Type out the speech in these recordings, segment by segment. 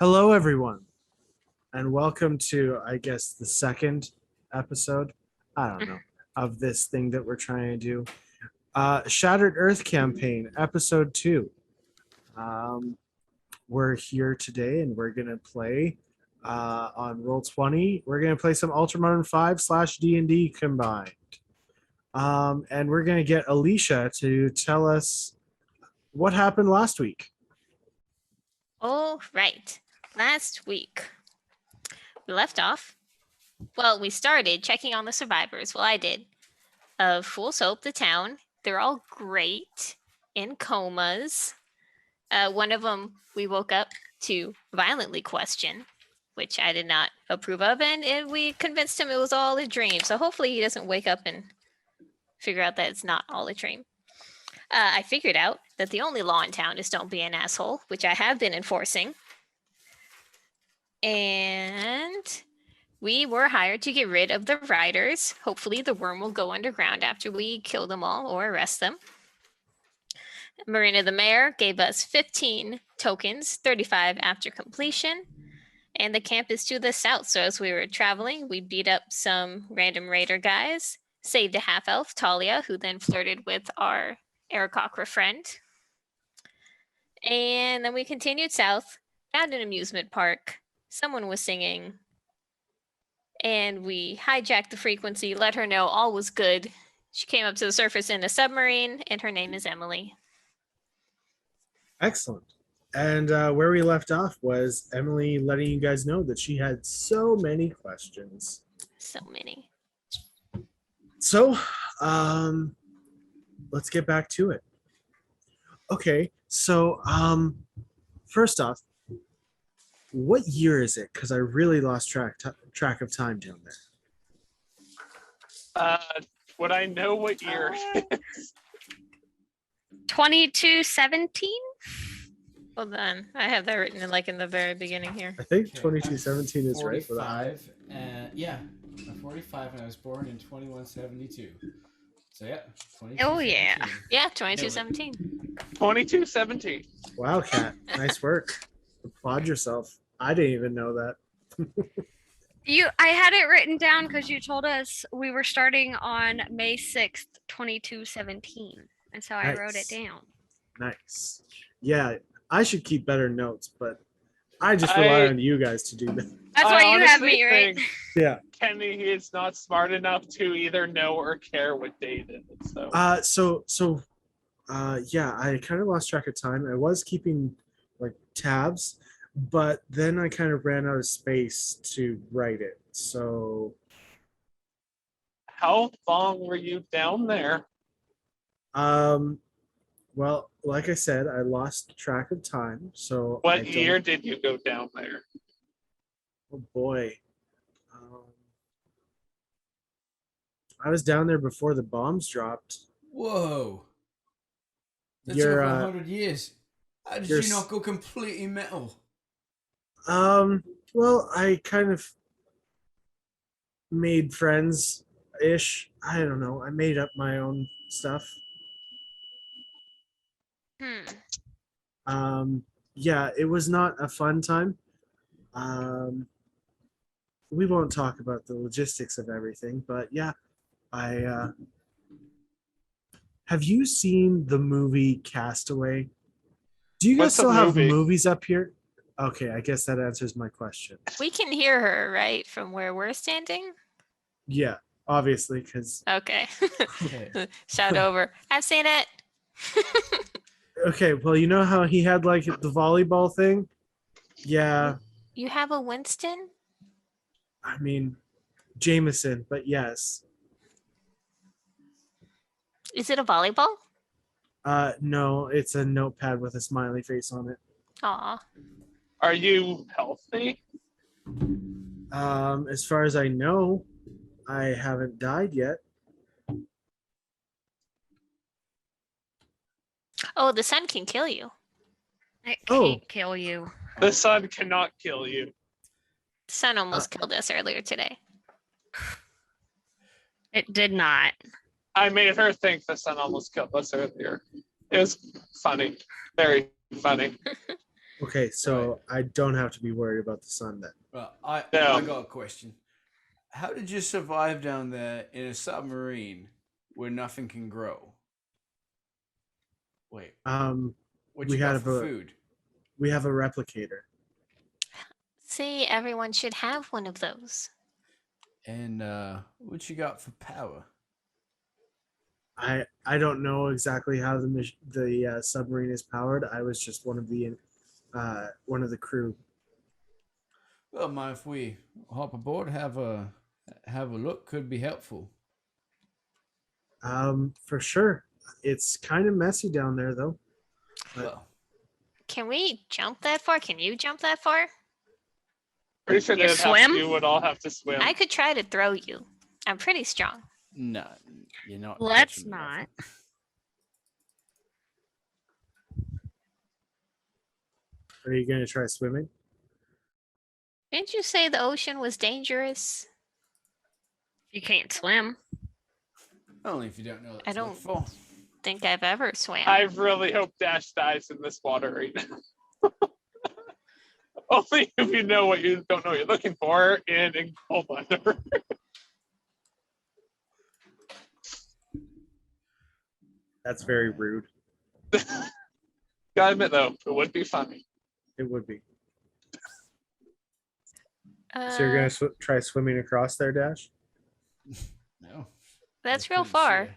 Hello, everyone, and welcome to, I guess, the second episode, I don't know, of this thing that we're trying to do. Shattered Earth Campaign, Episode 2. Um, we're here today, and we're going to play on Roll20. We're going to play some Ultramodern 5 slash D&D combined. And we're going to get Alicia to tell us what happened last week. All right. Last week, we left off. Well, we started checking on the survivors. Well, I did. Of Fool's Hope, the town. They're all great in comas. One of them we woke up to violently question, which I did not approve of, and we convinced him it was all a dream. So hopefully he doesn't wake up and figure out that it's not all a dream. I figured out that the only law in town is don't be an asshole, which I have been enforcing. And we were hired to get rid of the riders. Hopefully the worm will go underground after we kill them all or arrest them. Marina the mayor gave us 15 tokens, 35 after completion. And the camp is to the south. So as we were traveling, we beat up some random raider guys, saved a half-elf, Talia, who then flirted with our Aarakocra friend. And then we continued south, found an amusement park. Someone was singing, and we hijacked the frequency, let her know all was good. She came up to the surface in a submarine, and her name is Emily. Excellent. And where we left off was Emily letting you guys know that she had so many questions. So many. So, let's get back to it. Okay, so first off, what year is it? Because I really lost track of time down there. Would I know what year? 2217? Hold on. I have that written in the very beginning here. I think 2217 is right for that. 45, yeah, I'm 45 and I was born in 2172. So yeah, Oh, yeah. Yeah, 2217. 2217. Wow, Kat, nice work. Applaud yourself. I didn't even know that. I had it written down because you told us we were starting on May 6th, 2217. And so I wrote it Nice. down. Nice. Yeah, I should keep better notes, but I just rely on you guys to do that. That's I why you have honestly me, right? think Yeah. Kenny is not smart enough to either know or care what date it is. So. Yeah, I kind of lost track of time. I was keeping like tabs, but then I kind of ran out of space to write it. So, How long were you down there? well, like I said, I lost track of time. So, What year did you go down there? Oh boy, I was down there before the bombs dropped. Whoa. That's You're, over 100 years. How did you're you not go completely metal? Well, I kind of made friends-ish. I don't know. I made up my own stuff. Yeah, it was not a fun time. We won't talk about the logistics of everything, but yeah, have you seen the movie Castaway? Do you guys What's the still have movie? movies up here? Okay, I guess that answers my question. We can hear her, right, from where we're standing? Yeah, obviously, because Okay. Okay. Shout over. I've seen it. okay, well, you know how he had like the volleyball thing? Yeah, You have a Winston? I mean, Jameson, but yes. Is it a volleyball? No, it's a notepad with a smiley face on it. Aw. Are you healthy? As far as I know, I haven't died yet. Oh, the sun can kill you. It Oh. can't kill you. The sun cannot kill you. The sun almost killed us earlier today. It did not. I made her think the sun almost killed us earlier. It was funny. Very funny. Okay, so I don't have to be worried about the sun then. Well, I No. got a question. How did you survive down there in a submarine where nothing can grow? Wait, what we you got had for food? we have a replicator. See, everyone should have one of those. And what you got for power? I don't know exactly how the submarine is powered. I was just one of the crew. Well, mind if we hop aboard, have a look? Could be helpful. For sure. It's kind of messy down there though. But Well, Can we jump that far? Can you jump that far? Pretty sure You they'd swim? you would all have to swim. I could try to throw you. I'm pretty strong. no, you're not. Let's touching not. nothing. are you going to try swimming? Didn't you say the ocean was dangerous? You can't swim. Only if you don't know. I don't- For. Think I've ever swam. I really hope Dash dies in this water right now. Only if you know what you don't know what you're looking for in cold weather. That's very rude. Gotta admit though, it would be funny. It would be. Uh, So you're going to try swimming across there, Dash? No. that's I real couldn't see far. it.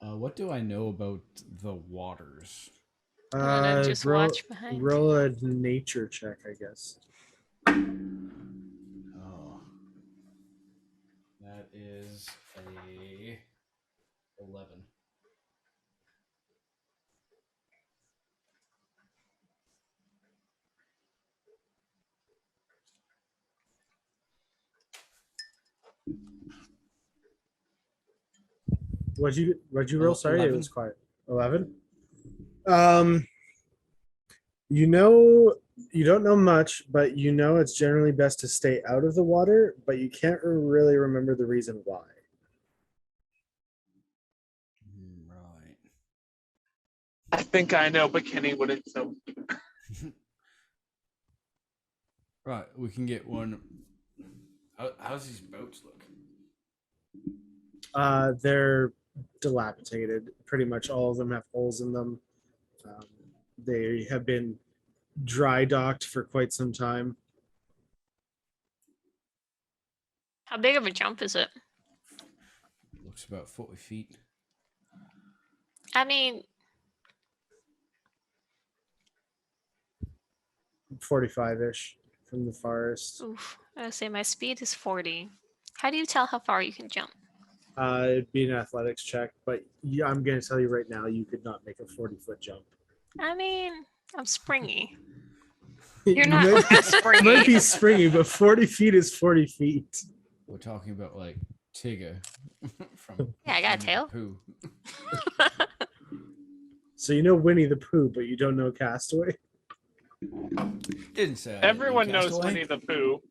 What do I know about the waters? Just watch behind. Roll a nature check, I guess. Oh, that is a 11. What'd you roll? Sorry, 11. it was quiet. 11. You know, you don't know much, but you know it's generally best to stay out of the water, but you can't really remember the reason why. Right. I think I know, but Kenny wouldn't so Right, we can get one. How's these boats look? They're dilapidated. Pretty much all of them have holes in them. They have been dry docked for quite some time. How big of a jump is it? Looks about 40 feet. I mean, 45-ish from the farthest. oof, I would say my speed is 40. How do you tell how far you can jump? It'd be an athletics check, but yeah, I'm going to tell you right now, you could not make a 40-foot jump. I mean, I'm springy. You're You not might- as springy. might be springy, but 40 feet is 40 feet. We're talking about like Tigger from Yeah, I got a Winnie the tail. Pooh. So you know Winnie the Pooh, but you don't know Castaway? Didn't say. I didn't know everyone knows Castaway. Winnie the Pooh.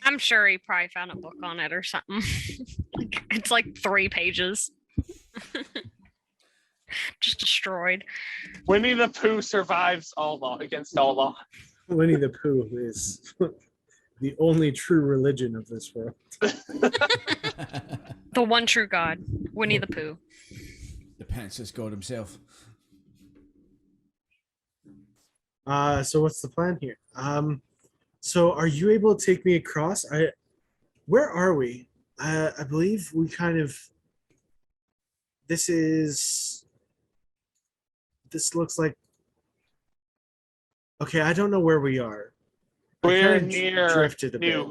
I'm sure he probably found a book on it or something. It's like 3 pages. Just destroyed. Winnie the Pooh survives all law against all law. Winnie the Pooh is the only true religion of this world. The one true God, Winnie the Pooh. The Princess God himself. So what's the plan here? So are you able to take me across? Where are we? I believe we kind of. This looks like. Okay, I don't know where we are. I We're kinda near drifted a bit.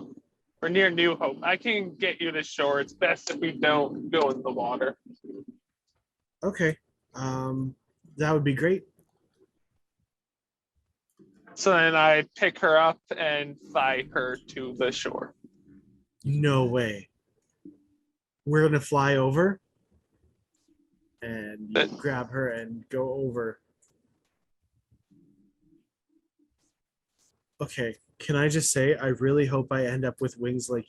We're near New Hope. I can get you to shore. It's best if we don't go in the water. Okay, that would be great. So then I pick her up and fly her to the shore. No way. We're gonna fly over, and you grab her and go over. Okay, Can I just say, I really hope I end up with wings like.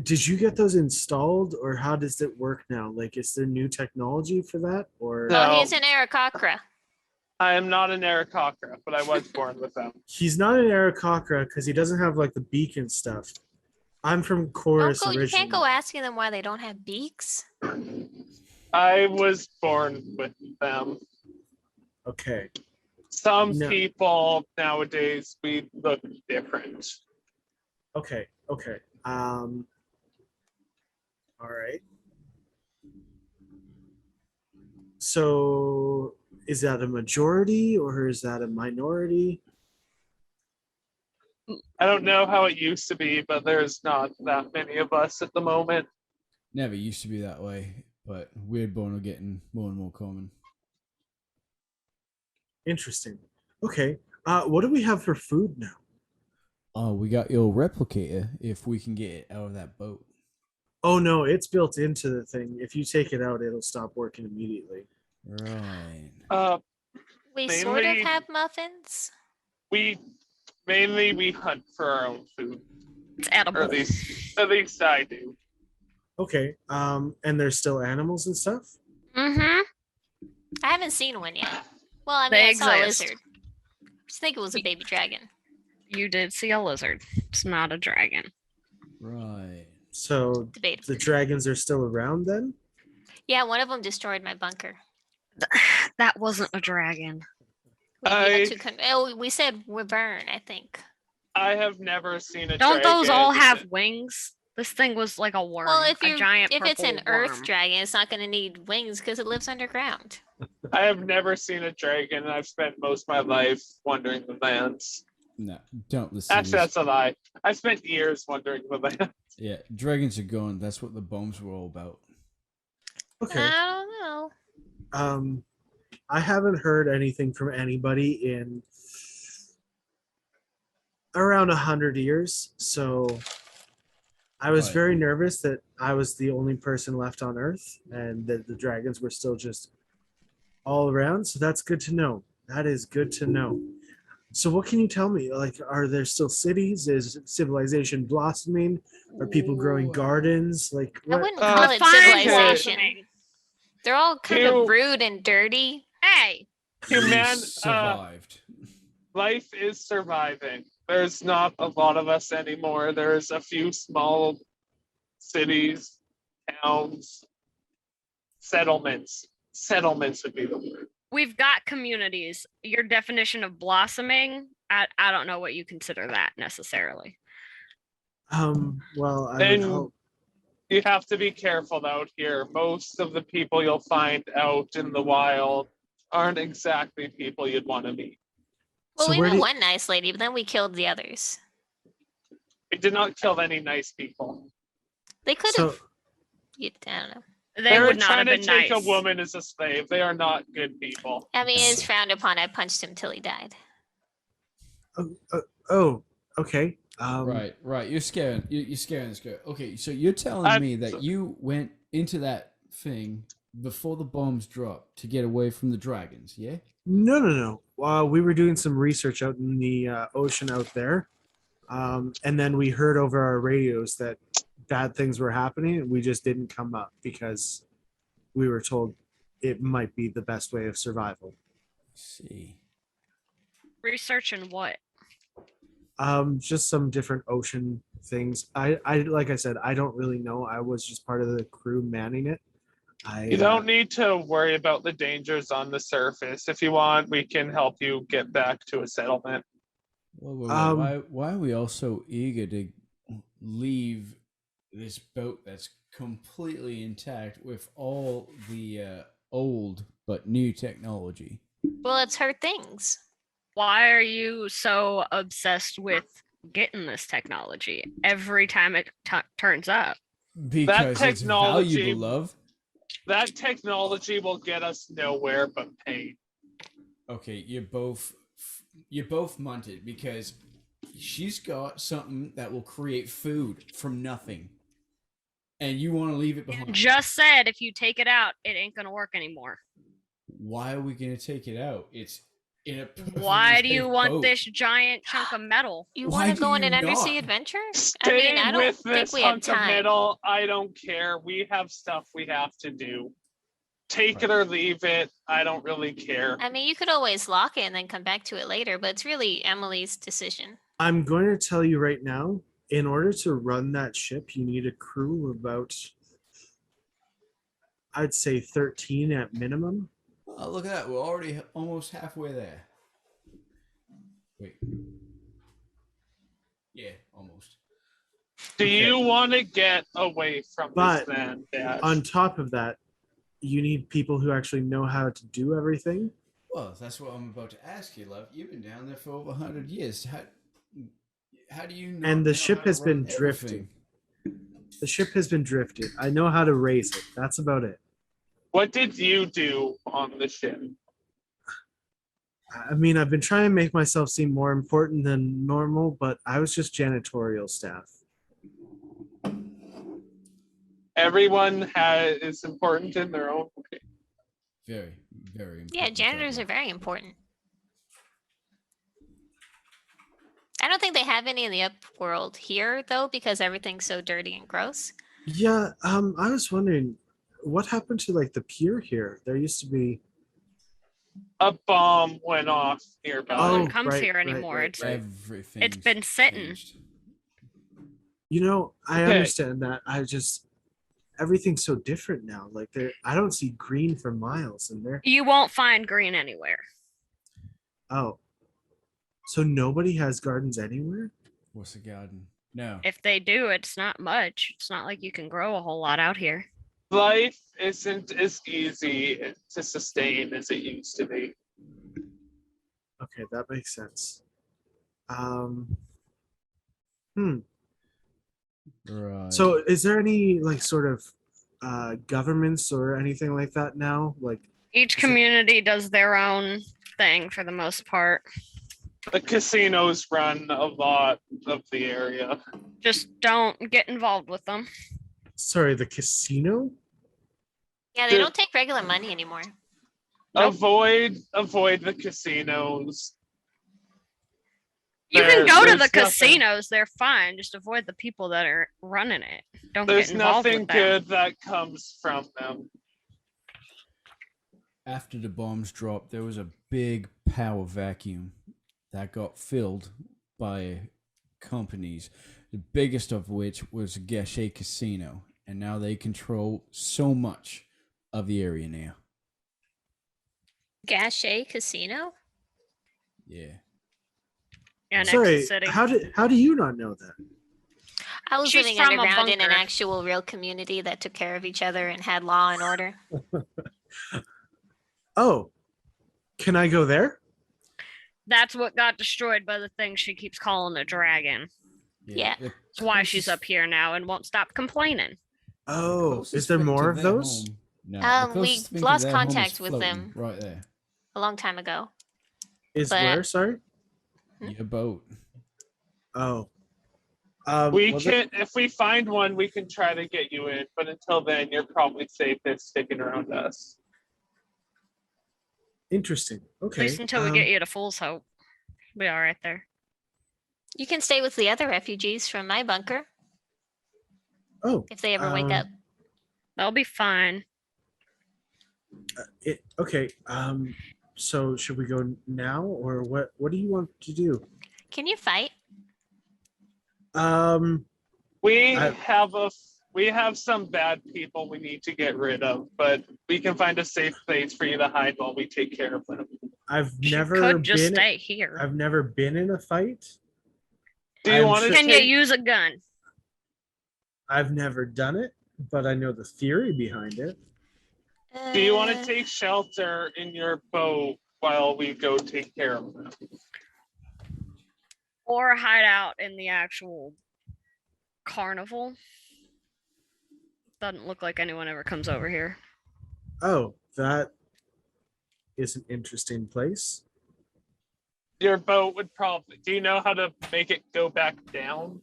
Did you get those installed, or how does it work now? Like, is there new technology for that, or No. Oh, he's an Aarakocra. I am not an Aarakocra, but I was born with them. he's not an Aarakocra because he doesn't have like the beak and stuff. I'm from Chorus You originally. can't go asking them why they don't have beaks. I was born with them. Okay. Some No. people nowadays, we look different. Okay. All right. So, is that a majority or is that a minority? I don't know how it used to be, but there's not that many of us at the moment. Never used to be that way, but weird born are getting more and more common. Interesting. Okay. What do we have for food now? Oh, we got your replicator if we can get it out of that boat. Oh no, it's built into the thing. If you take it out, it'll stop working immediately. Right. We sort of Mainly- have muffins. We hunt for our own food, It's or edible. at least I do. Okay. And there's still animals and stuff? Mm-hmm. I haven't seen one yet. Well, I mean, They I saw a exist. lizard. I just think it was a baby dragon. You did see a lizard. It's not a dragon. Right. So Debatable. the dragons are still around then? Yeah, one of them destroyed my bunker. That wasn't a dragon. We said wyvern, I think. I have never seen a Don't those dragon. all have wings? This thing was like a worm. Well, if a giant it's an purple earth worm. dragon, it's not going to need wings because it lives underground. I have never seen a dragon, and I've spent most of my life wandering the lands. No, don't listen. Actually, that's a lie. I spent years wandering the land. Yeah, dragons are gone. That's what the bombs were all about. Okay. I don't know. I haven't heard anything from anybody in around 100 years, so I was Right. very nervous that I was the only person left on Earth and that the dragons were still just all around. So that's good to know. That is good to know. So what can you tell me? Like, are there still cities? Is civilization blossoming? Are people growing Ooh. gardens? Like, I what? wouldn't call it Define civilization. blossoming. They're all kind You- of rude and dirty. Hey, Human, survived. life is surviving. There's not a lot of us anymore. There's a few small cities, towns, settlements. Settlements would be the word. we've got communities. Your definition of blossoming, I don't know what you consider that necessarily. Well, I would And- hope. You have to be careful out here. Most of the people you'll find out in the wild aren't exactly people you'd want to meet. Well, So we where met do you- one nice lady, but then we killed the others. We did not kill any nice people. They could So have. I don't know. They were would not trying have been to take nice. a woman as a slave. They are not good people. I mean, it's frowned upon. I punched him till he died. oh, okay. Right. You're scaring this girl. Okay, so you're telling I- me that you went into that thing before the bombs dropped to get away from the dragons, yeah? No. We were doing some research out in the ocean out there, and then we heard over our radios that bad things were happening, and we just didn't come up because we were told it might be the best way of survival. See. Research and what? Just some different ocean things. I like I said, I don't really know. I was just part of the crew manning it. You don't need to worry about the dangers on the surface. If you want, we can help you get back to a settlement. Why are we all so eager to leave this boat that's completely intact with all the old but new technology? Well, it's her things. Why are you so obsessed with getting this technology every time it turns up? Because it's technology- valuable, love. That technology will get us nowhere but pain. Okay, you're both munted because she's got something that will create food from nothing, and you want to leave it behind. Just said if you take it out, it ain't gonna work anymore. Why are we gonna take it out? in a perfectly Why do you safe want boat. this giant chunk of metal? You Why want to do go on you an undersea not? adventure? Stay I don't with think this we have hunk of time. metal. I don't care. We have stuff we have to do. Take it or leave it. I don't really care. I mean, you could always lock it and then come back to it later, but it's really Emily's decision. I'm going to tell you right now, in order to run that ship, you need a crew of about, I'd say 13 at minimum. Oh, look at that. We're already almost halfway there. Wait. Yeah, almost. Do Okay. you want to get away from But this man, Dash? On top of that, you need people who actually know how to do everything. Well, that's what I'm about to ask you, love. You've been down there for over 100 years. How do you know? And the know ship how to has been run drifting. everything? The ship has been drifted. I know how to raise it. That's about it. What did you do on the ship? I mean, I've been trying to make myself seem more important than normal, but I was just janitorial staff. Everyone is important in their own way. Very, very important. Yeah, janitors are very important. I don't think they have any in the upworld here, though, because everything's so dirty and gross. Yeah, I was wondering what happened to like the pier here. There used to be. A bomb went off nearby. No Oh, one comes right, here right, anymore. right, It's right. Everything. It's been sitting. You know, I Okay. understand that. Everything's so different now. Like I don't see green for miles, and there. You won't find green anywhere. Oh, so nobody has gardens anywhere? What's a garden? No. If they do, it's not much. It's not like you can grow a whole lot out here. Life isn't as easy to sustain as it used to be. Okay, that makes sense. Right. So is there any like sort of governments or anything like that now? Like Each community does their own thing for the most part. The casinos run a lot of the area. Just don't get involved with them. sorry, the casino? Yeah, they Dude. don't take regular money anymore. Nope. Avoid the casinos. You can go to There's the nothing- casinos, they're fine. Just avoid the people that are running it. Don't There's get involved nothing with them. good that comes from them. After the bombs dropped, there was a big power vacuum that got filled by companies, the biggest of which was Gachet Casino, and now they control so much of the area now. Gachet Casino? Yeah. Yeah, next Sorry, city. how do you not know that? I was She's living from a underground in an bunker. actual real community that took care of each other and had law and order. Oh, can I go there? That's what got destroyed by the thing she keeps calling a dragon. Yeah. the That's why she's closest- up here now and won't stop complaining. the Oh, closest is there thing to more of their those? home- No, We the closest thing to lost their home is contact with floating them. right there. A long time ago. Is But- where? Sorry. Hmm? Your boat. Oh. We well, can, if we find one, we can try to get you in. But until then, you're probably safe at sticking around us. Interesting. At Okay. least until we get you to Fool's Hope. Be all right there. You can stay with the other refugees from my bunker Oh, if they ever wake up. They'll be fine. okay. So should we go now, or what? What do you want to do? Can you fight? We I- have some bad people we need to get rid of, but we can find a safe place for you to hide while we take care of them. I've She never could just been. stay here. I've never been in a fight. Do you I'm want to sure- Can you take? use a gun? I've never done it, but I know the theory behind it. Do you want Uh, to take shelter in your boat while we go take care of them? Or hide out in the actual carnival? Doesn't look like anyone ever comes over here. Oh, that is an interesting place. Your boat would probably. Do you know how to make it go back down?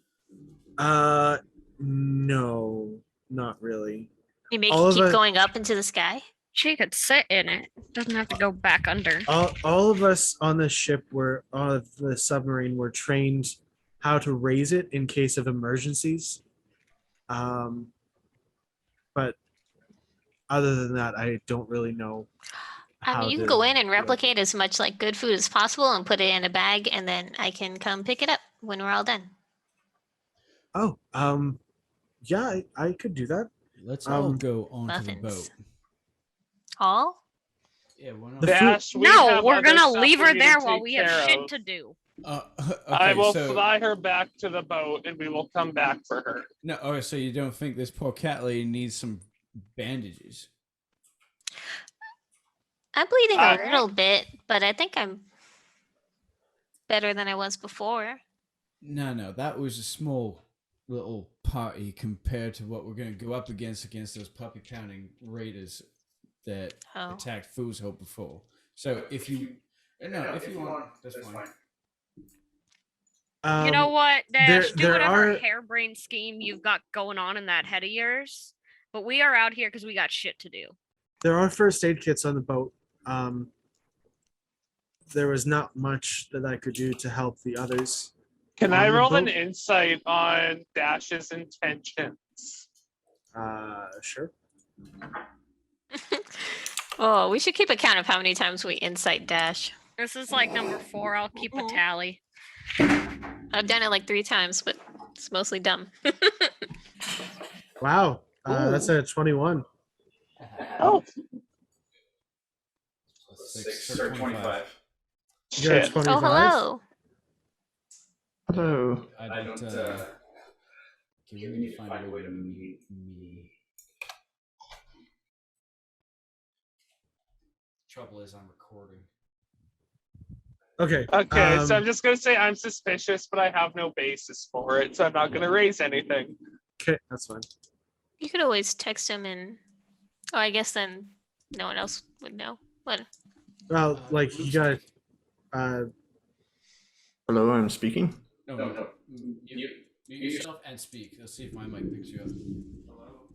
No, not really. You make all it of keep it- going up into the sky? She could sit in it. Doesn't have to go back under. All of us on the ship were on the submarine were trained how to raise it in case of emergencies. But other than that, I don't really know. I mean, you can go in and replicate as much like good food as possible and put it in a bag, and then I can come pick it up when we're all done. Oh, yeah, I could do that. Let's all go onto the muffins. boat. All? Yeah, why not? The Dash, we No, have we're other gonna stuff leave for her you to there while take we have care shit of. to do. Okay, I will so, fly her back to the boat, and we will come back for her. No, okay, so you don't think this poor cat lady needs some bandages? I'm bleeding Uh, a little bit, but I think I'm better than I was before. No, that was a small little party compared to what we're going to go up against those puppy pounding raiders that Oh. attacked Fool's Hope before. So if you want, that's fine. You know what, Dash? Do there whatever are- harebrained scheme you've got going on in that head of yours. But we are out here because we got shit to do. There are first aid kits on the boat. There was not much that I could do to help the others. Can On I the roll an boat? insight on Dash's intentions? Sure. Oh, we should keep a count of how many times we insight dash. This is like number 4. I'll keep a tally. I've done it like 3 times, but it's mostly dumb. Wow, that's a 21. Oh, Six or 25. You're at shit. 25? Oh, hello. Hello. I don't. Okay, we need to find a way to mute me. Trouble is, I'm recording. Okay. Okay, so I'm just gonna say I'm suspicious, but I have no basis for it, so I'm not gonna raise anything. Okay, that's fine. You could always text him and. Oh, I guess then no one else would know. What? Well, like you got. Hello, I'm speaking. No. Mute yourself and speak. Let's see if my mic picks you up. Hello?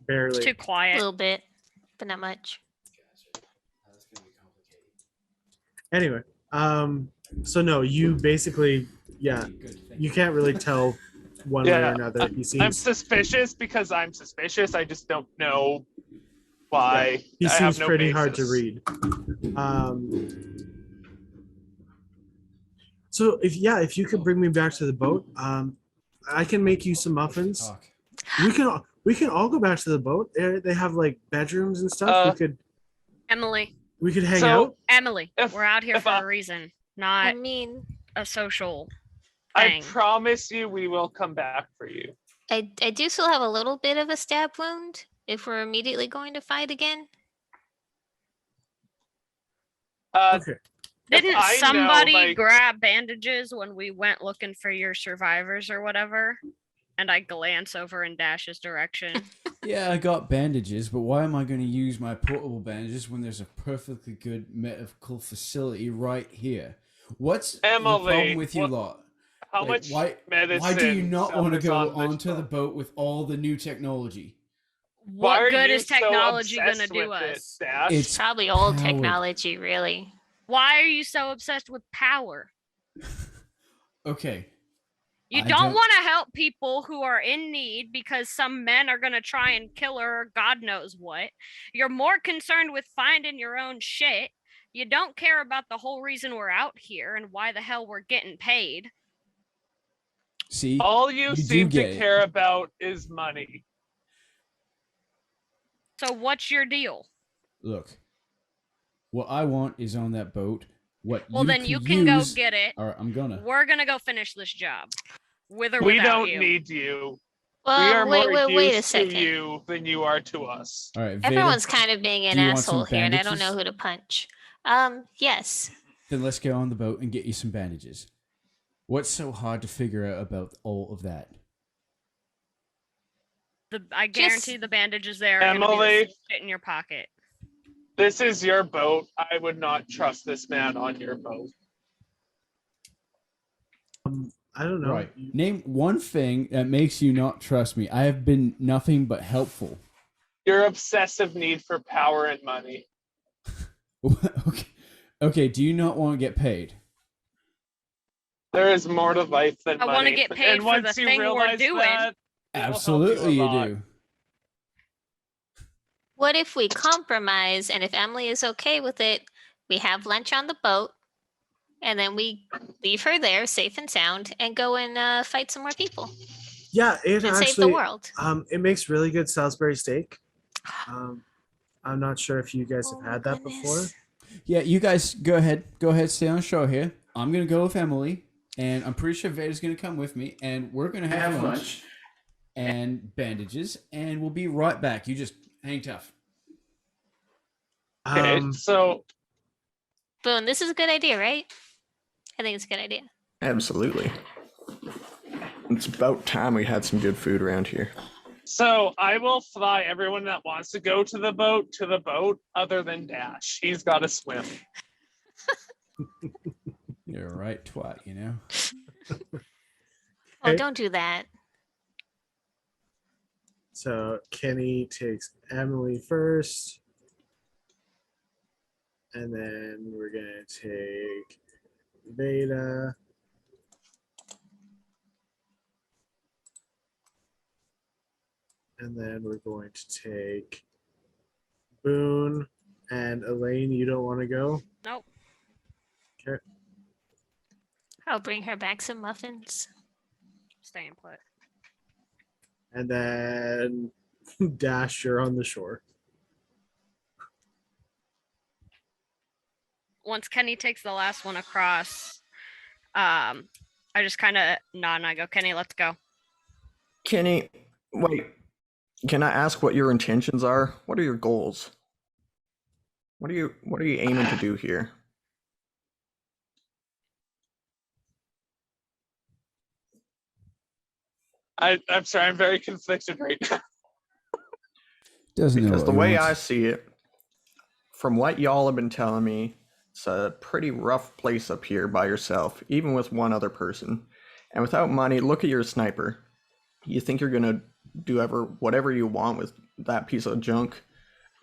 Barely. It's too A quiet. little bit, but not much. Gotcha. That's gonna be complicated. Anyway, so no, you basically, yeah, Good thing. you can't really tell one way or Yeah, another. He I'm seems suspicious because I'm suspicious. I just don't know why. he I seems have no pretty hard to basis. read. So if you could bring me back to the boat, I can make you some muffins. Talk. We can all go back to the boat. They have like bedrooms and stuff. Emily. We could hang So- out. Emily. If- We're out here if for I- a reason, I not mean, a social I thing. promise you, we will come back for you. I do still have a little bit of a stab wound if we're immediately going to fight again. Okay. If Didn't I know, somebody like- grab bandages when we went looking for your survivors or whatever? And I glance over in Dash's direction. Yeah, I got bandages, but why am I going to use my portable bandages when there's a perfectly good medical facility right here? What's the Emily, problem with you what- lot? How Like, much why medicine? do you not want to is go on this onto the boat? boat with all the new technology? Why What are good you is so technology gonna obsessed do with it, us? Dash? It's Probably old powered. technology, really. Why are you so obsessed with power? Okay. You I don't don't- want to help people who are in need because some men are going to try and kill her or God knows what. You're more concerned with finding your own shit. You don't care about the whole reason we're out here and why the hell we're getting paid. See, All you do seem to get it. care about is money. So what's your deal? Look, what I want is on that boat. What Well, then you can use... go get it. All right, I'm gonna. We're going to go finish this job. With or We without don't you. need you. we Well, are more wait a used to second. you than you are to us. All right, Vader, Everyone's kind of being an do you want some asshole here, and I don't know bandages? who to punch. Yes. then let's go on the boat and get you some bandages. What's so hard to figure out about all of that? I guarantee Just- the bandages there are going to be the Emily. same shit in your pocket. This is your boat. I would not trust this man on your boat. I don't know. Right. Name one thing that makes you not trust me. I have been nothing but helpful. Your obsessive need for power and money. Okay. Okay. Do you not want to get paid? There is more to life than I money. want to get paid and for once the you thing we're realize doing. that, it'll help Absolutely, you, a you lot. do. What if we compromise and if Emily is okay with it, we have lunch on the boat and then we leave her there safe and sound and go and fight some more people Yeah, it and save the actually world? it makes really good Salisbury steak. I'm not sure if you guys Oh have my had that before. goodness. Yeah, you guys go ahead. Go ahead, stay on the show here. I'm gonna go with Emily, and I'm pretty sure Vader's gonna come with me, and we're gonna have lunch and bandages, and we'll be right back. You just hang tough. Okay, so Boone, this is a good idea, right? I think it's a good idea. Absolutely. It's about time we had some good food around here. So I will fly everyone that wants to go to the boat, other than Dash. He's got to swim. You're a right twat, you know. Oh, Okay. don't do that. So Kenny takes Emily first. And then we're going to take Veda. And then we're going to take Boone and Elaine. You don't want to go? Nope. Okay. I'll bring her back some muffins. Staying put. And then Dash, you're on the shore. Once Kenny takes the last one across, I just kind of nod and I go, Kenny, let's go. Kenny, wait. Can I ask what your intentions are? What are your goals? What are you aiming to do here? I'm sorry, I'm very conflicted right now. Doesn't know Because what the he way I wants. see it, from what y'all have been telling me, it's a pretty rough place up here by yourself, even with one other person. And without money, look at your sniper. You think you're gonna do whatever you want with that piece of junk?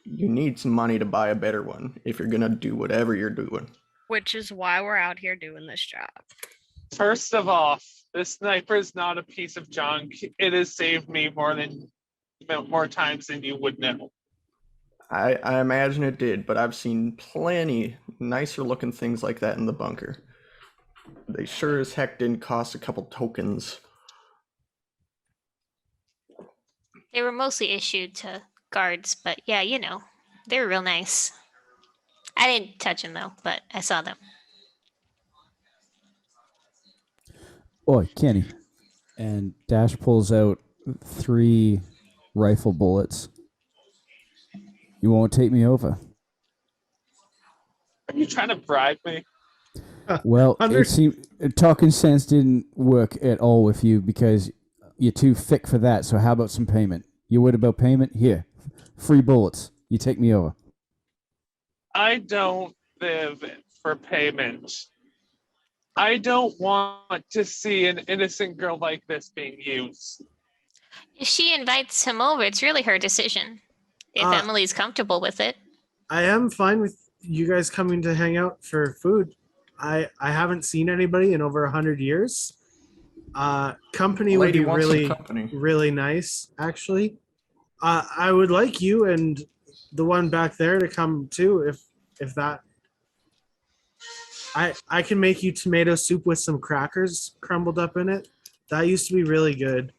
You need some money to buy a better one if you're gonna do whatever you're doing. Which is why we're out here doing this job. First of all, this sniper is not a piece of junk. It has saved me more times than you would know. I imagine it did, but I've seen plenty nicer looking things like that in the bunker. They sure as heck didn't cost a couple tokens. They were mostly issued to guards, but yeah, you know, they were real nice. I didn't touch them though, but I saw them. Oi, Kenny. And Dash pulls out 3 rifle bullets. You won't take me over. Are you trying to bribe me? Well, Under- it seemed talking sense didn't work at all with you because you're too thick for that. So how about some payment? You worried about payment? Here, free bullets. You take me over. I don't live for payment. I don't want to see an innocent girl like this being used. If she invites him over, it's really her decision. If Emily's comfortable with it. I am fine with you guys coming to hang out for food. I haven't seen anybody in over 100 years. Company would Lady be wants some really, company. really nice, actually. I would like you and the one back there to come too, if that. I can make you tomato soup with some crackers crumbled up in it. That used to be really good.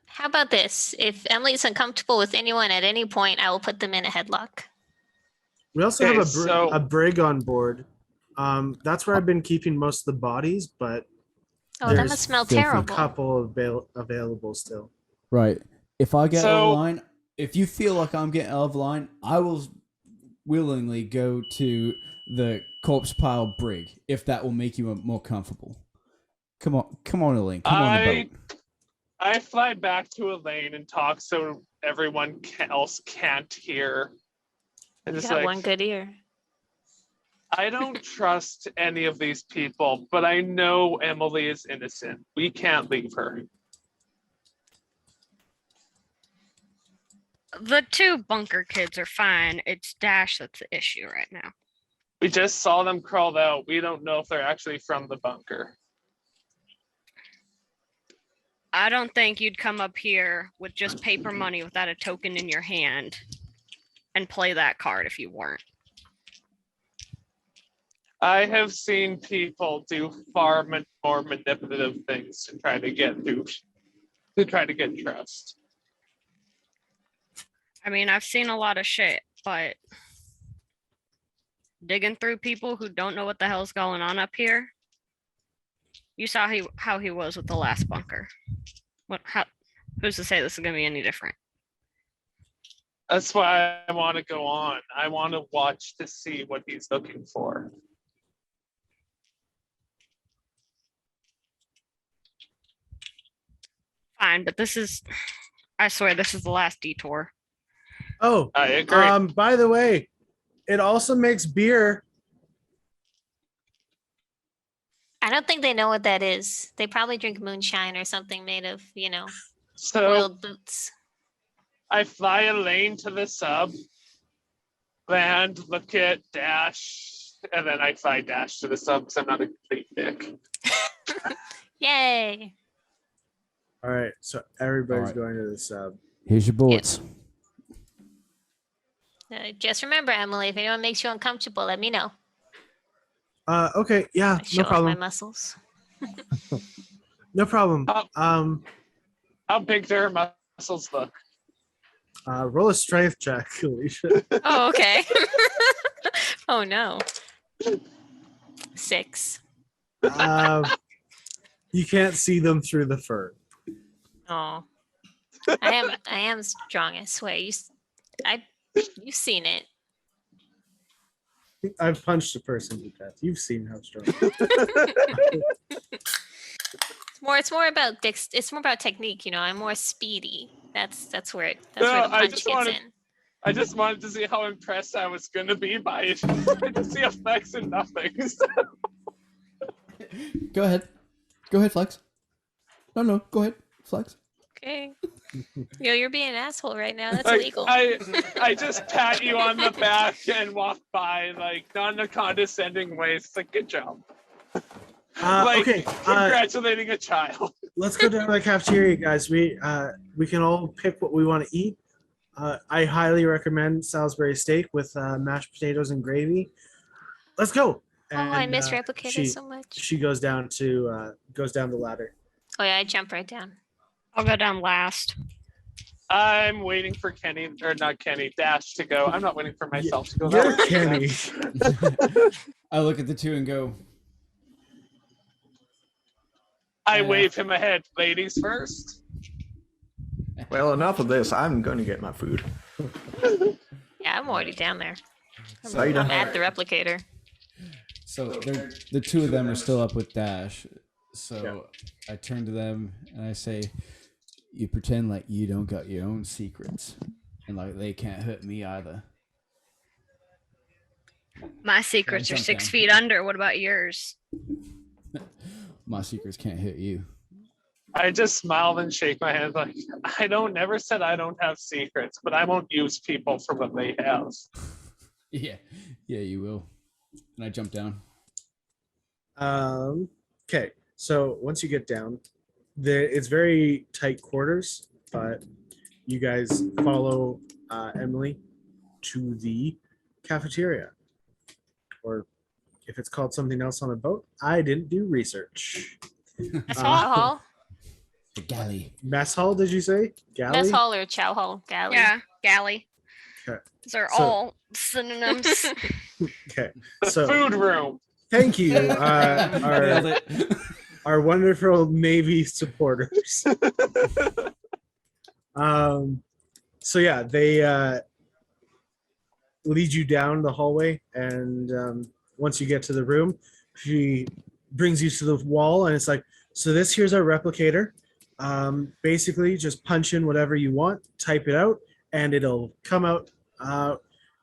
How about this? If Emily's uncomfortable with anyone at any point, I will put them in a headlock. We also Okay, have so- a brig on board. That's where I've been keeping most of the bodies, but Oh, that There's must smell filthy a terrible. couple available still. Right. If I get out So- of line, if you feel like I'm getting out of line, I will willingly go to the corpse pile brig if that will make you more comfortable. Come on, Elaine. Come on the boat. I fly back to Elaine and talk so everyone else can't hear. And You just got like, one good ear. I don't trust any of these people, but I know Emily is innocent. We can't leave her. The two bunker kids are fine. It's Dash that's the issue right now. We just saw them crawl out. We don't know if they're actually from the bunker. I don't think you'd come up here with just paper money without a token in your hand and play that card if you weren't. I have seen people do far more manipulative things to try to get trust. I mean, I've seen a lot of shit, but digging through people who don't know what the hell's going on up here. You saw how he was with the last bunker. Who's to say this is gonna be any different? That's why I want to go on. I want to watch to see what he's looking for. Fine, but I swear this is the last detour. Oh, I agree. by the way, it also makes beer. I don't think they know what that is. They probably drink moonshine or something made of, So boiled boots. I fly a lane to the sub, land, look at Dash, and then I fly Dash to the sub because I'm not a complete dick. Yay. All right, so everybody's All right. going to the sub. Here's your bullets. Just remember, Emily, if anyone makes you uncomfortable, let me know. Okay, yeah, I show no off my problem. muscles. No problem. How big do her muscles look? Roll a strength check, Alicia. Oh, okay. Oh no. 6. You can't see them through the fur. Oh. I am strong, I swear. You've seen it. I've punched a person to death. You've seen how strong. It's more about it's more about technique, I'm more speedy. That's where No, where the I punch just gets wanted- in. I just wanted to see how impressed I was going to be by it. To see effects and nothing. Go ahead. Go ahead, Flex. No, go ahead, Flex. Okay. You're being an asshole right now. That's Like, illegal. I just pat you on the back and walk by, like, not in a condescending way. It's like, good job. Like, Okay, congratulating a child. let's go down to the cafeteria, guys. We can all pick what we want to eat. I highly recommend Salisbury steak with mashed potatoes and gravy. Let's go. I And, miss Replicator she- so much. She goes down the ladder. Oh yeah, I jump right down. I'll go down last. I'm waiting for Dash to go. I'm not waiting for myself to go. You're That would Kenny. make sense. I look at the two and go, I wave him ahead. Ladies first. Well, enough of this. I'm going to get my food. Yeah, I'm already down there. So you I'm don't- at the replicator. so the two of them are still up with Dash. So I turn to them and I say, you pretend like you don't got your own secrets. And like they can't hurt me either. My secrets are jump 6 down. feet under. What about yours? My secrets can't hurt you. I just smile and shake my hand like, never said I don't have secrets, but I won't use people for what they have. Yeah, you will. And I jump down. Okay, so once you get down, it's very tight quarters, but you guys follow Emily to the cafeteria, or if it's called something else on a boat, I didn't do research. Mess Uh, hall? The galley. Mess hall, did you say? Galley? Mess hall or chow hall? Galley. Yeah, galley. Okay. These are So- all synonyms. Okay, The so food room. thank you, Nailed our it. our wonderful Navy supporters. So yeah, they lead you down the hallway, and once you get to the room, she brings you to the wall, and it's like, so this here's our replicator. Basically, just punch in whatever you want, type it out, and it'll come out.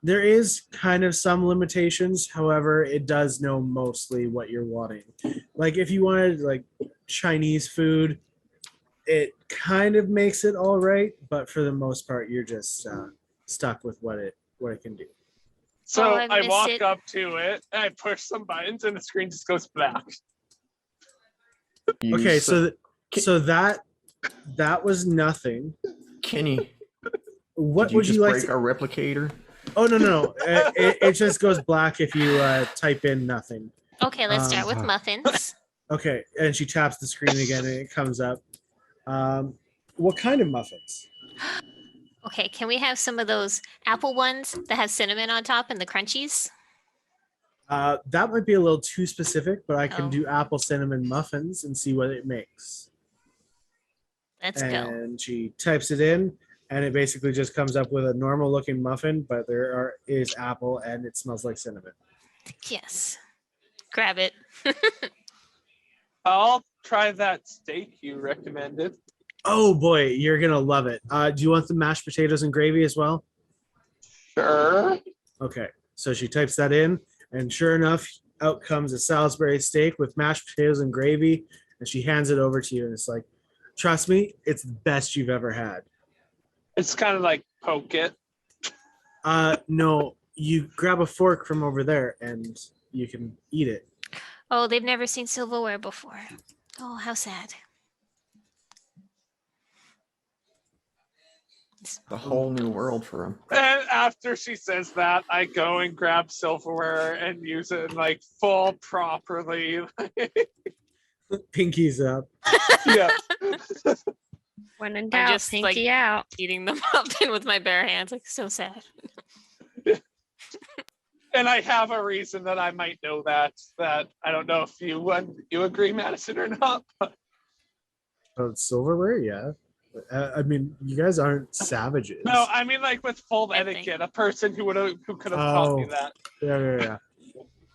There is kind of some limitations, however, it does know mostly what you're wanting. Like if you wanted like Chinese food, it kind of makes it all right, but for the most part, you're just stuck with what it can do. So I I miss walk it. up to it, and I push some buttons, and the screen just goes black. Okay, so that was nothing. Kenny, What did you would just you like break to? our replicator? Oh no. It just goes black if you type in nothing. Okay, let's start with muffins. Okay, and she taps the screen again, and it comes up. What kind of muffins? Okay, can we have some of those apple ones that have cinnamon on top and the crunchies? That might be a little too specific, but I can Oh. do apple cinnamon muffins and see what it makes. Let's go. And she types it in, and it basically just comes up with a normal looking muffin, but is apple and it smells like cinnamon. Yes. Grab it. I'll try that steak you recommended. Oh boy, you're gonna love it. Do you want the mashed potatoes and gravy as well? Sure. Okay, so she types that in, and sure enough, out comes a Salisbury steak with mashed potatoes and gravy, and she hands it over to you, and it's like, trust me, it's the best you've ever had. It's kind of like poke it. No, you grab a fork from over there, and you can eat it. Oh, they've never seen silverware before. Oh, how sad. The whole new world for him. And after she says that, I go and grab silverware and use it like full properly. Pinkies up. Yeah. When in I'm doubt, just, like, pinky out. Eating the muffin with my bare hands, like so sad. And I have a reason that I might know that I don't know if you agree, Madison, or not. But Silverware, yeah. I mean, you guys aren't savages. no, I mean like with full I think. etiquette, a person who could have taught me Oh. that. Yeah.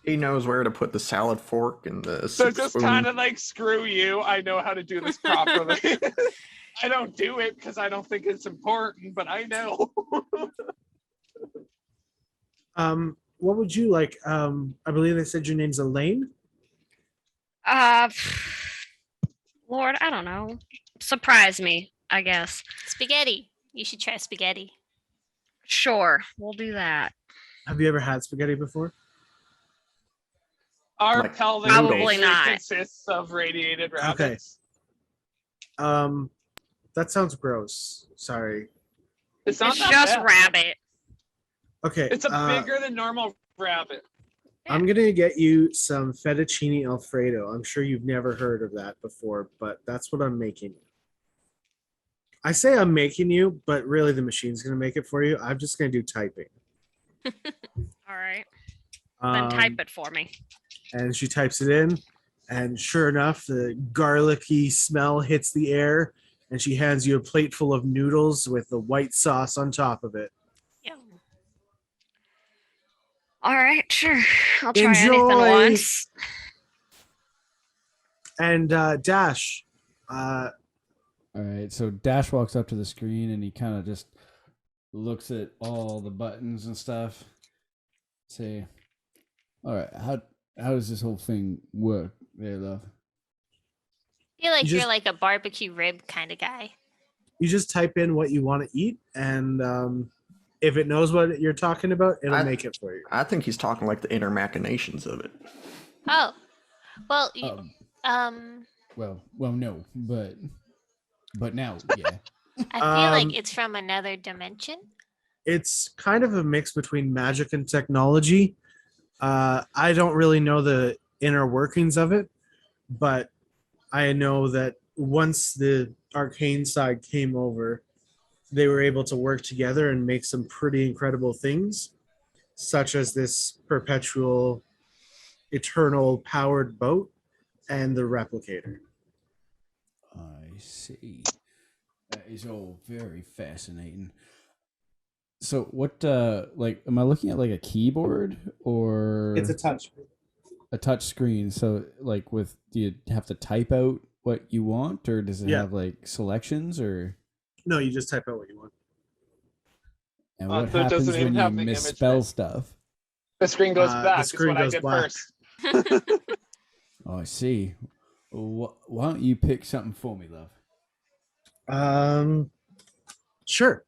He knows where to put the salad fork and the So soup just spoon. kind of like screw you. I know how to do this properly. I don't do it because I don't think it's important, but I know. What would you like? I believe they said your name's Elaine. Lord, I don't know. Surprise me, I guess. Spaghetti. You should try spaghetti. Sure, we'll do that. Have you ever had spaghetti before? Our Like pelvic Probably region not. consists of radiated rabbits. That sounds gross. Sorry. It's not It's that just bad. rabbit. Okay. It's a bigger than normal rabbit. I'm gonna get you some fettuccine alfredo. I'm sure you've never heard of that before, but that's what I'm making. I say I'm making you, but really the machine's gonna make it for you. I'm just gonna do typing. All right. Then type it for me. And she types it in, and sure enough, the garlicky smell hits the air, and she hands you a plate full of noodles with the white sauce on top of it. Yeah. All right, sure. I'll try Enjoy. anything once. And Dash, All right, so Dash walks up to the screen and he kind of just looks at all the buttons and stuff. Say, all right, how does this whole thing work there, love? I feel like You you're just- like a barbecue rib kind of guy. you just type in what you want to eat, and if it knows what you're talking about, it'll make it for you. I think he's talking like the inner machinations of it. Oh, well, you, Well, no, but now, yeah. I feel like um, it's from another dimension. It's kind of a mix between magic and technology. I don't really know the inner workings of it, but I know that once the arcane side came over, they were able to work together and make some pretty incredible things, such as this perpetual, eternal powered boat and the replicator. I see. That is all very fascinating. So what like am I looking at like a keyboard or It's a touch. a touch screen? So like do you have to type out what you want, or does it Yeah. have like selections, or No, you just type out what you want. and So what it happens doesn't even when you have the image misspell there. stuff? The screen goes The back. screen Is goes what I did black. first. Oh, I see. Why don't you pick something for me, love? Sure.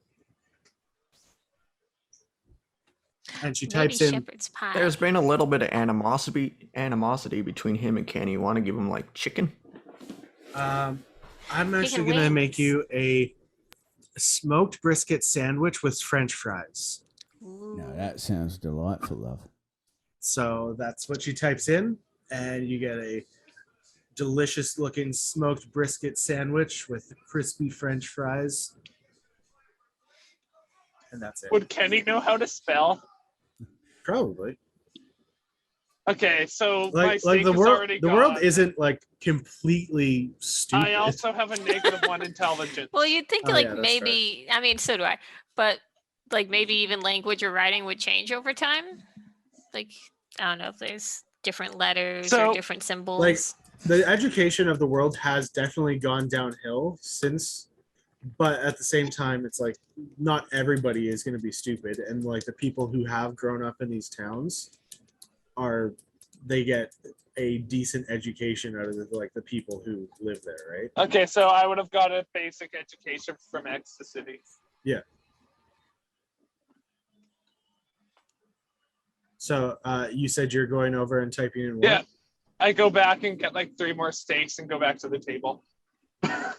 And she Maybe types in. shepherd's pie. There's been a little bit of animosity between him and Kenny. You want to give him like chicken? I'm actually Chicken gonna make wings. you a smoked brisket sandwich with French fries. No, that sounds delightful, love. So that's what she types in, and you get a delicious looking smoked brisket sandwich with crispy French fries. And that's it. Would Kenny know how to spell? Probably. Okay, so my Like steak the is world already the world gone. isn't like completely stupid. I also have a -1 intelligence. Well, you'd think Oh, like yeah, that's maybe. I mean, so do I. But like maybe even language or writing would change over time. Like I don't know if there's different letters So, or different symbols. The education of the world has definitely gone downhill since, but at the same time it's like not everybody is going to be stupid, and like the people who have grown up in these towns they get a decent education out of the people who live there, right? Okay, so I would have got a basic education from Ecstasy. So you said you're going over and typing in what? Yeah, I go back and get like 3 more steaks and go back to the table. I'm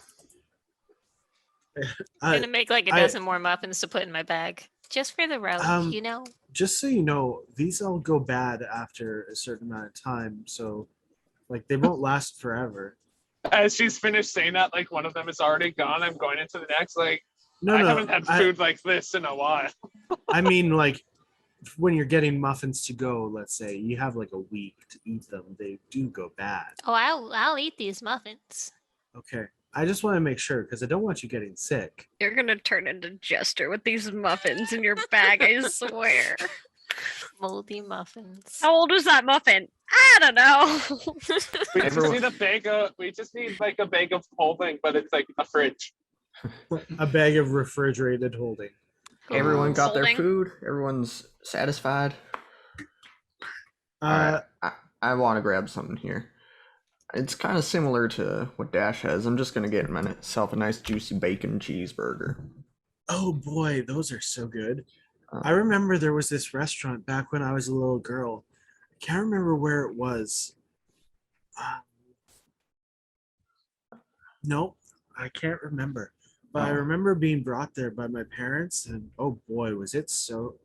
gonna make like a dozen more muffins to put in my bag just for the road, you know. Just so you know, these all go bad after a certain amount of time, so like they won't last forever. As she's finished saying that, like one of them is already gone. I'm going into the next. Like No, I no, haven't had food like this in a while. I mean, like when you're getting muffins to go, let's say you have like a week to eat them, they do go bad. Oh, I'll eat these muffins. Okay, I just want to make sure because I don't want you getting sick. You're gonna turn into Jester with these muffins in your bag, I swear. Moldy muffins. How old was that muffin? I don't know. We just need like a bag of holding, but it's like a fridge. A bag of refrigerated holding. Everyone got their Holding. food. Everyone's satisfied. Uh, I want to grab something here. It's kind of similar to what Dash has. I'm just gonna get myself a nice juicy bacon cheeseburger. oh boy, those are so good. I remember there was this restaurant back when I was a little girl. I can't remember where it was. Nope, I can't remember. But I remember being brought there by my parents, and oh boy, was it so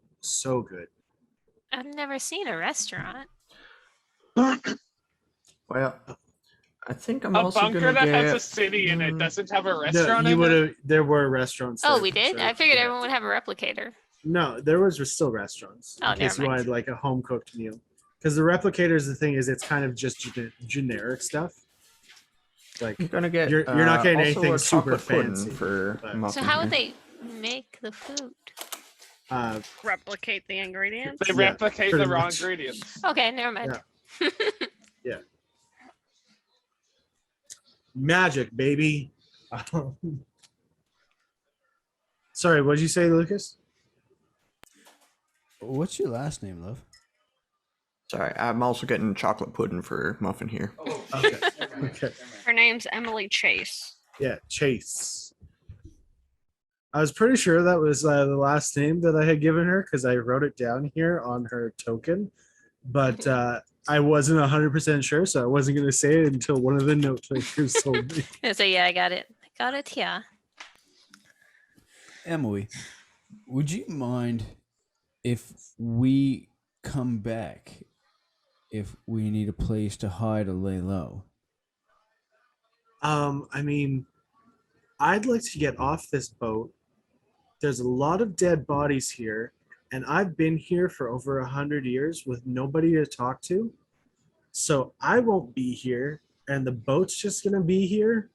good. I've never seen a restaurant. Well, I think I'm A also bunker gonna that get. has a city in it doesn't have a No, restaurant you in would it. have. There were restaurants. Oh, there we for did? sure. I figured Yeah. everyone would have a replicator. No, there was still restaurants Oh, in case never you mind. wanted like a home cooked meal. Because the replicators, the thing is, it's kind of just generic stuff. Like I'm gonna get. You're not getting also anything a super chocolate pudding fancy, for but- muffin. So how would here. they make the food? Replicate the ingredients. They Yeah, replicate pretty the raw much. ingredients. Okay, never mind. magic, baby. Sorry, what did you say, Lucas? What's your last name, love? Sorry, I'm also getting chocolate pudding for muffin here. Okay. Okay. Her name's Emily Chase. Yeah, Chase. I was pretty sure that was the last name that I had given her because I wrote it down here on her token, but I wasn't 100% sure, so I wasn't going to say it until one of the note takers told me. So yeah, I got it. I got it here. Emily, would you mind if we come back if we need a place to hide or lay low? I mean, I'd like to get off this boat. There's a lot of dead bodies here, and I've been here for over 100 years with nobody to talk to. So I won't be here, and the boat's just gonna be here.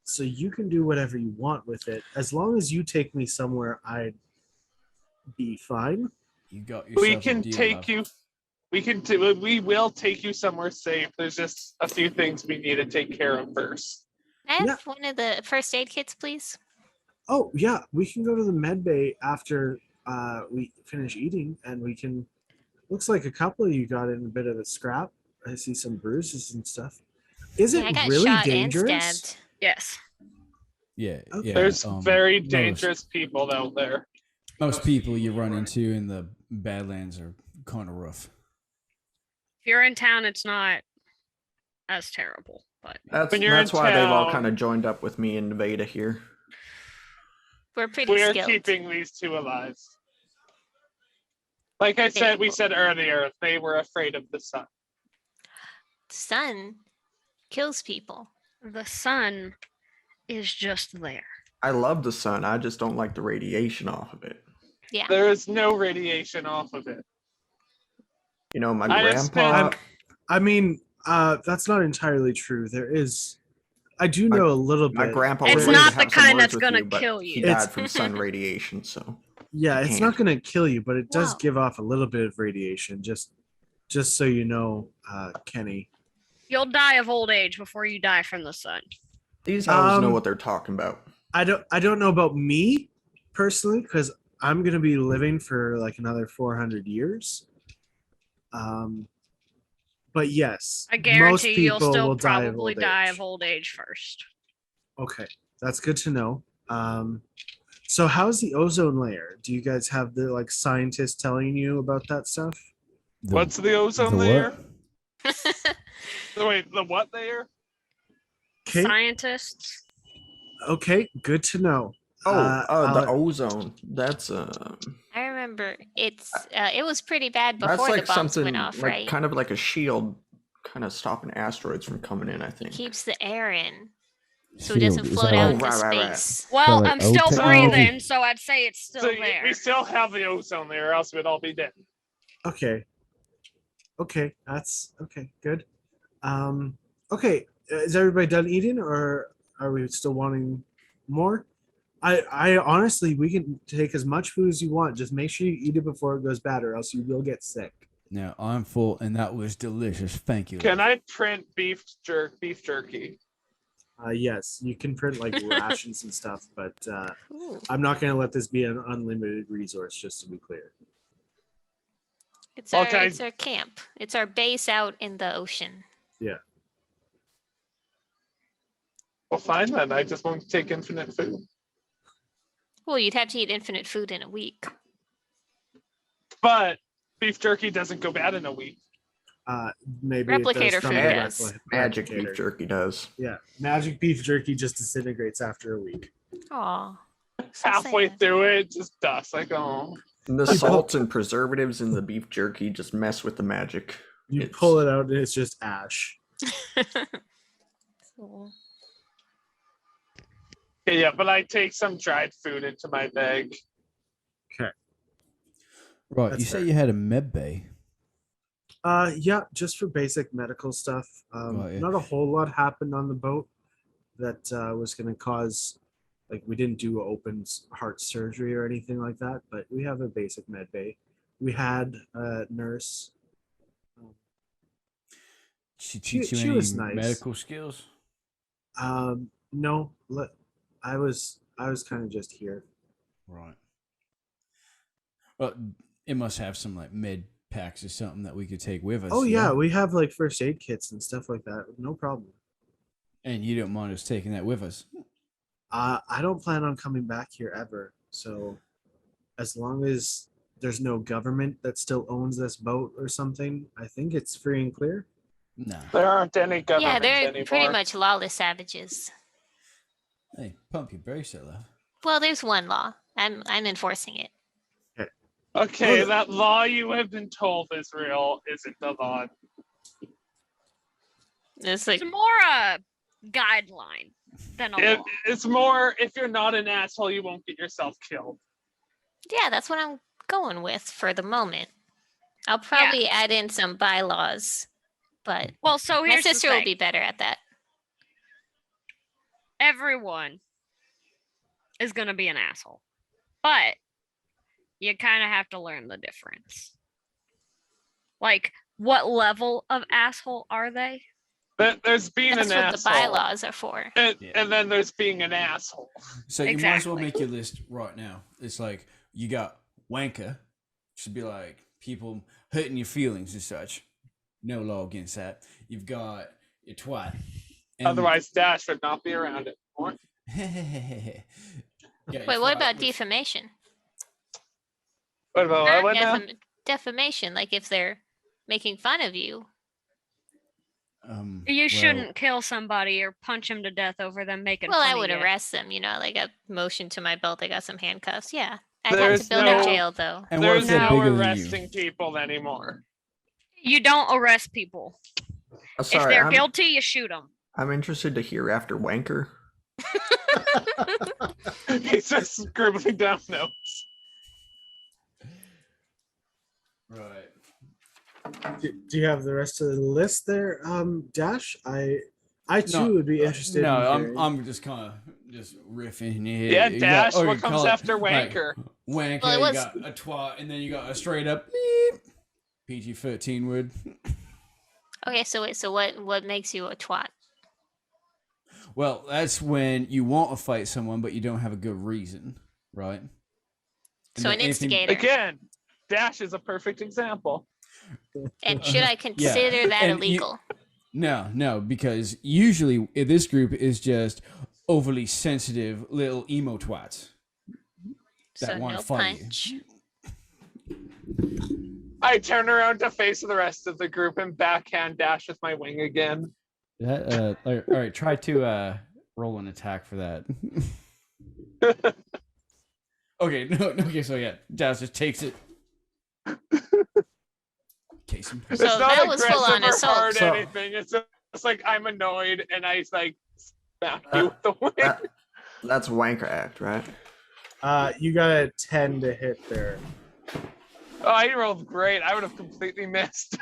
So you can do whatever you want with it, as long as you take me somewhere I'd be fine. You got yourself We a can deal, take love. you. We will take you somewhere safe. There's just a few things we need to take care of first. I have Yeah. one of the first aid kits, please. Oh yeah, we can go to the med bay after we finish eating, and we can. Looks like a couple of you got in a bit of a scrap. I see some bruises and stuff. Is Yeah, I it got really shot dangerous? and stabbed. Yes. Yeah, Okay. yeah. There's very most- dangerous people out there. Most people you run into in the Badlands are kind of rough. If you're in town, it's not as terrible. But When you're That's in why they've all town- kind of joined up with me and Veda here. We're pretty We're skilled. keeping these two alive. Like I said, we said earlier, they were afraid of the sun. Sun kills people. the sun is just there. I love the sun. I just don't like the radiation off of it. Yeah. There is no radiation off of it. You know, my I have grandpa. spent- I mean, that's not entirely true. There is, I do know a little bit. My grandpa It's would like not to the have some kind words that's with gonna you, but kill He you. died from sun radiation, so Yeah, it's not going to kill you, but it does Wow. give off a little bit of radiation. Just so you know, Kenny. You'll die of old age before you die from the sun. these elves know Um, what they're talking about. I don't know about me personally because I'm going to be living for like another 400 years. But yes, I most guarantee people you'll still will die of probably old die age. of old age first. Okay, that's good to know. So how's the ozone layer? Do you guys have the like scientists telling you about that stuff? What's the ozone the layer? what? Wait, the what layer? Okay, Scientists. okay, good to know. The Alex- ozone. That's I remember it was pretty bad that's before like the bombs something went off, like right? kind of like a shield, kind of stopping asteroids from coming in. I think. Keeps the air in, so Shield, it doesn't is float that out like- into Right. space. Well, like I'm still old technology? breathing, so I'd say it's still So there. we still have the ozone layer, or else we'd all be dead. Okay. Okay, that's okay. Good. Okay, is everybody done eating, or are we still wanting more? I honestly, we can take as much food as you want. Just make sure you eat it before it goes bad, or else you will get sick. Now I'm full, and that was delicious. Thank you. Can I print beef jerky? Yes, you can print like rations and stuff, but Ooh, I'm not going to let this be an unlimited resource. Just to be clear. it's our Okay. it's our camp. It's our base out in the ocean. Well, fine then. I just won't take infinite food. Well, you'd have to eat infinite food in a week. But beef jerky doesn't go bad in a week. Maybe it does Replicator from food the does. Magic replicator. beef jerky does. Yeah, magic beef jerky just disintegrates after a week. Aw. Halfway sad. through it, just dust. Like, oh. And the People- salts and preservatives in the beef jerky just mess with the magic. You It's- pull it out and it's just ash. Cool. Okay, yeah, but I take some dried food into my bag. Right, That's you say fair. you had a med bay. Yeah, just for basic medical stuff. Got ya. Not a whole lot happened on the boat that was going to cause, like, we didn't do open heart surgery or anything like that, but we have a basic med bay. We had a nurse. She teach you she any was nice. medical skills? No, I was kind of just here. Right. Well, it must have some like med packs or something that we could take with us. Oh yeah, we have like first aid kits and stuff like that. No problem. And you don't mind us taking that with us? I don't plan on coming back here ever. So as long as there's no government that still owns this boat or something, I think it's free and clear. Nah. There aren't any Yeah, governments they're anymore. pretty much lawless savages. Hey, pump your brakes, love. Well, there's one law. I'm enforcing it. Okay, Well, that law you have been told is real isn't the law. It's like It's more a guideline than a law. It's more, if you're not an asshole, you won't get yourself killed. yeah, that's what I'm going with for the moment. I'll probably add in some bylaws, but Well, so my here's sister the will thing. be better at that. Everyone is going to be an asshole. But you kind of have to learn the difference. Like, what level of asshole are they? There's being That's an what asshole. the bylaws are for. And, Yeah. and then there's being an asshole. So you might as well Exactly. make your list right now. It's like you got wanker, should be like people hurting your feelings and such. No law against that. You've got your twat. And, Otherwise, Dash would not be around it anymore. Get Wait, what fight about with- defamation? What about what now? Defamation, like if they're making fun of you. You well, shouldn't kill somebody or punch him to death over them making Well, fun I of would you. arrest them, like a motion to my belt. I got some handcuffs. Yeah. I'd have There's to build no- a jail, though. And what if There's they're no bigger than you? arresting people anymore. You don't arrest people. If Sorry, they're guilty, you shoot them. I'm interested to hear after Wanker. He's just scribbling down notes. Right. Do you have the rest of the list there, Dash? I too No, would be interested. No, in I'm hearing. I'm just kind of just riffing here. Yeah, You Dash, got- what you comes call it, after like, Wanker? Wanker, Well, it you was- got a twat, and then you got a straight up beep. PG-13 word. Okay, so wait, so what makes you a twat? Well, that's when you want to fight someone, but you don't have a good reason, right? And So then an anything- instigator. Again, Dash is a perfect example. And should I consider that and you- illegal? No, because usually this group is just overly sensitive little emo twats that So want no to fight punch. you. I turn around to face the rest of the group and backhand Dash with my wing again. That, all right, try to roll an attack for that. Okay, okay, so yeah, Jazz just takes it. Case him. It's So not that was aggressive full-on or assault. hard So- anything. It's just like I'm annoyed and I like smack you with the wing. That's Wanker Act, right? You got a 10 to hit there. Oh, I rolled great. I would have completely missed.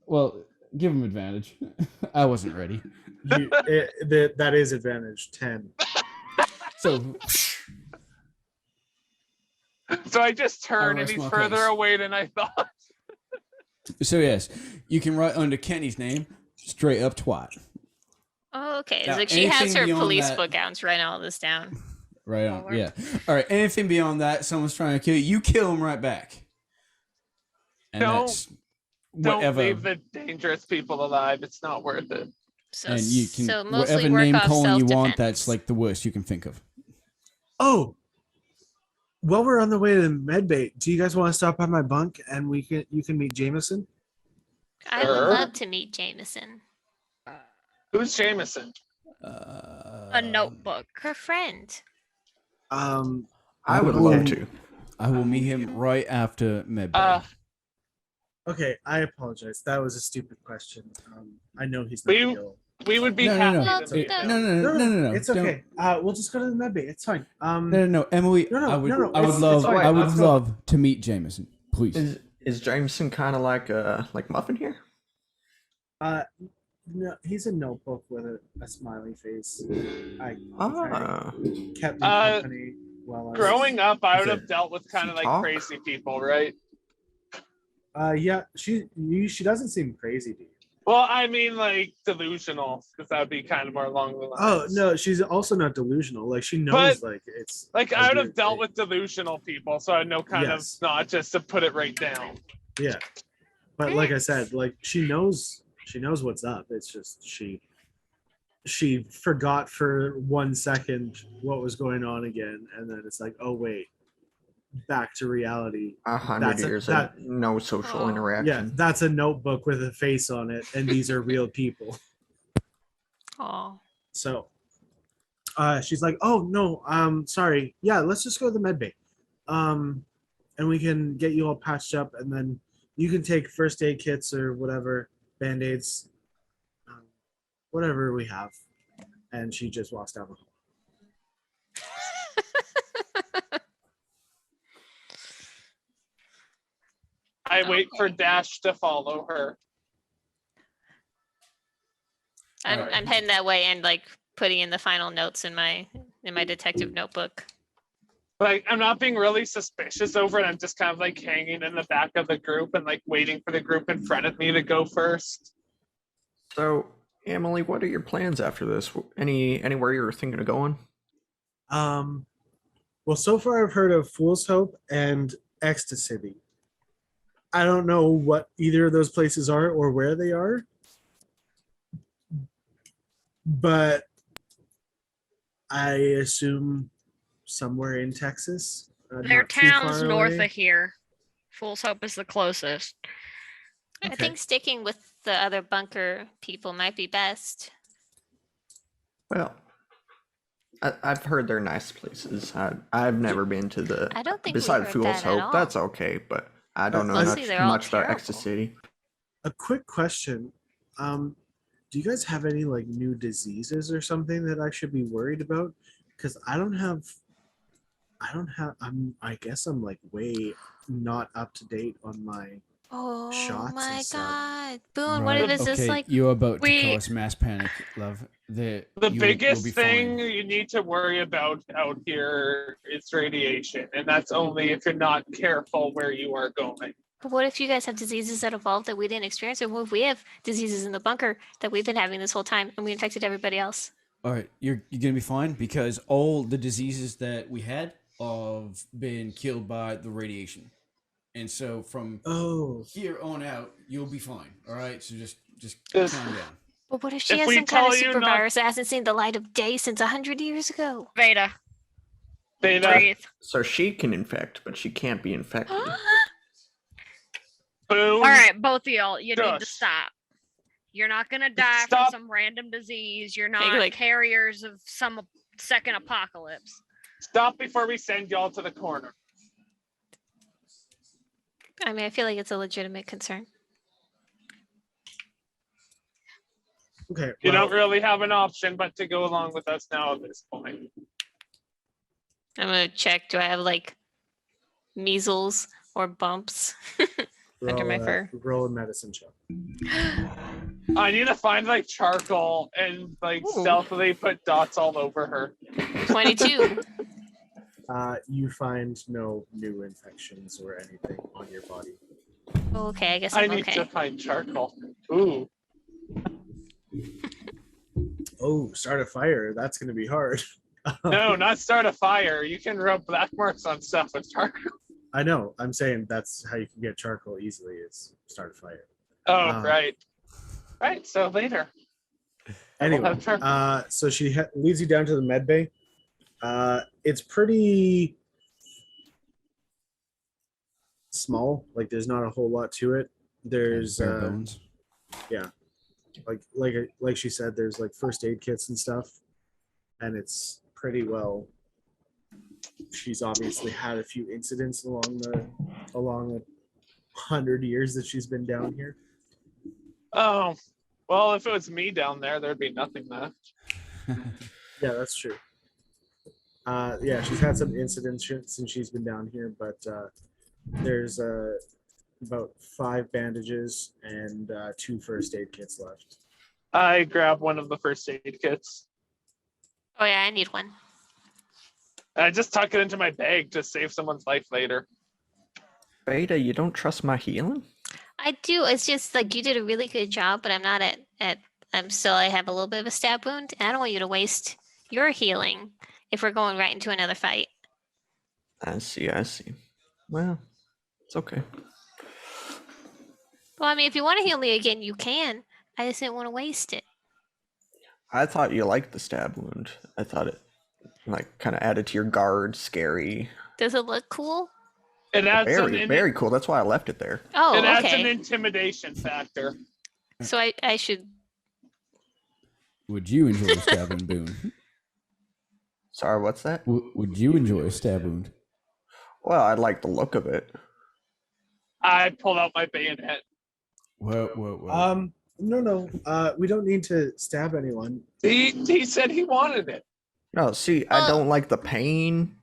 Well, give him advantage. I wasn't ready. That is advantage 10. So So I just turn and rest he's my further case. away than I thought. yes, you can write under Kenny's name, straight up twat. Oh, okay. Now, Like she has anything her beyond police that- book out and writing all this down. Right on, Forward. yeah. All right, anything beyond that, someone's trying to kill you, you kill them right back. And Don't- that's Don't whatever. leave the dangerous people alive. It's not worth it. So, And you can so mostly whatever work name off calling you self-defense. want. That's like the worst you can think of. Oh, while we're on the way to medbay, do you guys want to stop by my bunk and you can meet Jameson? I would Sure. love to meet Jameson, Who's Jameson? A notebook. her friend. I would love to. I will meet him right after medbay. Okay, I apologize. That was a stupid question. I know he's not We- ill. We would be No, no, happy no. Well, to meet no. him. No. It's don't- okay. We'll just go to the medbay. It's fine. No, Emily. No, I would it's love. fine. I would Let's go. love to meet Jameson. Please. Is Jameson kind of like Muffin here? No, he's a notebook with a smiley face. I Ah, kept me Uh, company while I was. Growing up, I would Is have it- dealt with kind of does he like talk? crazy people, right? Yeah, she doesn't seem crazy to you. Well, I mean, like delusional, because that would be kind of more along the lines. Oh no, she's also not delusional. Like she knows, like it's Like a I would weird have dealt thing. with delusional people, so I know kind Yes. of not just to put it right down. Yeah, but like I said, like she knows what's up. It's just she forgot for 1 second what was going on again, and then it's like, oh wait, back to reality. 100 That's years that- of no social Oh. interaction. Yeah, that's a notebook with a face on it, and these are real people. Oh, So she's like, oh no, sorry. Yeah, let's just go to the med bay. And we can get you all patched up, and then you can take first aid kits or whatever, band-aids, whatever we have. And she just walks down the hall. I wait for Dash to follow her. I'm heading that way and like putting in the final notes in my detective notebook. Like I'm not being really suspicious over it. I'm just kind of like hanging in the back of the group and like waiting for the group in front of me to go first. So, Emily, what are your plans after this? Anywhere you're thinking of going? Well, so far I've heard of Fool's Hope and Ecstasy. I don't know what either of those places are or where they are. But I assume somewhere in Texas. Their not too town's far north away. of here. Fool's Hope is the closest. I Okay. think sticking with the other bunker people might be best. Well, I've heard they're nice places. I've never been to the. I don't think we've beside heard Fool's that at Hope, all. that's okay, but I don't know Mostly they're all much about terrible. Extra City. A quick question. Do you guys have any like new diseases or something that I should be worried about? Because I don't have. I guess I'm like way not up to date on my. Oh Shots and my stuff. god. Boone, what if it's just okay, like you're about to we- cause mass panic, love. The You'll be biggest thing fine. you need to worry about out here is radiation, and that's only if you're not careful where you are going. but what if you guys have diseases that evolved that we didn't experience? Or what if we have diseases in the bunker that we've been having this whole time and we infected everybody else? All right, you're gonna be fine because all the diseases that we had have been killed by the radiation, and so from Oh, here on out, you'll be fine. All right, so just Yes. calm down. But what if she If has we some kind of tell you super not- virus that hasn't seen the light of day since 100 years ago? Veda, Beta, breathe. So she can infect, but she can't be infected. boom. All right, both of y'all, you need to Shush. stop. You're not gonna die Stop. from some random disease. You're Hey, not like- carriers of some second apocalypse. Stop before we send y'all to the corner. I mean, I feel like it's a legitimate concern. okay. You well, don't really have an option but to go along with us now at this point. I'm gonna check. Do I have like measles or bumps under my fur? Roll a medicine check. I need to find like charcoal and like Ooh. stealthily put dots all over her. 22. You find no new infections or anything on your body. Okay, I guess I I'm need to okay. find charcoal. Ooh. Oh, start a fire. That's going to be hard. No, not start a fire. You can rub black marks on stuff with charcoal. I know. I'm saying that's how you can get charcoal easily is start a fire. Oh, right. Right, so later. Anyway, have charcoal. so she leads you down to the med bay. It's pretty small. Like there's not a whole lot to it. There's bare bones. like she said, there's like first aid kits and stuff, and it's pretty well. She's obviously had a few incidents along the 100 years that she's been down here. Oh, well, if it was me down there, there'd be nothing left. Yeah, that's true. Yeah, she's had some incidents since she's been down here, but there's about 5 bandages and 2 first aid kits left. I grab one of the first aid kits. Oh yeah, I need one. I just tuck it into my bag to save someone's life later. Beta, you don't trust my healing? I do. It's just like you did a really good job, but I'm not at I have a little bit of a stab wound, and I don't want you to waste your healing if we're going right into another fight. I see. Well, it's okay. Well, I mean, if you want to heal me again, you can. I just didn't want to waste it. I thought you liked the stab wound. I thought it like kind of added to your guard, scary. Does it look cool? It adds Very cool. That's why I left it there. Oh, it adds an okay. intimidation factor. So I should. Would you enjoy a stab wound, Boone? Sorry, what's that? Would you enjoy a stab wound? Well, I like the look of it. I pulled out my bayonet. Whoa. No. We don't need to stab anyone. He said he wanted it. No, see, I don't like the pain.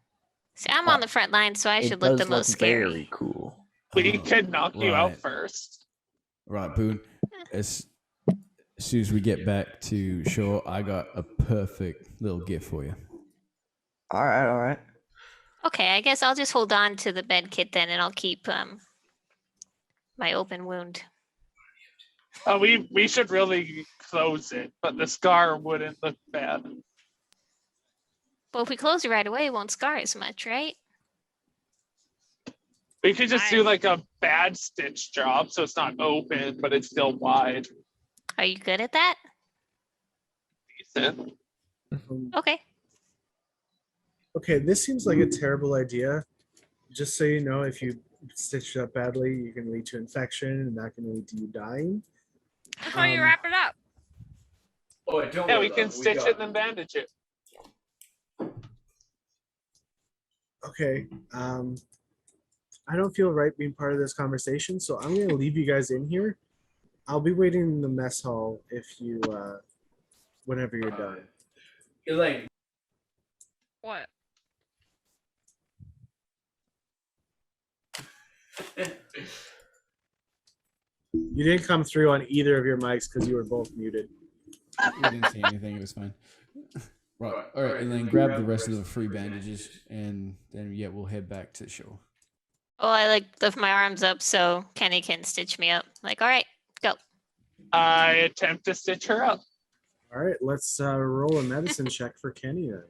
See, I'm on the front line, so I It should look the does most scary. Very cool. We could knock you out right. first. Right, Boone. As soon as we get back to shore, I got a perfect little gift for you. All right. Okay, I guess I'll just hold on to the bed kit then, and I'll keep my open wound. We should really close it, but the scar wouldn't look bad. Well, if we close it right away, it won't scar as much, right? We could just do like a bad stitch job, so it's not open, but it's still wide. Are you good at that? Decent. Okay. Okay, this seems like a terrible idea. Just so you know, if you stitch it up badly, you can lead to infection, and that can lead to you dying. That's how you wrap it up. Oh, don't Yeah, worry we about can it. stitch got it and then bandage it. Okay. I don't feel right being part of this conversation, so I'm gonna leave you guys in here. I'll be waiting in the mess hall if you, whenever you're done. Elaine. What? You didn't come through on either of your mics because you were both muted. We didn't say anything. It was fine. Right. All right, and then grab the rest of the free bandages, and then we'll head back to the show. Oh, I like lift my arms up so Kenny can stitch me up. Like, all right, go. I attempt to stitch her up. All right, let's roll a medicine check for Kenny then.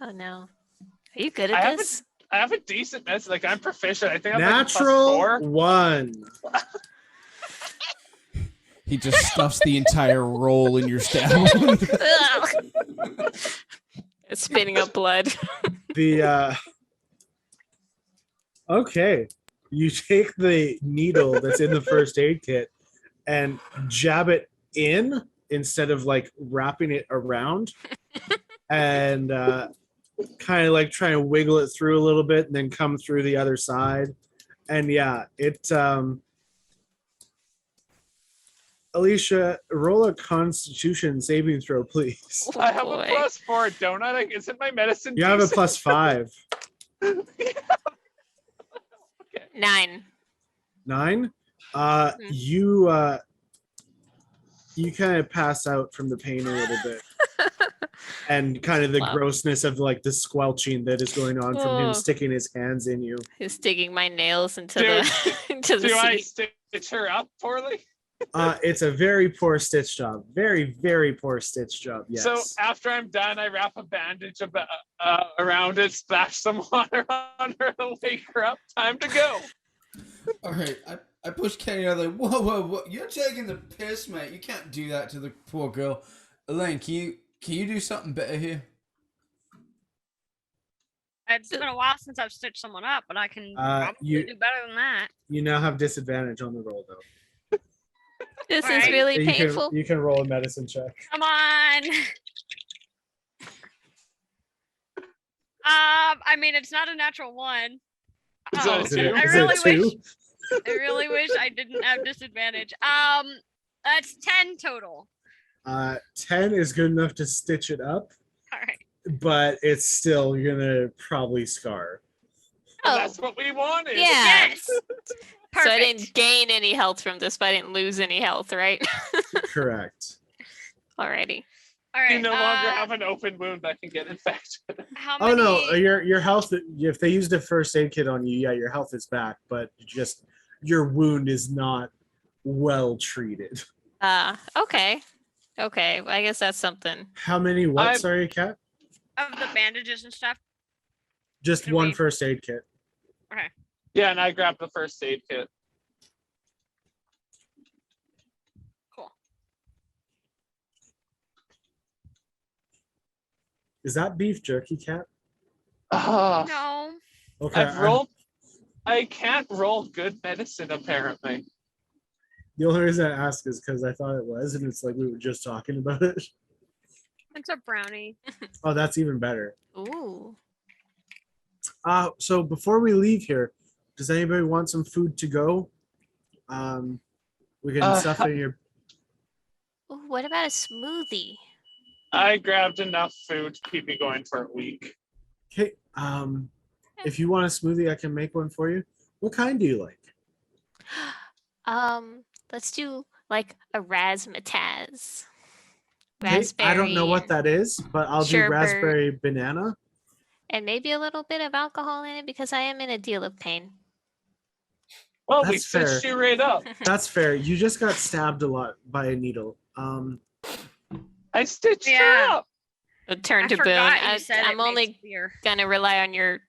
Oh no, are you good I at haven't- this? I have a decent medicine. Like, I'm proficient. I think I'm like Natural +4. 1. He just stuffs the entire roll in your stab wound. It's spitting up blood. Okay, you take the needle that's in the first aid kit and jab it in instead of like wrapping it around, and kind of like trying to wiggle it through a little bit and then come through the other side. And yeah, it Alicia, roll a Constitution saving throw, please. I have boy. a +4, don't I? Like, isn't my medicine You have a decent? +5. 9. 9. Mhm. You kind of pass out from the pain a little bit, and kind of the Wow. grossness of like the squelching that is going on from him Oh. sticking his hands in you. He's digging my nails into Dude, the into the Do I seat. stitch her up poorly? It's a very poor stitch job. Very, very poor stitch job. Yes. So after I'm done, I wrap a bandage around it, splash some water on her, and wake her up. Time to go. All right, I pushed Kenny out like, whoa, you're taking the piss, mate. You can't do that to the poor girl. Elaine, can you do something better here? It's been a while since I've stitched someone up, but I can probably you- do better than that. You now have disadvantage on the roll, though. This is Alright. really You painful. can roll a medicine check. Come on. I mean, it's not a natural 1. Is that a Is it, two? I is it really a 2? wish. I really wish I didn't have disadvantage. That's 10 total. 10 is good enough to stitch it up, All right. but it's still gonna probably scar. Oh, That's what we wanted. yeah. Yes. So Perfect. I didn't gain any health from this, but I didn't lose any health, right? Correct. Alrighty. All right. You no longer have an open wound that can get infected. How Oh many? no, your health. If they used a first aid kit on you, yeah, your health is back, but just your wound is not well treated. Okay. Okay. Well, I guess that's something. How many? What? I'm- Sorry, Kat. Of the bandages and stuff. Just Can one we- first aid kit. Yeah, and I grabbed the first aid kit. Cool. Is that beef jerky, Kat? Ah, No. Okay. I've rolled. I can't roll good medicine, apparently. The only reason I ask is because I thought it was, and it's like we were just talking about it. It's a brownie. Oh, that's even better. Ooh. So before we leave here, does anybody want some food to go? We can stuff it in your. Ooh, what about a smoothie? I grabbed enough food to keep me going for a week. Okay. If you want a smoothie, I can make one for you. What kind do you like? Let's do like a razzmatazz. Okay, I don't know what that is, but I'll do sherbet. raspberry banana. And maybe a little bit of alcohol in it because I am in a deal of pain. Well, we That's fair. stitched you right up. That's fair. You just got stabbed a lot by a needle. I stitched Yeah. her up. Turn I to Boone. forgot you said I'm it only makes beer. gonna rely on your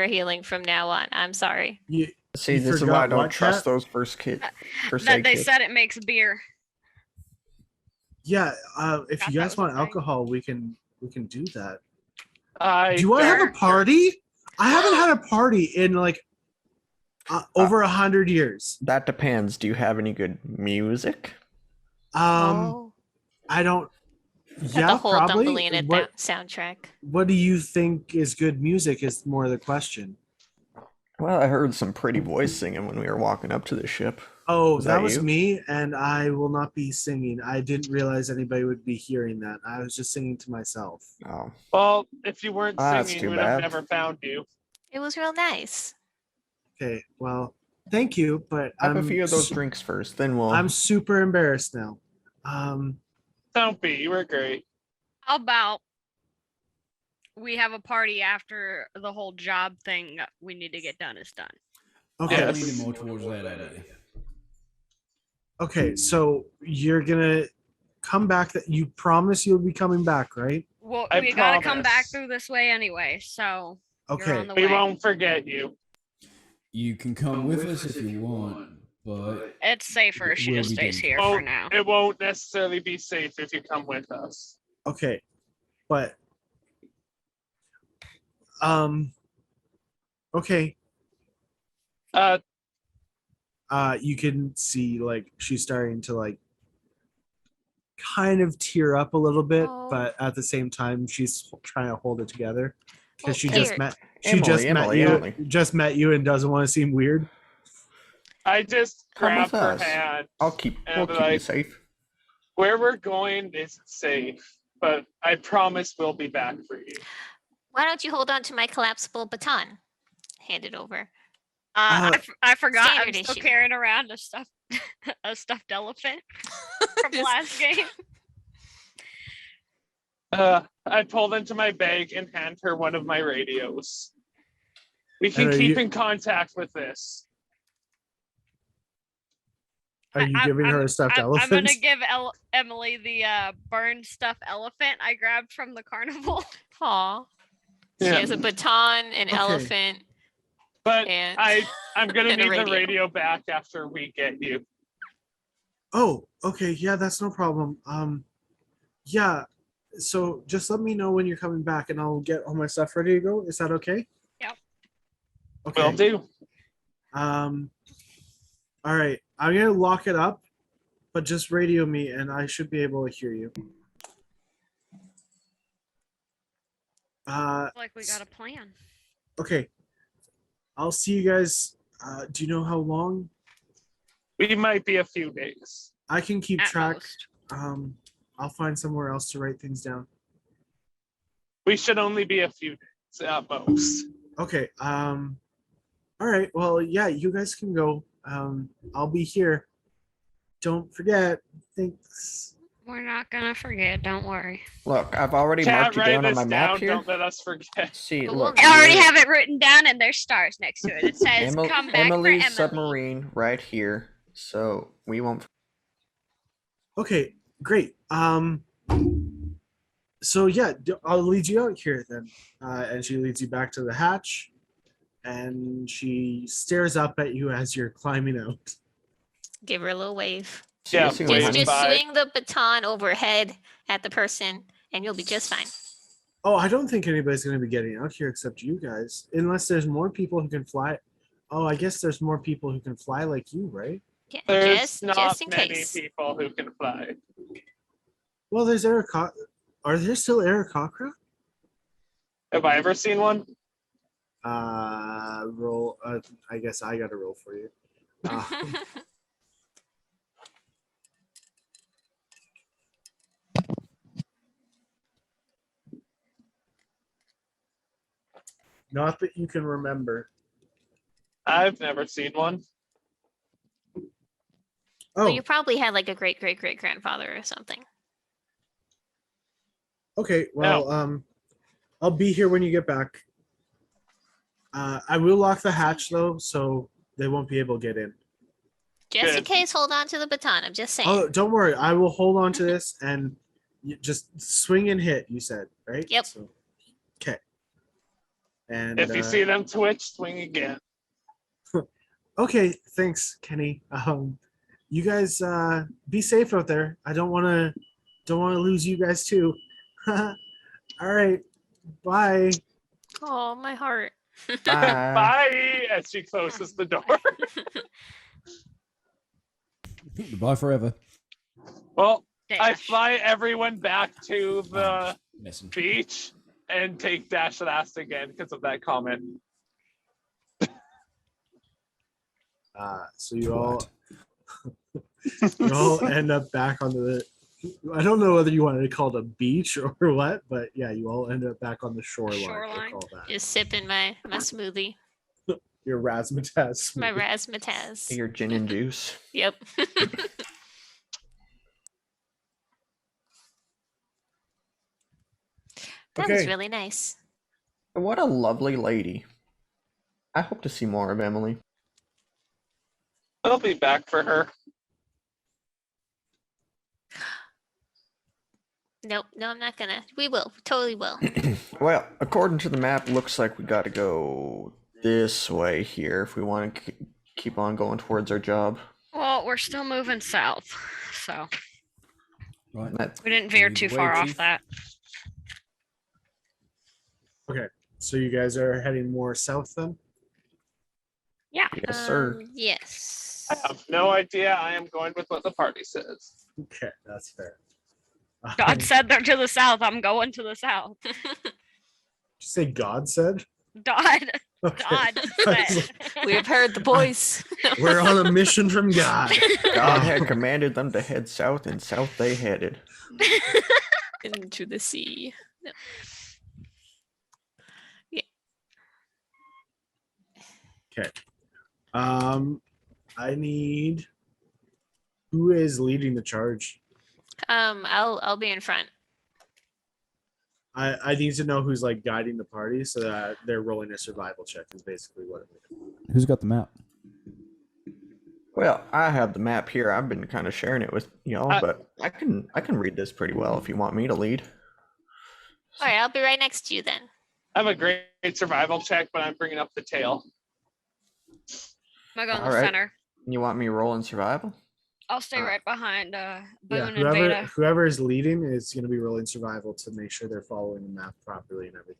healing from now on. I'm sorry. You See, You this is why I forgot don't what, trust Kat? those first That aid they kits. said it makes beer. yeah. If Thought you that guys was a want thing. alcohol, we can do that. Do I have a don't- party? I haven't had a party in like over 100 years. That depends. Do you have any good music? Oh, I don't. got Yeah, the whole probably. Thumbelina soundtrack. What do you think is good music? Is more the question. Well, I heard some pretty voice singing when we were walking up to the ship. Oh, Was that that was you? me, and I will not be singing. I didn't realize anybody would be hearing that. I was just singing to myself. Oh, Well, if you weren't That's singing, too we would have bad. never found you. It was real nice. Okay, well, thank you, but have a few of those drinks first, then we'll. I'm super embarrassed now. Don't be. You were great. How about we have a party after the whole job thing we need to get done is done? Okay. I'm Yes. leaning more towards that idea. Okay, so you're gonna come back. That you promise you'll be coming back, right? Well, I we gotta come back promise. through this way anyway, so you're Okay. on the We way. won't forget you. You can come with us if you want, but It's safer if she Will just be stays dangerous. here Oh, for now. It won't necessarily be safe if you come with us. Okay, but okay. You can see like she's starting to like kind of tear up a little bit, Oh. but at the same time she's trying to hold it together because Well, she just tear- met Emily. just met you and doesn't want to seem weird. I just Come grabbed with her us. hand. We'll And keep you like- safe. Where we're going isn't safe, but I promise we'll be back for you. Why don't you hold on to my collapsible baton? Hand it over. I forgot Standard I'm still issue. carrying around a stuffed elephant from last game. I pulled into my bag and hand her one of my radios. We can And are keep you- in contact with this. Are you giving her a stuffed I'm elephant? gonna give Emily the burned stuffed elephant I grabbed from the carnival. Aw. She Yeah. has a baton, an Okay. elephant, But and I'm gonna and a need the radio. radio back after we get you. Oh, okay, yeah, that's no problem. Yeah, so just let me know when you're coming back, and I'll get all my stuff ready to go. Is that okay? Yep. Okay. Will do. All right, I'm gonna lock it up, but just radio me, and I should be able to hear you. Like we got a plan. Okay. I'll see you guys. Do you know how long? We might be a few days. I can keep At track. most. I'll find somewhere else to write things down. We should only be a few days at most. Okay. All right. Well, yeah, you guys can go. I'll be here. Don't forget. Thanks. We're not gonna forget. Don't worry. Look, I've already Can't marked you write down on this my map down. here. Don't let us forget. See, But look. we'll I already you're- have it written down, and there's stars next to it. It says, "Come back Emily's for Emily." submarine right here, so we won't. Okay. Great. So yeah, I'll lead you out here then. And she leads you back to the hatch, and she stares up at you as you're climbing out. give her a little wave. See Yeah, you soon, wave Just, honey. just Bye. swing the baton overhead at the person, and you'll be just fine. Oh, I don't think anybody's going to be getting out here except you guys, unless there's more people who can fly. Oh, I guess there's more people who can fly like you, right? Yeah, There's not just in many case. people who can fly. Well, there's Are there still Aarakocra? Have I ever seen one? Roll. I guess I got to roll for you. Not that you can remember. I've never seen one. Oh, Well, you probably had like a great great great grandfather or something. okay. Well, I'll be here when you get back. I will lock the hatch though, so they won't be able to get in. Just in Good. case, hold on to the baton. I'm just saying. Oh, don't worry. I will hold on to this and you just swing and hit. You said right? Yep. So, okay. And If you see them twitch, swing again. okay, thanks, Kenny. You guys be safe out there. I don't want to lose you guys too. All right. Bye. Oh, my heart. Bye. Bye, as she closes the door. Goodbye forever. Well, I Dash. fly everyone back to the Messing. beach and take Dash last again because of that comment. So you all end up back on the. I don't know whether you wanted to call it a beach or what, but yeah, you all end up back on the shoreline. Shoreline. We'll call that. Just sipping my smoothie, Your razzmatazz. my smoothie. razzmatazz. Your gin and juice. Yep. That was Okay. really nice. What a lovely lady. I hope to see more of Emily. I'll be back for her. Nope, no, I'm not gonna. We will, totally will. Well, according to the map, looks like we got to go this way here if we want to keep on going towards our job. Well, we're still moving south, so Right. That, we didn't veer Lead too the way, far off Chief. that. So you guys are heading more south then? Yeah. yes, sir. Yes. I have no idea. I am going with what the party says. Okay, that's fair. God said they're to the south. I'm going to the south. Did you say God said? God, Okay. God I was said. We have heard the voice. We're on a mission from God. God had commanded them to head south, and south they headed. Into the sea. No. I need. Who is leading the charge? I'll be in front. I need to know who's like guiding the party so that they're rolling a survival check is basically what it is. Who's got the map? Well, I have the map here. I've been kind of sharing it with y'all, but I can read this pretty well if you want me to lead. All right, I'll be right next to you then. I have a great survival check, but I'm bringing up the tail. I'm going to All the right. center. You want me rolling survival? I'll stay right behind Boone Yeah, and Veda. whoever is leading is going to be rolling survival to make sure they're following the map properly and everything.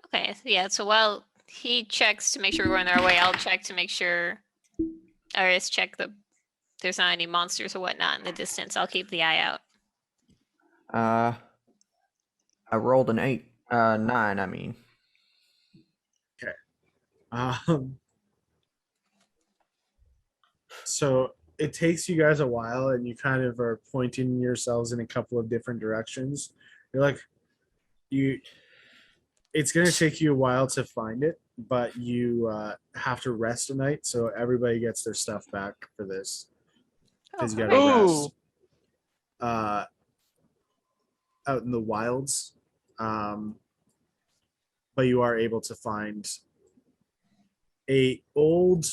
Okay, yeah. So while he checks to make sure we're on our way, I'll check to make sure. Or just check there's not any monsters or whatnot in the distance. I'll keep the eye out. I rolled an 9. I mean, So it takes you guys a while, and you kind of are pointing yourselves in a couple of different directions. You're like, it's going to take you a while to find it, but you have to rest a night, so everybody gets their stuff back for this because you got to Ooh. rest out in the wilds. But you are able to find a old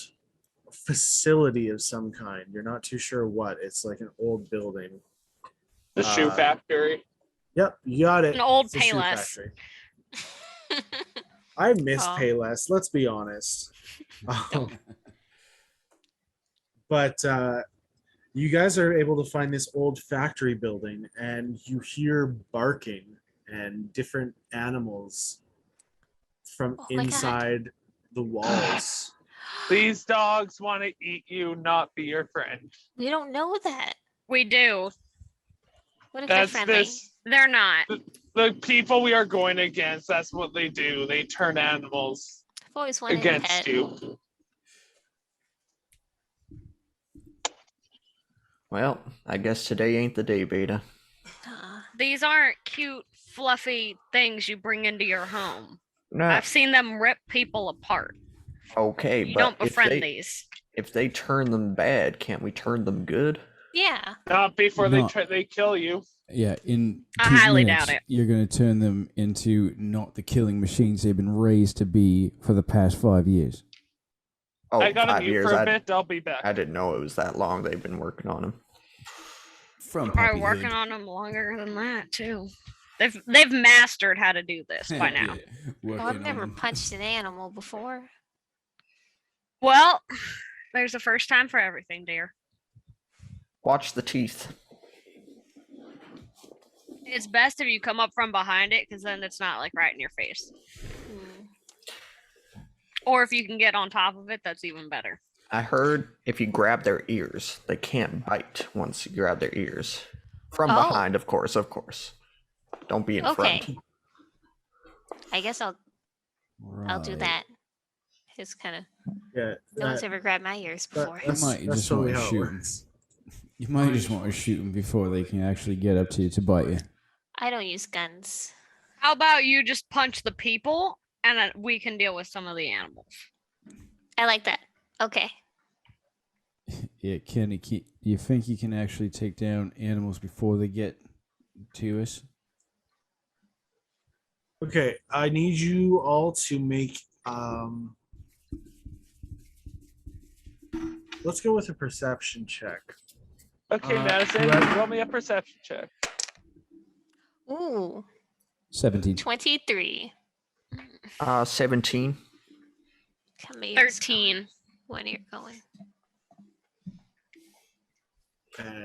facility of some kind. You're not too sure what. It's like an old building. The shoe factory. Yep, you got it. An old It's a shoe Payless. factory. I miss Oh. Payless. Let's be honest. But you guys are able to find this old factory building, and you hear barking and different animals from Oh my God. inside the walls. These dogs want to eat you, not be your friend. We don't know that. We do. What if That's they're friendly? this. They're not. The people we are going against, that's what they do. They turn animals I've always wanted a against pet. you. well, I guess today ain't the day, Beta. These aren't cute, fluffy things you bring into your home. No, I've seen them rip people apart. okay, You but don't if befriend these. if they turn them bad, can't we turn them good? Yeah. Not before No. they kill you. Yeah, in I 2 highly minutes, doubt it. you're going to turn them into not the killing machines they've been raised to be for the past 5 years. Oh, I got a 5 mute years. for a I bit. I'll be back. didn't know it was that long. They've been working on them. From Probably puppyhood. working on them longer than that too. They've mastered how to do this by now. Yeah, Well, working I've on never them. punched an animal before. Well, there's a first time for everything, dear. Watch the teeth. It's best if you come up from behind it, because then it's not like right in your face. Hmm. Or if you can get on top of it, that's even better. I heard if you grab their ears, they can't bite once you grab their ears. From Oh. behind, of course. Don't be in Okay. front. I guess I'll do Right. that. It's kind of Yeah, no one's ever grabbed my ears before. that's, might that's just totally wanna how it shoot. works. You might just want to shoot them before they can actually get up to you to bite you. I don't use guns. How about you just punch the people, and then we can deal with some of the animals? I like that. Okay. Yeah, do you think you can actually take down animals before they get to us? Okay, I need you all to make let's go with a perception check. Okay, Madison, whoever- roll me a perception check. Ooh, 17. 23. 17. Come here. 13. When you're going.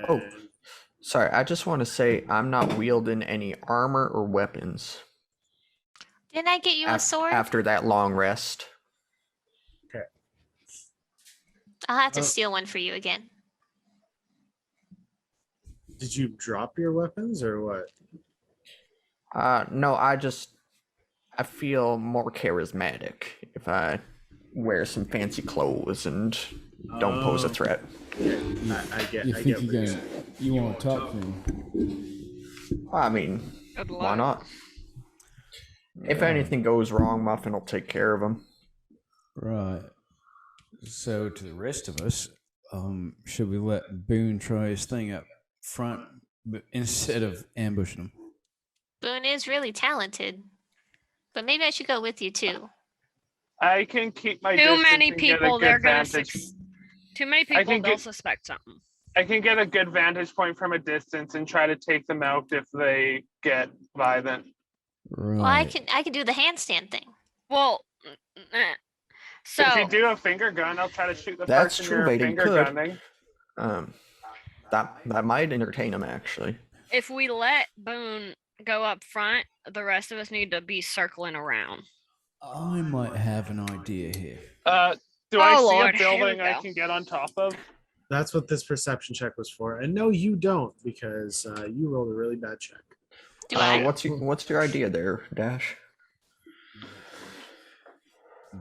Oh. And Sorry, I just want to say I'm not wielding any armor or weapons Didn't I get you a sword? after that long rest. I'll have to Oh. steal one for you again. did you drop your weapons or what? No, I feel more charismatic if I wear some fancy clothes and don't pose a Oh. threat. I get. You I think get what you're saying. you want to talk to them? I mean, Good luck. why not? If anything goes wrong, Muffin will take care of him. Right. So to the rest of us, should we let Boone try his thing up front instead of ambushing him? Boone is really talented. But maybe I should go with you too. I can keep my Too distance many and get a people, good they're gonna vantage. Too many I people, can they'll get- suspect something. I can get a good vantage point from a distance and try to take them out if they get violent. Right. Well, I can do the handstand thing. Well, so If you do a finger gun, I'll try to shoot the That's person true, you're Vaden finger could. gunning. That might entertain him actually. if we let Boone go up front, the rest of us need to be circling around. I might have an idea here. Do I see Lord, a here we building I go. can get on top of? That's what this perception check was for. And no, you don't, because you rolled a really bad check. Do I? What's your idea there, Dash?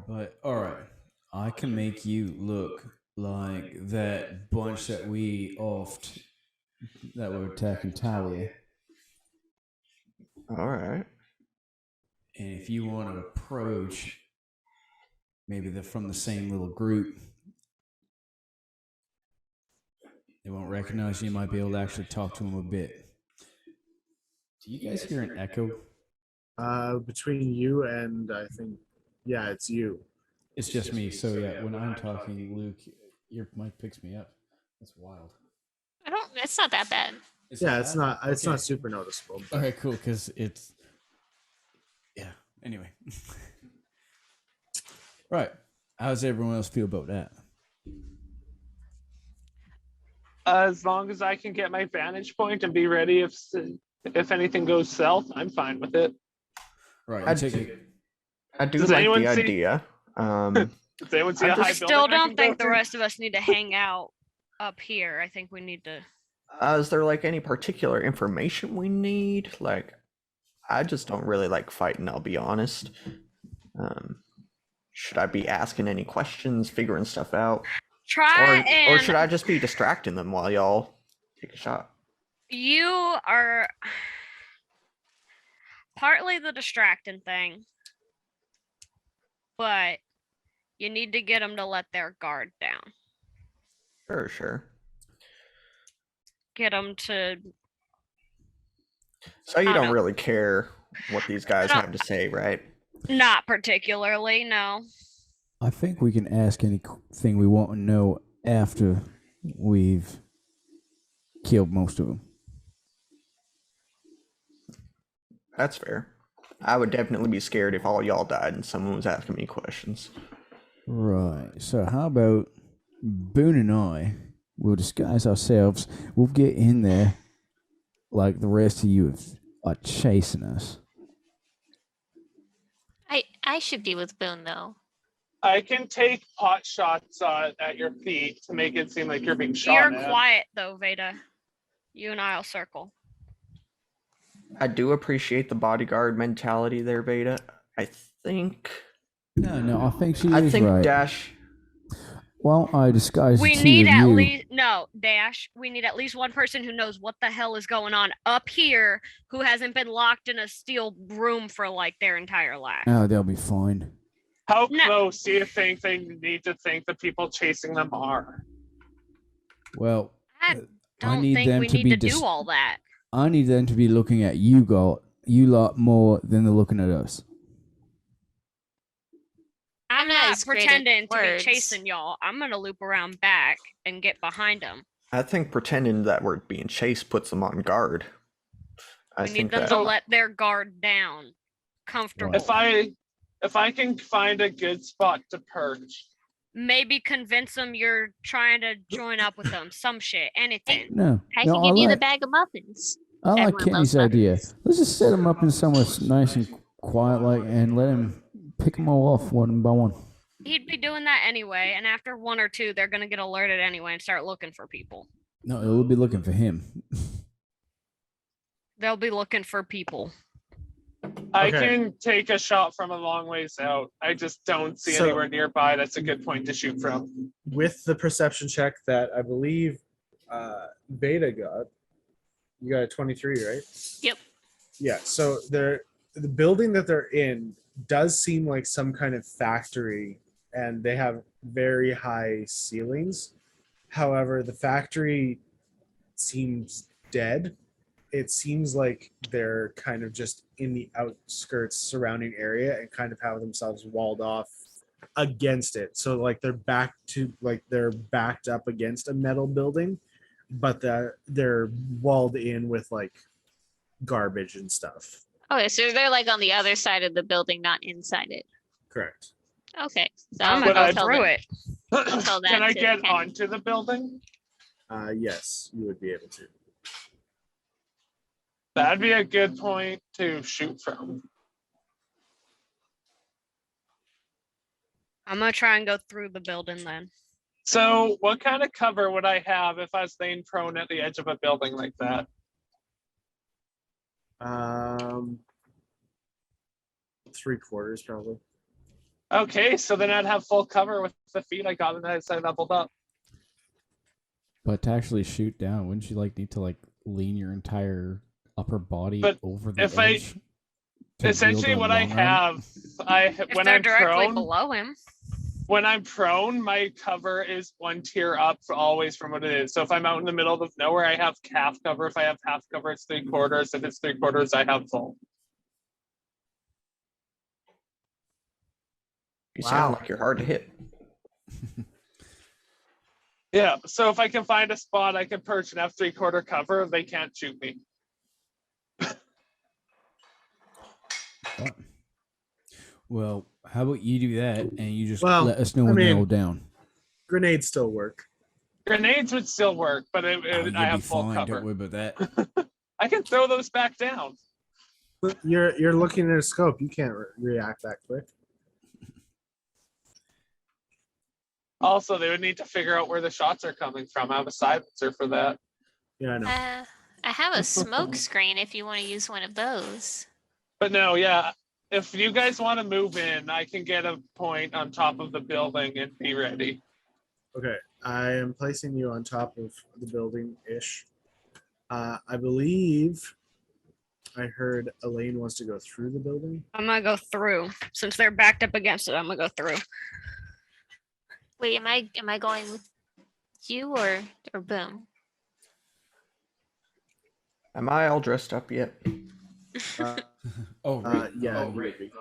But all right, I can make you look like that bunch that we offed that were attacking Talia. All right. And if you want to approach, maybe they're from the same little group. They won't recognize you. You might be able to actually talk to them a bit. Do you guys hear an echo? Between you and I think, yeah, it's you. It's just me. So yeah, when I'm talking, Luke, your mic picks me up. That's wild. I don't. It's not that bad. Yeah, it's not. It's Okay. not super noticeable. but- Okay, cool. Because it's yeah. Anyway, right. How does everyone else feel about that? As long as I can get my vantage point and be ready if anything goes south, I'm fine with it. Right. I You take it. I do Does like anyone the see- idea. Does anyone see a I high I just- building still I don't can think go the to? rest of us need to hang out up here. I think we need to. Is there like any particular information we need? Like, I just don't really like fighting. I'll be honest. Should I be asking any questions, figuring stuff out, Try or and should I just be distracting them while y'all take a shot? you are partly the distracting thing, but you need to get them to let their guard down. Sure. Get them to. So you I don't don't- really care what these guys don't- have to say, right? Not particularly, no. I think we can ask anything we want to know after we've killed most of them. That's fair. I would definitely be scared if all y'all died and someone was asking me questions. Right. So how about Boone and I will disguise ourselves. We'll get in there like the rest of you have are chasing us. I should be with Boone though. I can take pot shots at your feet to make it seem like you're being shot You're at. quiet though, Veda. You and I'll circle. I do appreciate the bodyguard mentality there, Veda. I think No, I think she is right. Dash. Well, I disguised We two need of at you. least Dash. We need at least one person who knows what the hell is going on up here, who hasn't been locked in a steel room for like their entire life. Oh, they'll be fine. How No. close do you think they need to think the people chasing them are? Well, I don't need think them we to need be to do all that. I need them to be looking at you lot more than they're looking at us. I'm I'm not not as great at pretending to be words. chasing y'all. I'm gonna loop around back and get behind them. I think pretending that we're being chased puts them on guard. I We need think them that to let their guard down. Comfortable. If I can find a good spot to perch. Maybe convince them you're trying to join up with them. Some shit. Anything. No, I no, can give you the bag of muffins. I like Everyone Kenny's loves idea. muffins. Let's just set them up in somewhere nice and quiet, like, and let him pick them all off one by one. He'd be doing that anyway, and after one or two, they're gonna get alerted anyway and start looking for people. No, we'll be looking for him. They'll be looking for people. I Okay. can take a shot from a long ways out. I just don't see So- anywhere nearby that's a good point to shoot from. With the perception check that I believe Beta got, you got a 23, right? Yep. Yeah. So the building that they're in does seem like some kind of factory, and they have very high ceilings. However, the factory seems dead. It seems like they're kind of just in the outskirts surrounding area and kind of have themselves walled off against it. So like they're backed up against a metal building, but they're walled in with like garbage and stuff. Okay, so they're like on the other side of the building, not inside it. Correct. Okay. So I'm But gonna I go through it. tell that Can I to get Kenny. onto the building? Yes, you would be able to. That'd be a good point to shoot from. I'm gonna try and go through the building then. So what kind of cover would I have if I was laying prone at the edge of a building like that? 3/4 probably. Okay, so then I'd have full cover with the feet I got as I leveled up. But to actually shoot down, wouldn't you like need to like lean your entire upper body But over the if edge? to Essentially wield a what I long arm? have, If when they're I'm directly prone, below him, when I'm prone, my cover is one tier up always from what it is. So if I'm out in the middle of nowhere, I have half cover. If I have half cover, it's 3/4. If it's 3/4, I have full. you sound Wow. like you're hard to hit. Yeah, so if I can find a spot I can perch and have 3/4 cover, they can't shoot me. Well, how about you do that and you just Well, let us know I when they're mean- all down. Grenades still work. Grenades would still work, but Oh, you'll I be have full fine. cover. Don't worry about that. I can throw those back down. You're looking at a scope. You can't react that quick. Also, they would need to figure out where the shots are coming from. I have a silencer for that. Yeah, I know. I have a smoke screen if you want to use one of those. But no, yeah. If you guys want to move in, I can get a point on top of the building and be ready. Okay, I am placing you on top of the building-ish. I believe I heard Elaine wants to go through the building. I'm gonna go through. Since they're backed up against it, I'm gonna go through. Wait, am I going with you or Boom? Am I all dressed up yet? Uh, Oh, right. yeah, Oh, you right. would be.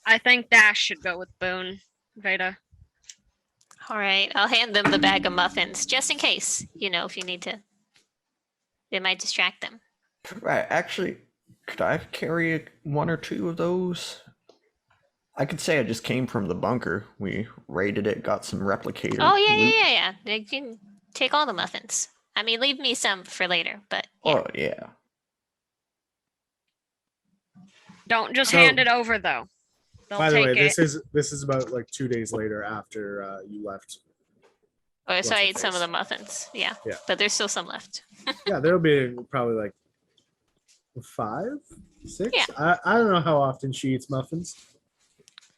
I think Dash should go with Boone, Veda. All right, I'll hand them the bag of muffins just in case. If you need to. It might distract them. Right. Actually, could I carry one or two of those? I could say I just came from the bunker. We raided it, got some replicator. Oh yeah, loot. yeah. They can take all the muffins. I mean, leave me some for later, but yeah. Oh yeah. Don't just So- hand it over though. They'll By the take way, it. this is about like 2 days later after you left. Oh, so I What's her ate some of face? the muffins. Yeah. Yeah. But there's still some left. Yeah, there'll be probably like 5, 6. Yeah. I don't know how often she eats muffins.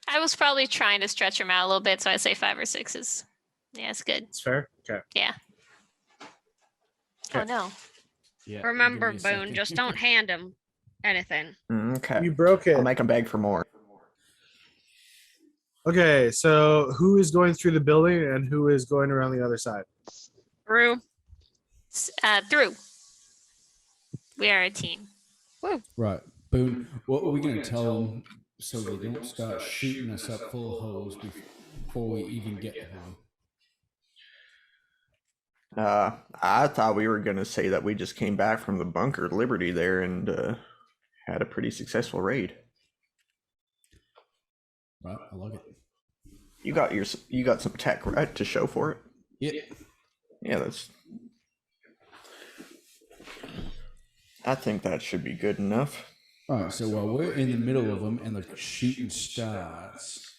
I was probably trying to stretch them out a little bit, so I say 5 or 6 is, yeah, it's good. It's fair. Okay. Yeah. Oh Okay. no. Yeah. Remember, give me a Boone, second. just don't hand him anything. Okay. You broke it. I'll make him beg for more. Okay, so who is going through the building and who is going around the other side? Through. Through. We are a team. Right, Boone. What are we gonna tell them so they don't start shooting us up full of holes before we even get to them? I thought we were gonna say that we just came back from the bunker Liberty there and had a pretty successful raid. Right, I like it. You got some tech, right, to show for it? Yep. Yeah, I think that should be good enough. All right, so while we're in the middle of them and the shooting starts,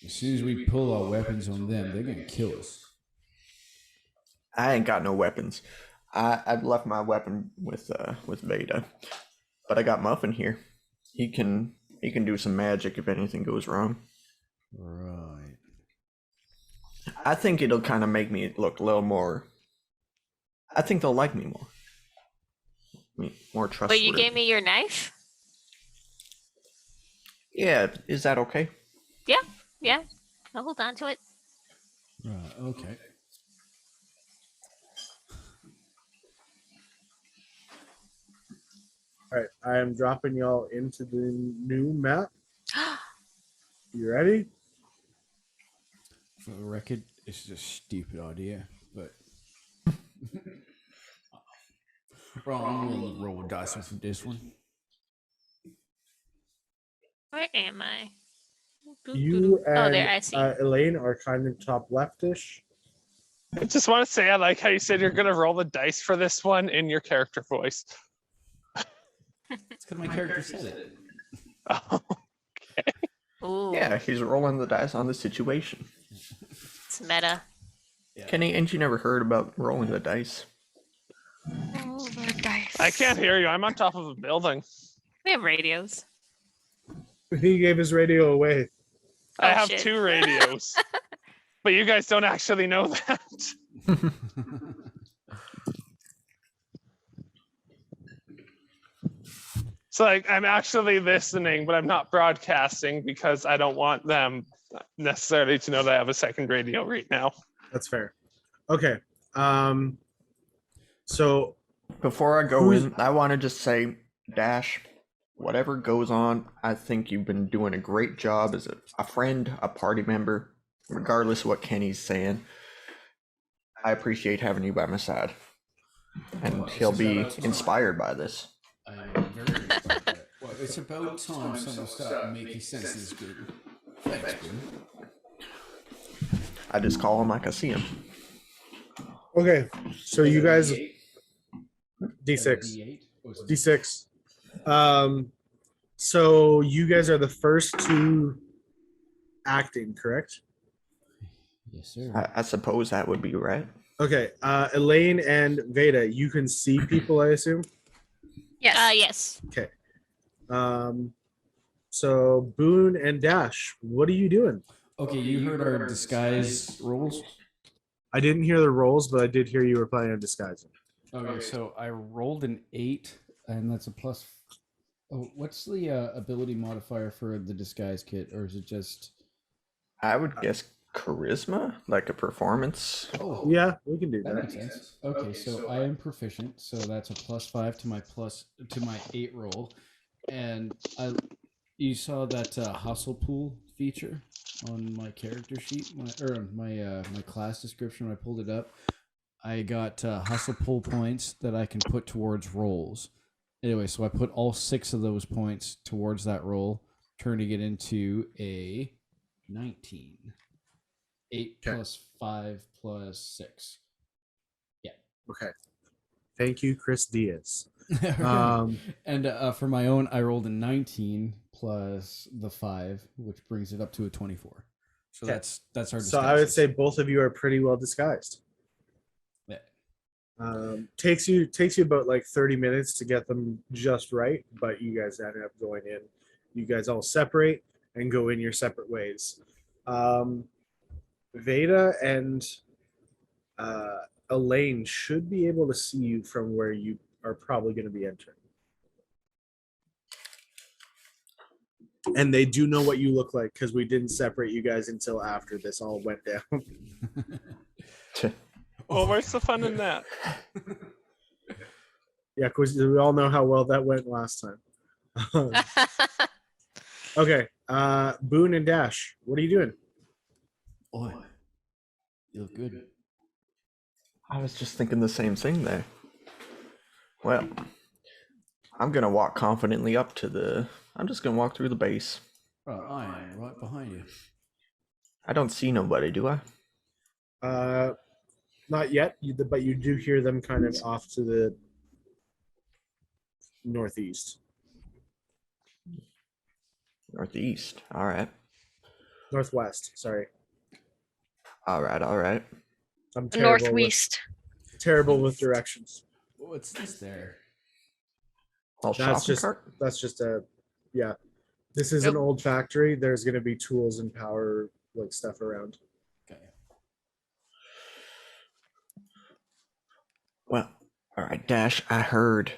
as soon as we pull our weapons on them, they're gonna kill us. I ain't got no weapons. I've left my weapon with Veda, but I got Muffin here. He can do some magic if anything goes wrong. Right. I think it'll kind of make me look a little more. I think they'll like me more. More trustworthy. But you gave me your knife? Yeah, is that okay? Yeah. I'll hold on to it. Right. Okay. All right, I am dropping y'all into the new map. You ready? For the record, this is a stupid idea, but well, I'm willing to roll a dice with this one. Where am I? You and Oh, there, I see. Elaine are kind of top leftish. I just want to say I like how you said you're gonna roll the dice for this one in your character voice. It's because my character said it. Oh, Ooh, Yeah, he's rolling the dice on the situation. it's meta. Kenny, ain't you never heard about rolling the dice? I can't hear you. I'm on top of a building. We have radios. He gave his radio away. I Oh, have shit. 2 radios, but you guys don't actually know that. So like I'm actually listening, but I'm not broadcasting because I don't want them necessarily to know that I have a second radio right now. That's fair. Okay. So Before I go Who's- in, I want to just say, Dash, whatever goes on, I think you've been doing a great job as a friend, a party member, regardless of what Kenny's saying. I appreciate having you by my side. And he'll be inspired by this. I am very impressed by it. Well, it's about time someone started making sense of this group. Thanks, Boone. I just call him like I see him. okay, so you guys D6. D8? Or is it D6. So you guys are the first 2 acting, correct? Yes, sir. I suppose that would be right. Okay. Elaine and Veda, you can see people, I assume. Yes. Yes. Okay. So Boone and Dash, what are you doing? Okay, you heard our disguise rolls? I didn't hear the rolls, but I did hear you were planning on disguising. Okay, so I rolled an 8, and that's a plus. Oh, what's the ability modifier for the disguise kit, or is it just? I would guess charisma, like a performance. Oh, Yeah, we can do that that. makes sense. Okay, so I am proficient, so that's a +5 to my 8 roll, and you saw that hustle pool feature on my character sheet, my class description when I pulled it up. I got hustle pull points that I can put towards rolls. Anyway, so I put all 6 of those points towards that roll, turning it into a 19. 8 Okay. plus 5 plus 6. Okay. Thank you, Chris Diaz. Right. And for my own, I rolled a 19 plus the 5, which brings it up to a 24. So Okay. that's our. So I would say both of you are pretty well disguised. Yeah. Takes you about like 30 minutes to get them just right, but you guys end up going in. You guys all separate and go in your separate ways. Veda and Elaine should be able to see you from where you are probably going to be entering. And they do know what you look like because we didn't separate you guys until after this all went down. Well, where's the fun in that? Yeah, because we all know how well that went last time. Okay, Boone and Dash, what are you doing? Boy, you look good. I was just thinking the same thing there. Well, I'm gonna walk confidently up to the. I'm just gonna walk through the base. Well, I am right behind you. I don't see nobody, do I? Not yet, but you do hear them kind of off to the northeast. Northeast. All right. Northwest, sorry. All right. All right. I'm terrible Northwest. with directions. What's this there? All That's shopping just cart. that's just a yeah. This is an old factory. There's going to be tools and power like stuff around. Okay. Well, all right, Dash. I heard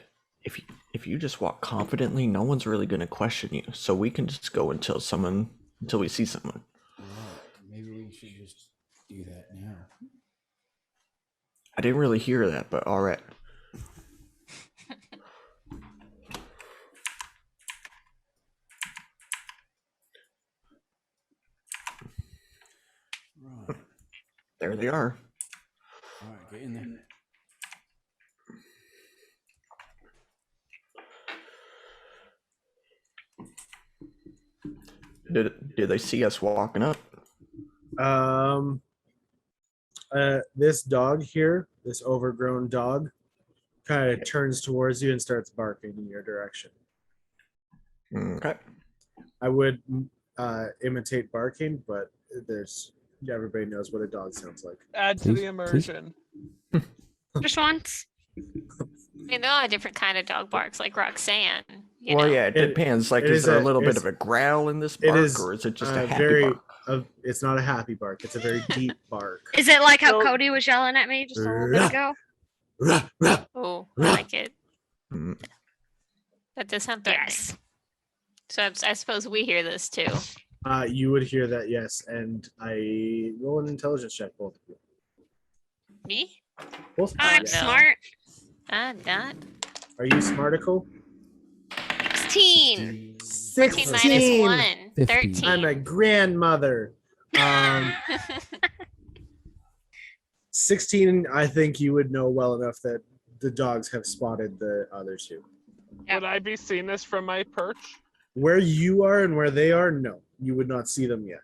if you just walk confidently, no one's really gonna question you. So we can just go until we see someone. Right. Maybe we should just do that now. I didn't really hear that, but all right. Right. There they are. All right, get in there. Did they see us walking up? This dog here, this overgrown dog, kind of turns towards you and starts barking in your direction. Okay. I would imitate barking, but everybody knows what a dog sounds like. Add to the immersion. Just once. I mean, there are a different kind of dog barks, like Roxanne. You Well, know? yeah, it depends. Like, is there a little bit of a growl in this bark, or is it just a happy bark? It's not a happy bark. It's a very deep bark. Is it like how So- Cody was yelling at me just a little bit ago? Oh, I like it. Mm. That does sound threatening. Yes. So I suppose we hear this too. You would hear that, yes. And I roll an intelligence check, both of you. Me? Both of you, I'm yes. no. smart. I'm not. Are you smarticle? 16. 13 minus 1. 15. 13. I'm a grandmother. 16, I think you would know well enough that the dogs have spotted the other two. Would I be seeing this from my perch? Where you are and where they are, no. You would not see them yet.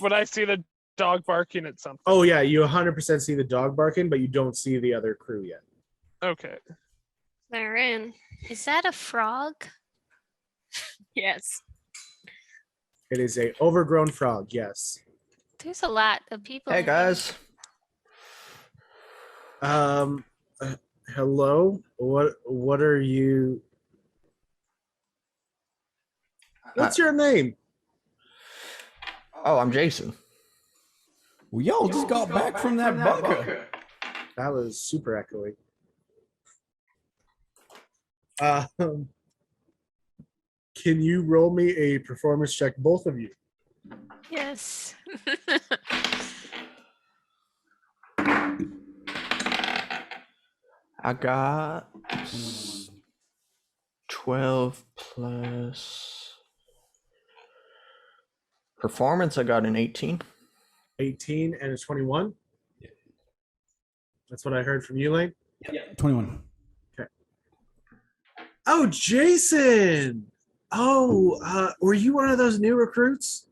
Would I see the dog barking at something? Oh, yeah, you 100% see the dog barking, but you don't see the other crew yet. Okay. They're in. Is that a frog? Yes. It is a overgrown frog, yes. There's a lot of people. Hey in here. guys. Hello? What are you? What's your name? Oh, I'm Jason. Well, y'all just got back from that bunker. That was super echoey. Can you roll me a performance check, both of you? Yes. I got 12 plus performance. I got an 18. 18 and a 21? Yeah. That's what I heard from you, Lane? Yeah, 21. Oh, Jason! Oh, were you one of those new recruits?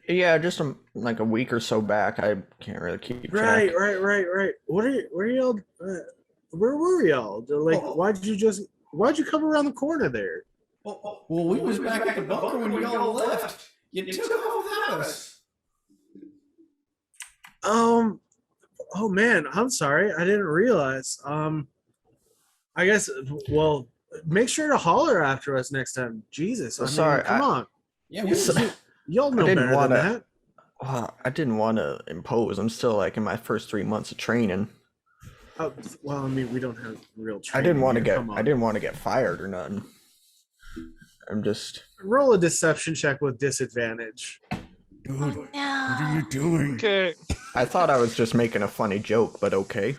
Yeah, just like a week or so back. I can't really keep track. Right. What are you all? where were y'all? Like, why'd you come around the corner there? Well, we was back at the bunker when y'all left. You took off without us. Oh man, I'm sorry. I didn't realize. I guess. Well, make sure to holler after us next time. Jesus, Sorry, come on. Yeah, Y'all know better than that. I didn't want to impose. I'm still like in my first 3 months of training. Oh, well, I mean, we don't have real training. I didn't want to get fired or nothing. I'm just roll a deception check with disadvantage. Dude, No. what are you doing? Okay. I thought I was just making a funny joke, but okay.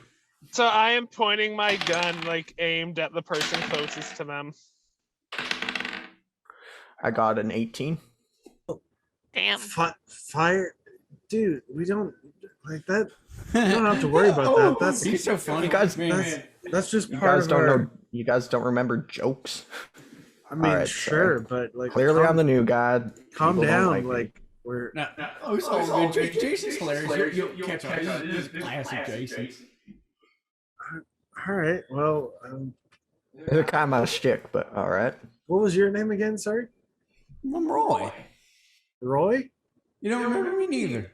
So I am pointing my gun like aimed at the person closest to them. I got an 18. Damn. Fire, dude. We don't like that. You don't have to worry about that. That's He's so funny. You guys, that's just you part guys of don't our. know. You guys don't remember jokes. I mean, Alright, sure, so but like clearly I'm the new guy. calm People don't down. me. Like we're. No, it's all good. Jason's hilarious. You'll catch on. This is classic Jason. All right. Well, They're kind of my shtick, but all right. what was your name again? Sorry, I'm Roy. Roy. You don't remember me neither.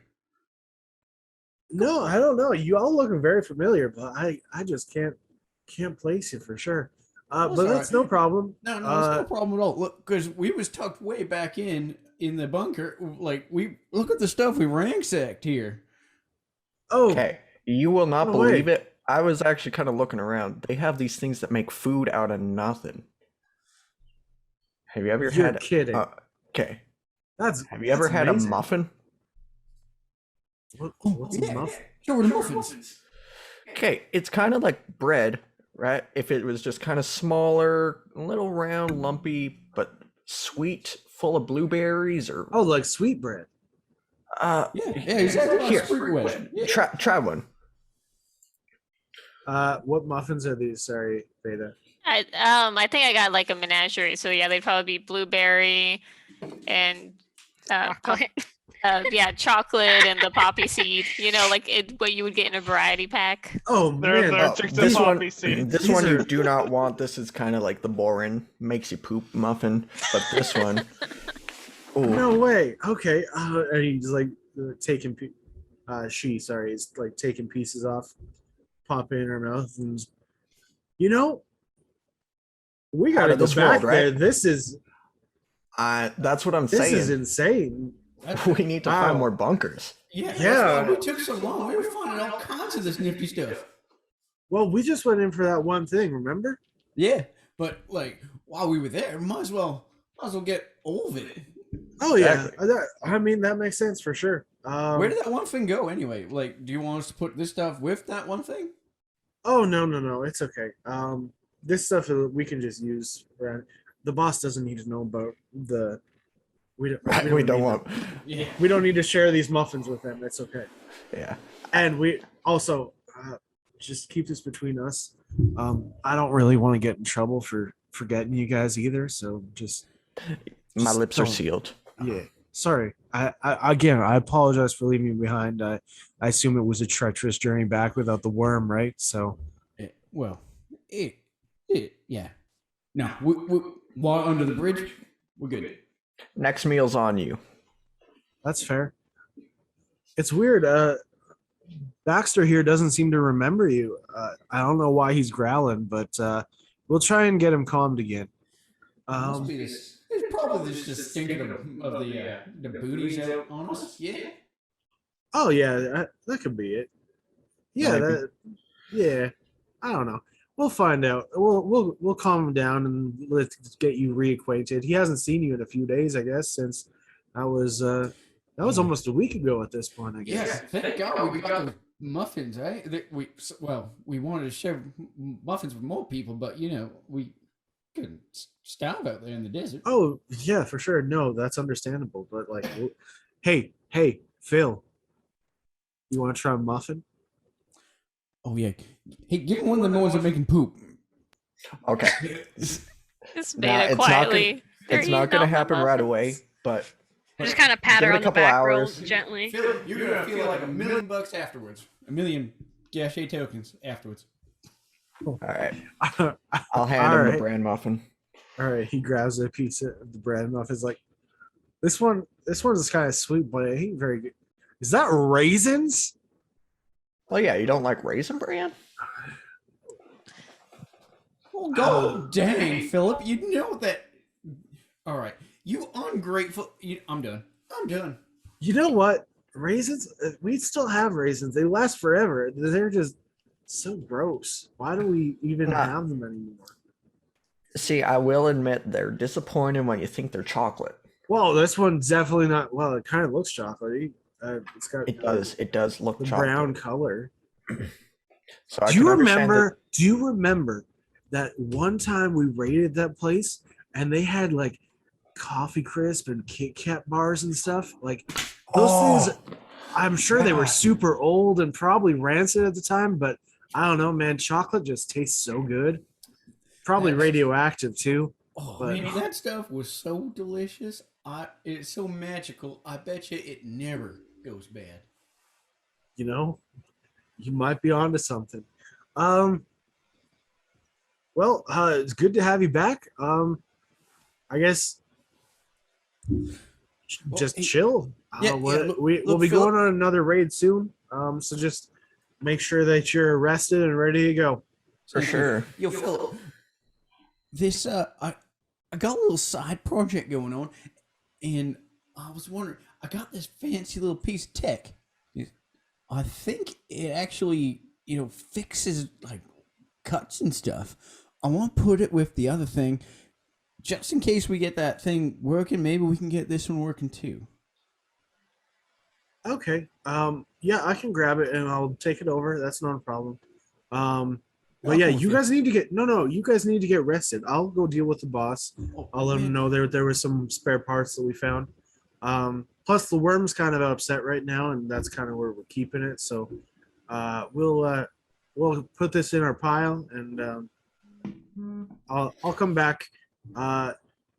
No, I don't know. You all look very familiar, but I just can't place you for sure. But that's no problem. No, it's no problem at all. Look, because we was tucked way back in the bunker. Like we look at the stuff we ransacked here. Oh, Okay, you will not No believe way. it. I was actually kind of looking around. They have these things that make food out of nothing. Have you ever you're had? kidding. Okay. That's. Have you ever had amazing. a muffin? What's a muffin? Show her the muffins. Okay, it's kind of like bread, right? If it was just kind of smaller, a little round, lumpy, but sweet, full of blueberries, or Oh, like sweetbread. Yeah, exactly. Here. Yeah. try one. What muffins are these? Sorry, Beta. I think I got like a menagerie. So yeah, they'd probably be blueberry and Chocolate. yeah, chocolate and the poppy seed. You know, like what you would get in a variety pack. Oh They're man, chick to This one, poppy seeds. this These one you are- do not want. This is kind of like the boring, makes you poop muffin. But this one, ooh, no way. Okay, and he's like taking. She, sorry, is like taking pieces off, pop in her mouth, and you know, we Out gotta of go this back world, there. right? This is that's what I'm this saying. is insane. We need to Wow. find more bunkers. Yeah. Yeah. That's why we took so long. We were finding all kinds of this nifty stuff. Well, we just went in for that one thing, remember? Yeah, but like while we were there, might as well get all of it. Oh yeah, Exactly. I mean that makes sense for sure. Where did that one thing go anyway? Like, do you want us to put this stuff with that one thing? Oh no, it's okay. This stuff we can just use. The boss doesn't need to know about the. We don't We don't need want. Yeah. We don't need to share these muffins with them. It's okay. Yeah. And we also just keep this between us. I don't really want to get in trouble for forgetting you guys either. So just My Just lips are don't. sealed. yeah. Sorry. I again I apologize for leaving you behind. I assume it was a treacherous journey back without the worm, right? So Yeah. No, we while under the bridge, we're good. Next meal's on you. that's fair. It's weird. Baxter here doesn't seem to remember you. I don't know why he's growling, but we'll try and get him calmed again. Must be this. It's probably just thinking of the booties out on us. Yeah. Oh yeah, that could be it. Yeah, Maybe. yeah. I don't know. We'll find out. We'll calm him down and let's get you reacquainted. He hasn't seen you in a few days, I guess, since that was almost a week ago at this point, I guess. Yeah. Thank God we got the muffins, right? We wanted to share muffins with more people, but we couldn't starve out there in the desert. Oh yeah, for sure. No, that's understandable. But like, hey, Phil, you want to try a muffin? Oh yeah. Hey, give him one of the ones that make him poop. Okay. Just Nah, made it it's not quietly. They're It's not eating going to off the happen right muffins. away, but Just kind of pat Give her it a on the couple back hours. real gently. Phil, you're gonna feel like $1 million afterwards. $1 million gachet tokens afterwards. All right, All I'll hand him right. the bran muffin. All right. He grabs a piece of the bread muffin. Is like, this one's kind of sweet, but it ain't very good. Is that raisins? Well, yeah, you don't like raisin bran? Oh, God dang, Philip. You know that. All right. You ungrateful. I'm done. I'm done. You know what? Raisins, we still have raisins. They last forever. They're just so gross. Why do we even Nah. have them anymore? See, I will admit they're disappointing when you think they're chocolate. Well, this one's definitely not. Well, it kind of looks chocolatey. It's got It does look the chocolate. brown color. So I Do you can understand remember? Do you remember that one time we raided that place and they had like coffee crisp and Kit Kat bars and stuff? Like those things. I'm sure they were God. super old and probably rancid at the time, but I don't know, man. Chocolate just tastes so good. Probably That's- radioactive too. Oh, But- man, that stuff was so delicious. It's so magical. I bet you it never goes bad. You know, you might be onto something. Well, it's good to have you back. I guess just hey, chill. We'll be Philip- going on another raid soon. So just make sure that you're rested and ready to go. For sure. Yo, Philip. This I got a little side project going on, and I was wondering. I got this fancy little piece of tech. I think it actually, fixes like cuts and stuff. I want to put it with the other thing, just in case we get that thing working. Maybe we can get this one working too. Okay. Yeah, I can grab it and I'll take it over. That's not a problem. But yeah, you guys need to get you guys need to get rested. I'll go deal with the boss. I'll let him know there was some spare parts that we found. Plus the worm's kind of upset right now, and that's kind of where we're keeping it. So we'll put this in our pile, and I'll come back.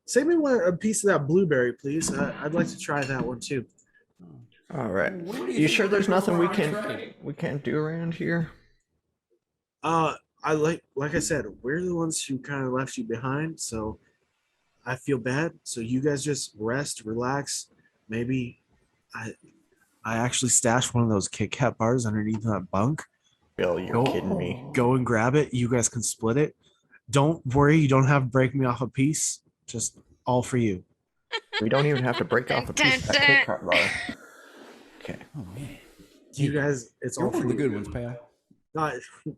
Save me a piece of that blueberry, please. I'd like to try that one too. All right. Where do You sure think there's we're nothing we gonna can't do around here? I like I said, we're the ones who kind of left you behind, so I feel bad. So you guys just rest, relax. Maybe I actually stashed one of those Kit Kat bars underneath that bunk. Bill, you're kidding me. Go and grab it. You guys can split it. Don't worry, you don't have to break me off a piece. Just all for you. We don't even have to break off a piece of that Kit Kat bar. Okay. Oh man, You guys, it's you're all one for of the you. good ones, pal.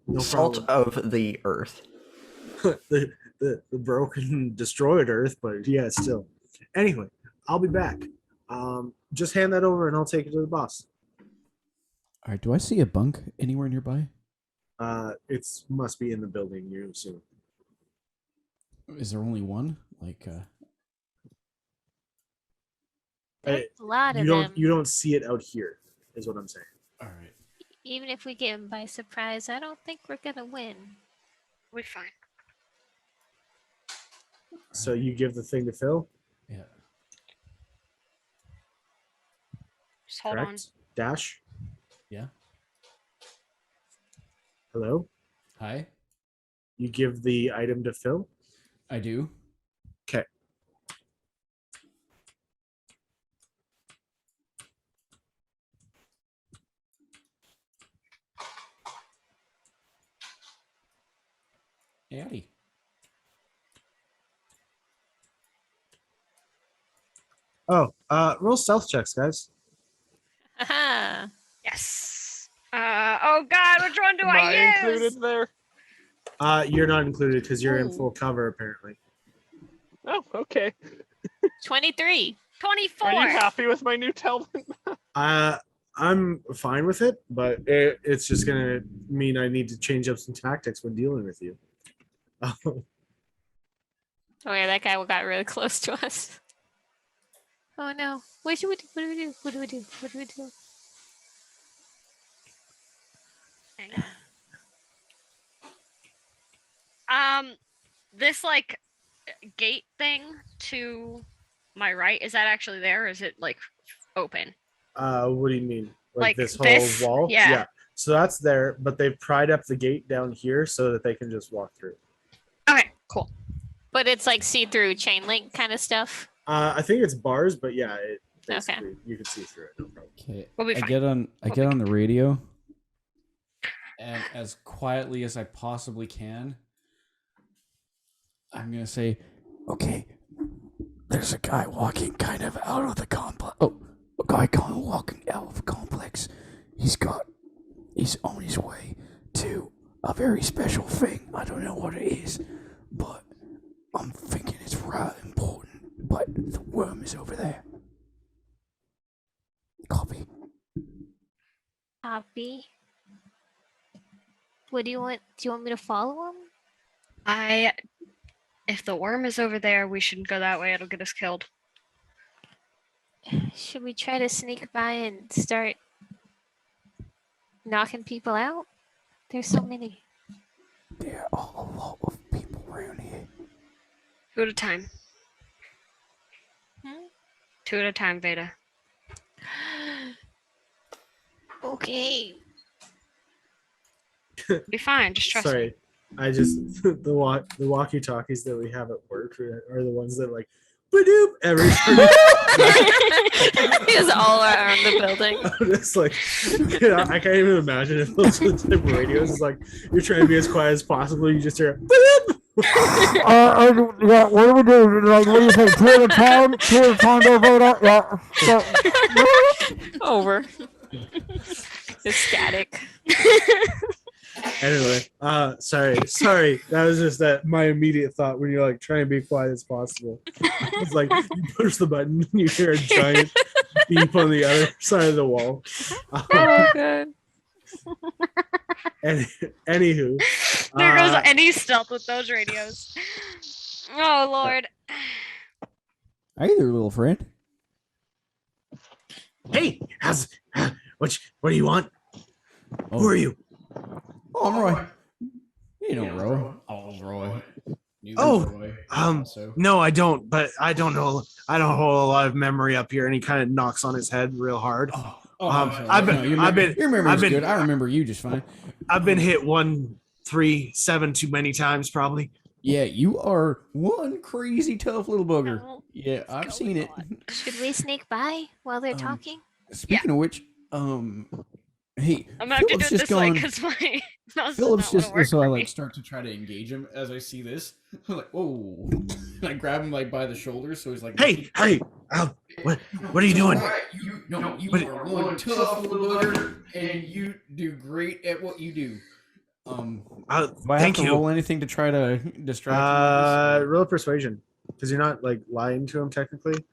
No Salt problem. of the earth. the broken, destroyed Earth, but yeah, still. Anyway, I'll be back. Just hand that over, and I'll take it to the boss. All right. Do I see a bunk anywhere nearby? It's must be in the building. You assume. Is there only one? Like, There's a lot of them. You don't see it out here, is what I'm saying. all right. Even if we get them by surprise, I don't think we're gonna win. We fine. So you give the thing to Phil, Yeah. Just hold correct? Dash. Yeah. Hello. Hi. You give the item to Phil. I do. Okay. Howdy. Oh, roll stealth checks, guys. Haha. on. Yes. Oh God, which one do Am I use? included there? You're not included because you're in Oh. full cover, apparently. Oh, okay. 23. 24. Are you happy with my new talent? I'm fine with it, but it's just gonna mean I need to change up some tactics when dealing with you. Oh yeah, that guy got really close to us. Oh no. What should we do? What do we do? What do we do? What do we do? Hang on. This like gate thing to my right, is that actually there or is it like open? What do you mean? Like this whole this? wall? Yeah. So that's there, but they've pried up the gate down here so that they can just walk through. Okay, cool. But it's like see-through chain link kind of stuff. I think it's bars, but yeah, it Okay. basically you can see through it. No problem. Okay. We'll be I fine. get on We'll be on the radio, and as quietly as I possibly can, I'm gonna say, "Okay, there's a guy walking kind of out of the complex. Oh, a guy kind of walking out of the complex. He's on his way to a very special thing. I don't know what it is, but I'm thinking it's right important. But the worm is over there. Copy." Copy. What do you want? Do you want me to follow him? If the worm is over there, we shouldn't go that way. It'll get us killed. Should we try to sneak by and start knocking people out? There's so many. There are a lot of people around here. 2 at a time. Hmm? 2 at a time, Veda. Okay. Be fine. Just trust me. Sorry, I just the walkie-talkies that we have at work are the ones that like, ba-doop, every time. He's all around the building. I'm just like, I can't even imagine if those are the type of radios. It's like you're trying to be as quiet as possible. You just hear, ba-doop. Yeah, what do we do? Like, what do you think? 2 at a time? 2 at a time, go Veda? Yeah. So, Over. It's static. Anyway, sorry. That was just my immediate thought when you're like trying to be quiet as possible. It's like you push the button and you hear a giant beep on the other side of the wall. Oh, good. Anywho, There goes any stealth with those radios. Oh, Lord. Hey there, little friend. hey, what do you want? Oh, Who are you? Oh, I'm Roy. You know Roy. Oh, Roy. You know Oh, Roy. Also. No, I don't. But I don't know. I don't hold a lot of memory up here, and he kind of knocks on his head real hard. I'm sorry. I've been- No, your I've memory- been- Your memory's I've been- good. I remember you just fine. I've been hit 1, 3, 7 too many times, probably. Yeah, you are one crazy tough little booger. Oh, Yeah, I've seen it. should we sneak by while they're talking? Speaking of which, hey, I'm gonna have to do Philip's it just this way going. because my mouse does Philip's not wanna just work so I for like me. start to try to engage him as I see this. I'm like, whoa! And I grab him like by the shoulders, so he's like, Hey, what are you doing? You But- are one tough little bugger, and you do great at what you do. Do I have Thank to you. roll anything to try to distract him? Roll persuasion, because you're not like lying to him technically.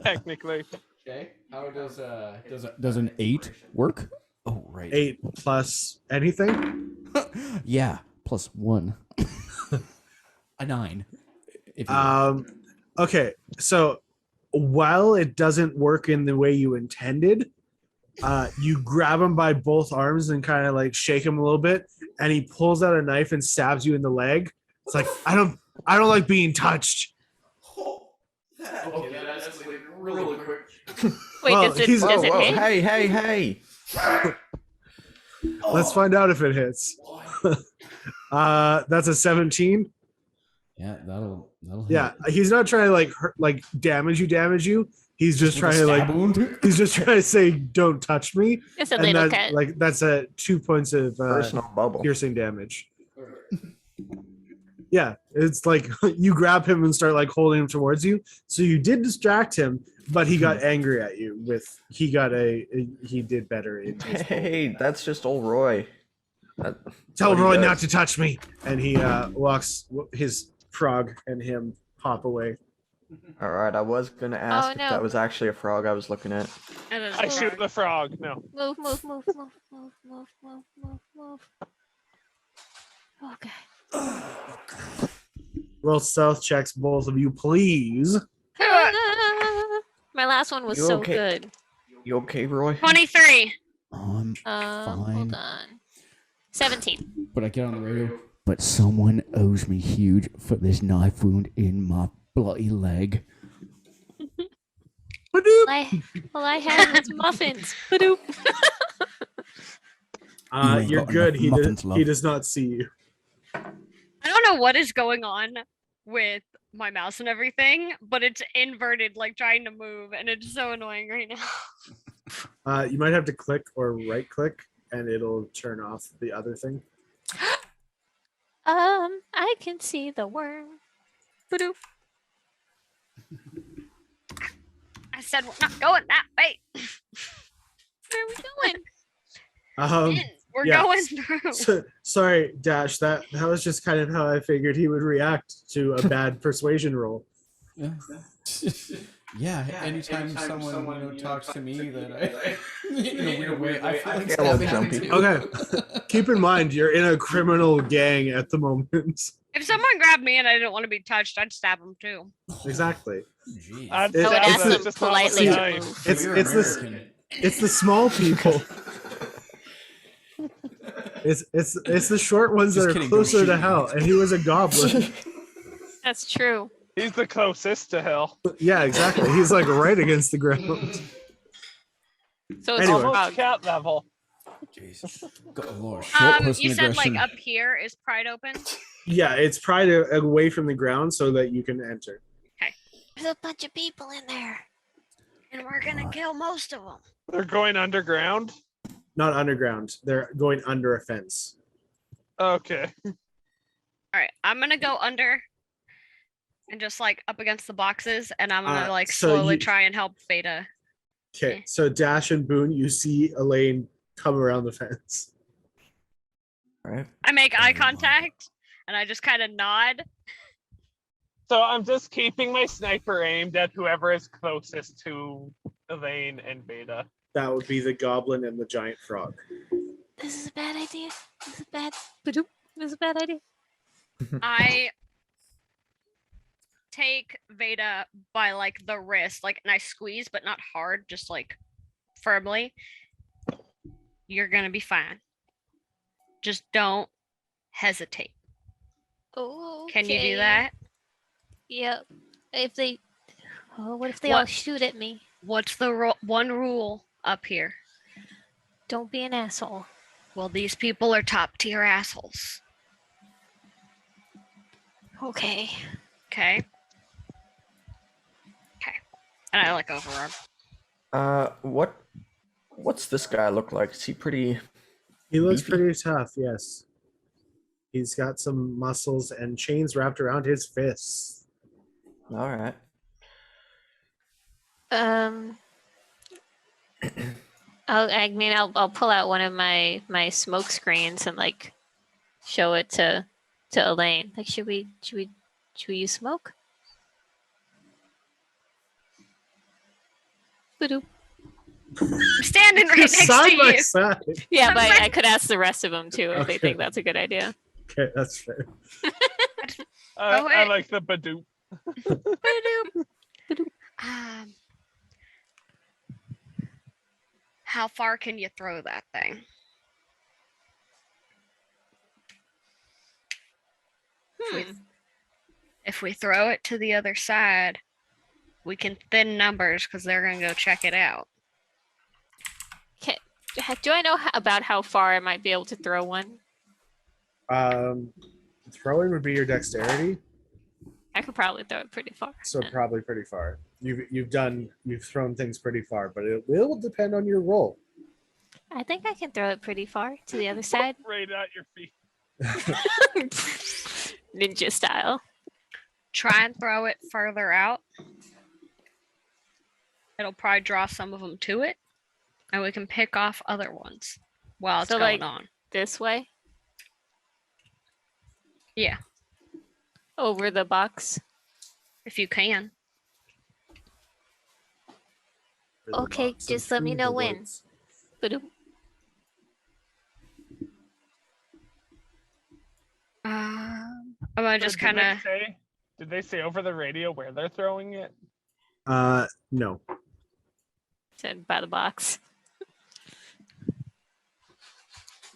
Technically. Okay. How does an 8 work? Oh, right. 8 plus anything. Yeah, plus 1. A 9. If you will. Okay, so while it doesn't work in the way you intended, you grab him by both arms and kind of like shake him a little bit, and he pulls out a knife and stabs you in the leg. It's like I don't like being touched. Okay, that escalated really quick. Wait, well, does it, he's- does it hit? Hey. Let's find out if it hits. That's a 17. Yeah, that'll hit. Yeah, he's not trying to like hurt, like damage you. He's just trying to like he's just trying to say don't touch me. It's a And little that, cat. like that's a 2 points of Personal bubble. piercing damage. Yeah, it's like you grab him and start like holding him towards you. So you did distract him, but he got angry at you with he did better in his Hey, that's just old Roy. Tell What he Roy does. not to touch me. And he walks his frog and him hop away. All right, I was gonna ask Oh, if no. that was actually a frog I was looking at. It is I a shoot frog. the frog. No. Move. Okay. Roll stealth checks, both of you, please. My last one was You so okay? good. You okay, Roy? 23. I'm Hold fine. on. 17. But I get on the radio. But someone owes me huge for this knife wound in my bloody leg. Ba-doop. All I had was muffins. Ba-doop. ain't You're got good. enough muffins, He love. does not see you. I don't know what is going on with my mouse and everything, but it's inverted, like trying to move, and it's so annoying right now. You might have to click or right click, and it'll turn off the other thing. I can see the worm. Ba-doop. I said we're not going that way. Where are we going? We're yeah. going through. So, sorry, Dash. That was just kind of how I figured he would react to a bad persuasion roll. Yeah. Yeah, anytime someone talks to me that I in a weird way, I feel like get a little stabbing jumpy. too. Okay. Keep in mind, you're in a criminal gang at the moment. If someone grabbed me and I didn't want to be touched, I'd stab them too. Exactly. Jeez. I'd It- I would stab ask them, them just not with politely a to knife. move. It's You're it's American. it's the small people. It's the short ones Just that are kidding, don't closer shoot to me. hell, and he was a goblin. That's true. He's the closest to hell. Yeah, exactly. He's like right against the ground. So it's Anyway. a Almost frog. cat level. Jesus. Good lord. Short person You said like aggression. up here is Pride open? Yeah, it's probably away from the ground so that you can enter. There's a bunch of people in there. And we're gonna kill most of them. They're going underground. Not underground. They're going under a fence. Okay. All right, I'm gonna go under and just like up against the boxes, and I'm gonna like so slowly you- try and help Veda. Okay, so Dash and Boone, you see Elaine come around the fence. Right. I make eye contact and I just kind of nod. So I'm just keeping my sniper aimed at whoever is closest to Elaine and Beta. That would be the goblin and the giant frog. This is a bad idea. This is bad. Ba-doop. This is a bad idea. I take Veda by like the wrist, like, and I squeeze, but not hard, just like firmly. You're gonna be fine. Just don't hesitate. Oh, Can you do that? Yep. If they, what if they all What? shoot at me? What's the one rule up here? Don't be an asshole. Well, these people are top tier assholes. Okay. Okay. Okay. And I look over him. What's this guy look like? Is he pretty? He looks Beefy? pretty tough, yes. He's got some muscles and chains wrapped around his fists. All right. I'll pull out one of my smoke screens and like show it to Elaine. Like, should we use smoke? Ba-doop. I'm standing right next to Side by you. side. Yeah, I'm but like- I could ask the rest of them too if they Okay. think that's a good idea. Okay, that's fair. I wait. like the Badoop. Um, how far can you throw that thing? If we throw it to the other side, we can thin numbers because they're gonna go check it out. Do I know about how far I might be able to throw one? Throwing would be your dexterity, I could probably throw it pretty far. so probably pretty far. You've thrown things pretty far, but it will depend on your roll. I think I can throw it pretty far to the other side. Right at your feet. Ninja style. Try and throw it further out. It'll probably draw some of them to it, and we can pick off other ones while it's So, going like- on. This way. Yeah, Over the box. if you can. Okay, just let me know when. Ba-doop. I'm gonna just So did kind of. Did they say over the radio where they're throwing it? No. Said by the box.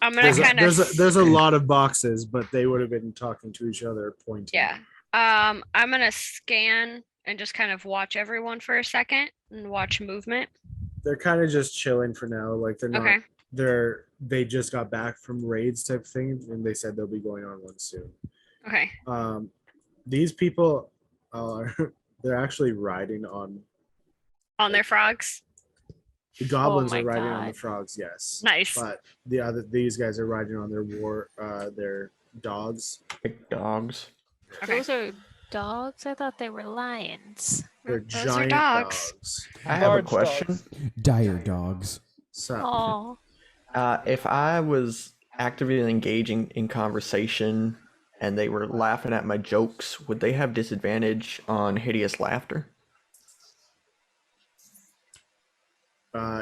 I'm gonna kind of. There's a lot of boxes, but they would have been talking to each other, pointing. Yeah. I'm gonna scan and just kind of watch everyone for a second and watch movement. They're kind of just chilling for now. Like they're not. Okay. They're they just got back from raids type thing, and they said they'll be going on one soon. Okay. These people are they're actually riding on On their frogs. the goblins my are riding on the God. frogs, yes. Nice. But these guys are riding on their dogs. Big dogs. Okay. Those are dogs? I thought they were lions. They're Those are giant dogs. dogs. I have a Large question. dogs. Dire dogs. So Oh. If I was actively engaging in conversation and they were laughing at my jokes, would they have disadvantage on hideous laughter?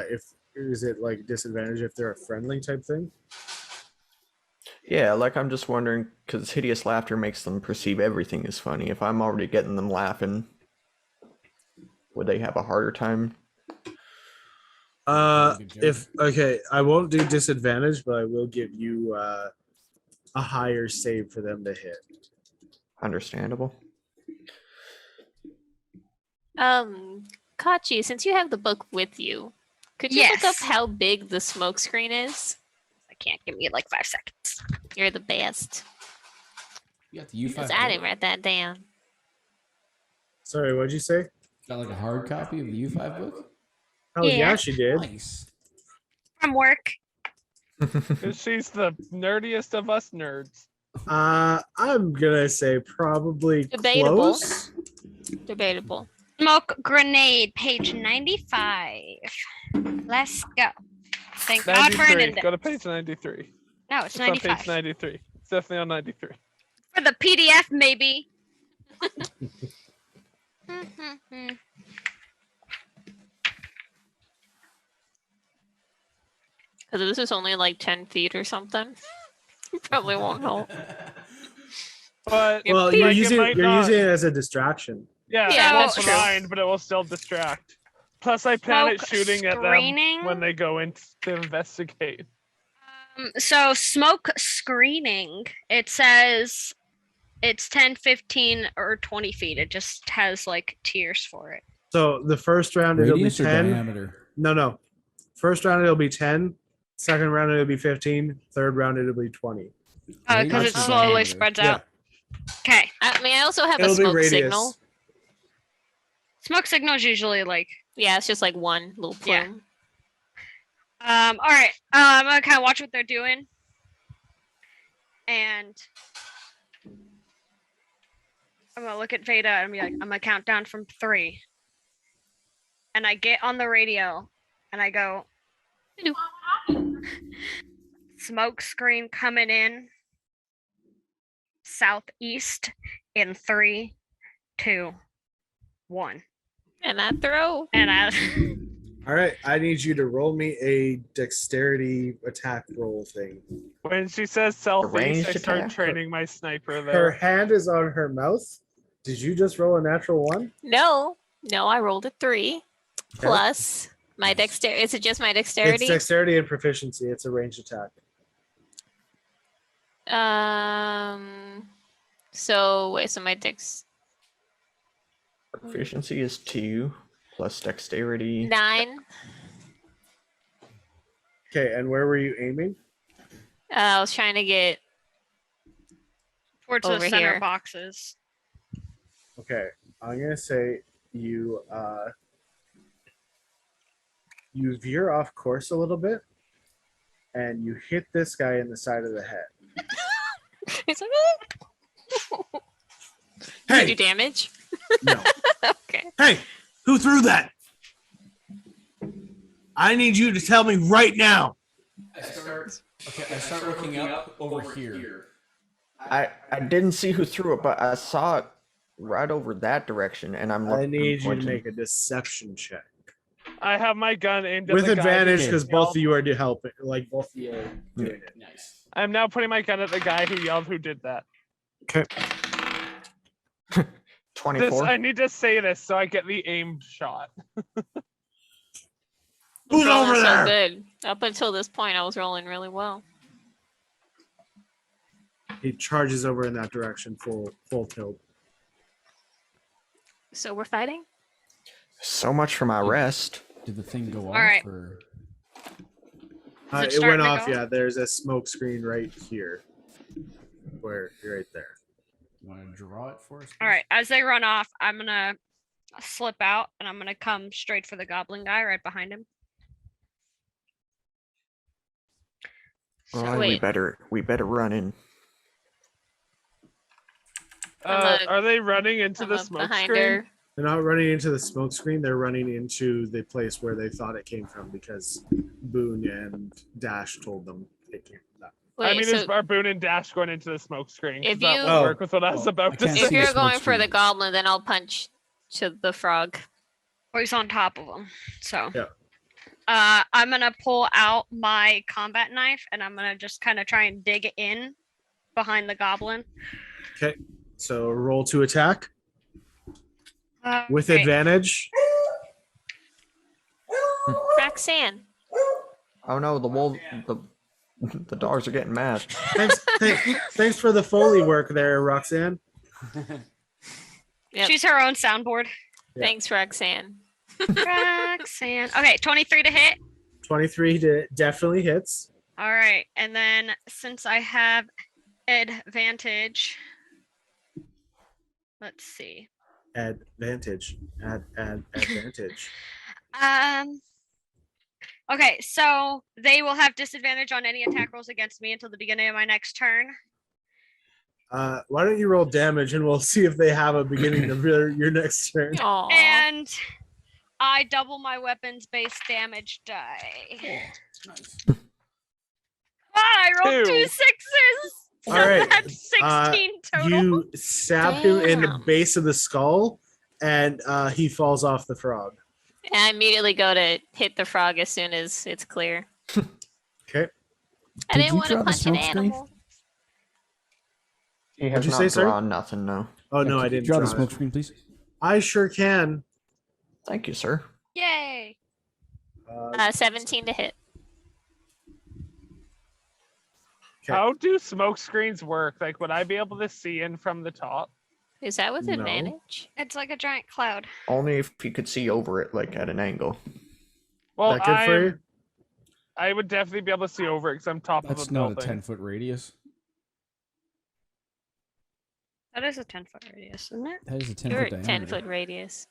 if is it like disadvantage if they're a friendly type thing? Yeah, like I'm just wondering, because hideous laughter makes them perceive everything as funny. If I'm already getting them laughing, would they have a harder time? If okay, I won't do disadvantage, but I will give you a higher save for them to hit. Understandable. Kachi, since you have the book with you, could you look up Yes. how big the smoke screen is? I can't. Give me like 5 seconds. You're the best. You got the U5 Because I book? didn't write that down. Sorry, what'd you say? Got like a hard copy of the U5 book? Oh yeah, Yeah. she did. Nice. From work. 'Cause she's the nerdiest of us nerds. I'm gonna say probably Debatable. close. Debatable. Smoke grenade, page 95. Let's go. Thank God for an 93. index. Go to page 93. No, it's It's on 95. page 93. It's definitely on 93. For the PDF, maybe. Because this is only like 10 feet or something. Probably won't help. But Well, Like, you're it using might you're not- using it as a distraction. yeah, Yeah, it won't that's true. blind, but it will still distract. Plus, I plan it Smoke shooting at them screening? when they go in to investigate. So smoke screening, it says it's 10, 15, or 20 feet. It just has like tiers for it. So the first round it'll be Radius or 10. diameter? No. First round it'll be 10. Second round it'll be 15. Third round it'll be 20. Because Radius it or slowly diameter? spreads Yeah. out. Okay. I mean, I also have a It'll be smoke radius. signal. Smoke signal is usually like. Yeah, it's just like one little plume. Yeah. All right. I'm gonna kind of watch what they're doing, and I'm gonna look at Veda and be like, I'm gonna count down from 3, and I get on the radio, and I go, smoke screen coming in southeast in 3, 2, 1, And I throw. and I. All right, I need you to roll me a dexterity attack roll thing. When she says selfies, ranged I start attack? training my sniper Her there. hand is on her mouth. Did you just roll a natural one? No, I rolled a 3 plus my dexterity. Is it just my dexterity? It's dexterity and proficiency. It's a ranged attack. So wait, so my dex Proficiency is 2 plus dexterity. 9. Okay, and where were you aiming? I was trying to get. Towards Over the center here. boxes. Okay, I'm gonna say you you veer off course a little bit, and you hit this guy in the side of the head. It's like, Hey! Did you damage? No. Okay. Hey, who threw that? I need you to tell me right now. I start looking up over here. I didn't see who threw it, but I saw it right over that direction, and I'm I looking. need you to pointing. make a deception check I have my gun aimed at with the guy advantage who because yelled- both of you are to help it. Like both of you are doing it. Nice. I'm now putting my gun at the guy who yelled who did that. Okay. 24. I need to say this so I get the aimed shot. Who's Rolling over so there? good. Up until this point, I was rolling really well. He charges over in that direction, full tilt. So we're fighting? So much for my rest. Did the thing go off? right. Or... Is it It starting went to off. go? Yeah, there's a smoke screen right here, where you're right there. You want to draw it for us? All right. As they run off, I'm gonna slip out and I'm gonna come straight for the goblin guy right behind him. All So- right, Wait. we better run in. Are they running into I'm the up smoke behind screen? her. They're not running into the smoke screen. They're running into the place where they thought it came from because Boone and Dash told them it came from that. Wait, I mean, so is our Boone and Dash going into the smoke screen? 'Cause If that you- would work with what I was Oh, about I to can't say. if see you're the going smoke for the screen. goblin, then I'll punch to the frog. Or he's on top of him. So Yeah. I'm gonna pull out my combat knife and I'm gonna just kind of try and dig in behind the goblin. Okay, so roll to attack with Okay. advantage. Roxanne. Oh no, the dogs are getting mad. Thanks for the Foley work there, Roxanne. Yep. She's her own soundboard. Yeah. Thanks, Roxanne. Roxanne. Okay, 23 to hit. 23 definitely hits. All right, and then since I have advantage, let's see. Advantage. Advantage. Okay, so they will have disadvantage on any attack rolls against me until the beginning of my next turn. Why don't you roll damage and we'll see if they have a beginning of your next turn. Aww. And I double my weapons base damage die. Nice. I rolled 2 Two. sixes. So All right, that's 16 total. You stab him in the Damn. base of the skull, and he falls off the frog. And I immediately go to hit the frog as soon as it's clear. Okay. I Did didn't you want to draw the punch an smoke screen? animal. He has you not say, sir? drawn nothing, no. Oh no, Could I you didn't draw the draw smoke it. screen, please. I sure can. Thank you, sir. Yay. 17 to hit. Okay. How do smoke screens work? Like, would I be able to see in from the top? Is that with No. advantage? It's like a giant cloud. Only if you could see over it, like at an angle. Well, That good for you? I would definitely be able to see over it because I'm top That's of a not a building. 10-foot radius. That is a 10-foot radius, isn't it? That is a 10-foot You're diameter. 10-foot radius.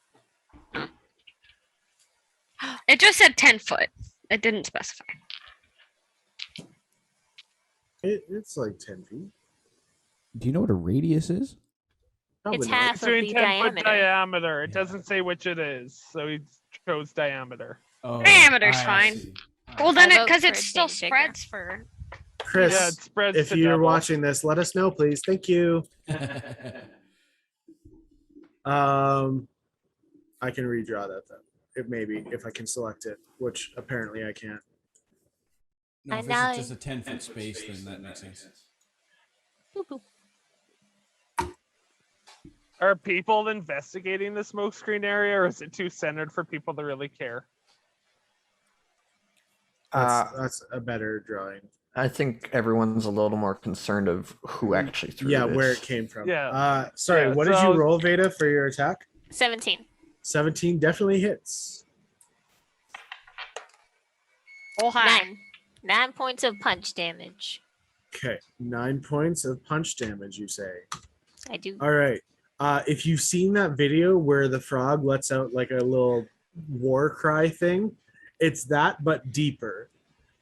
It just said 10 foot. It didn't specify. It's like 10 feet. Do you know what a radius is? Probably It's not. half It's of doing the 10-foot diameter. diameter. It Yeah. doesn't say which it is, so he chose diameter. Oh, Diameter's I fine. see. Well, then I it vote because for it it still being bigger. spreads for. Chris, Yeah, it spreads if to you're double. watching this, let us know, please. Thank you. I can redraw that though. If I can select it, which apparently I can't. No, I if know. it's just a 10-foot space, then that makes sense. Boop, boop. Are people investigating the smoke screen area, or is it too centered for people to really care? That's a better drawing. I think everyone's a little more concerned of who actually threw Yeah, this. where it came from. Yeah. Sorry, Yeah, what did so- you roll, Veda, for your attack? 17. 17 definitely hits. Oh, hi. 9 points of punch damage. Okay, 9 points of punch damage, you say. I do. All right. If you've seen that video where the frog lets out like a little war cry thing, it's that but deeper.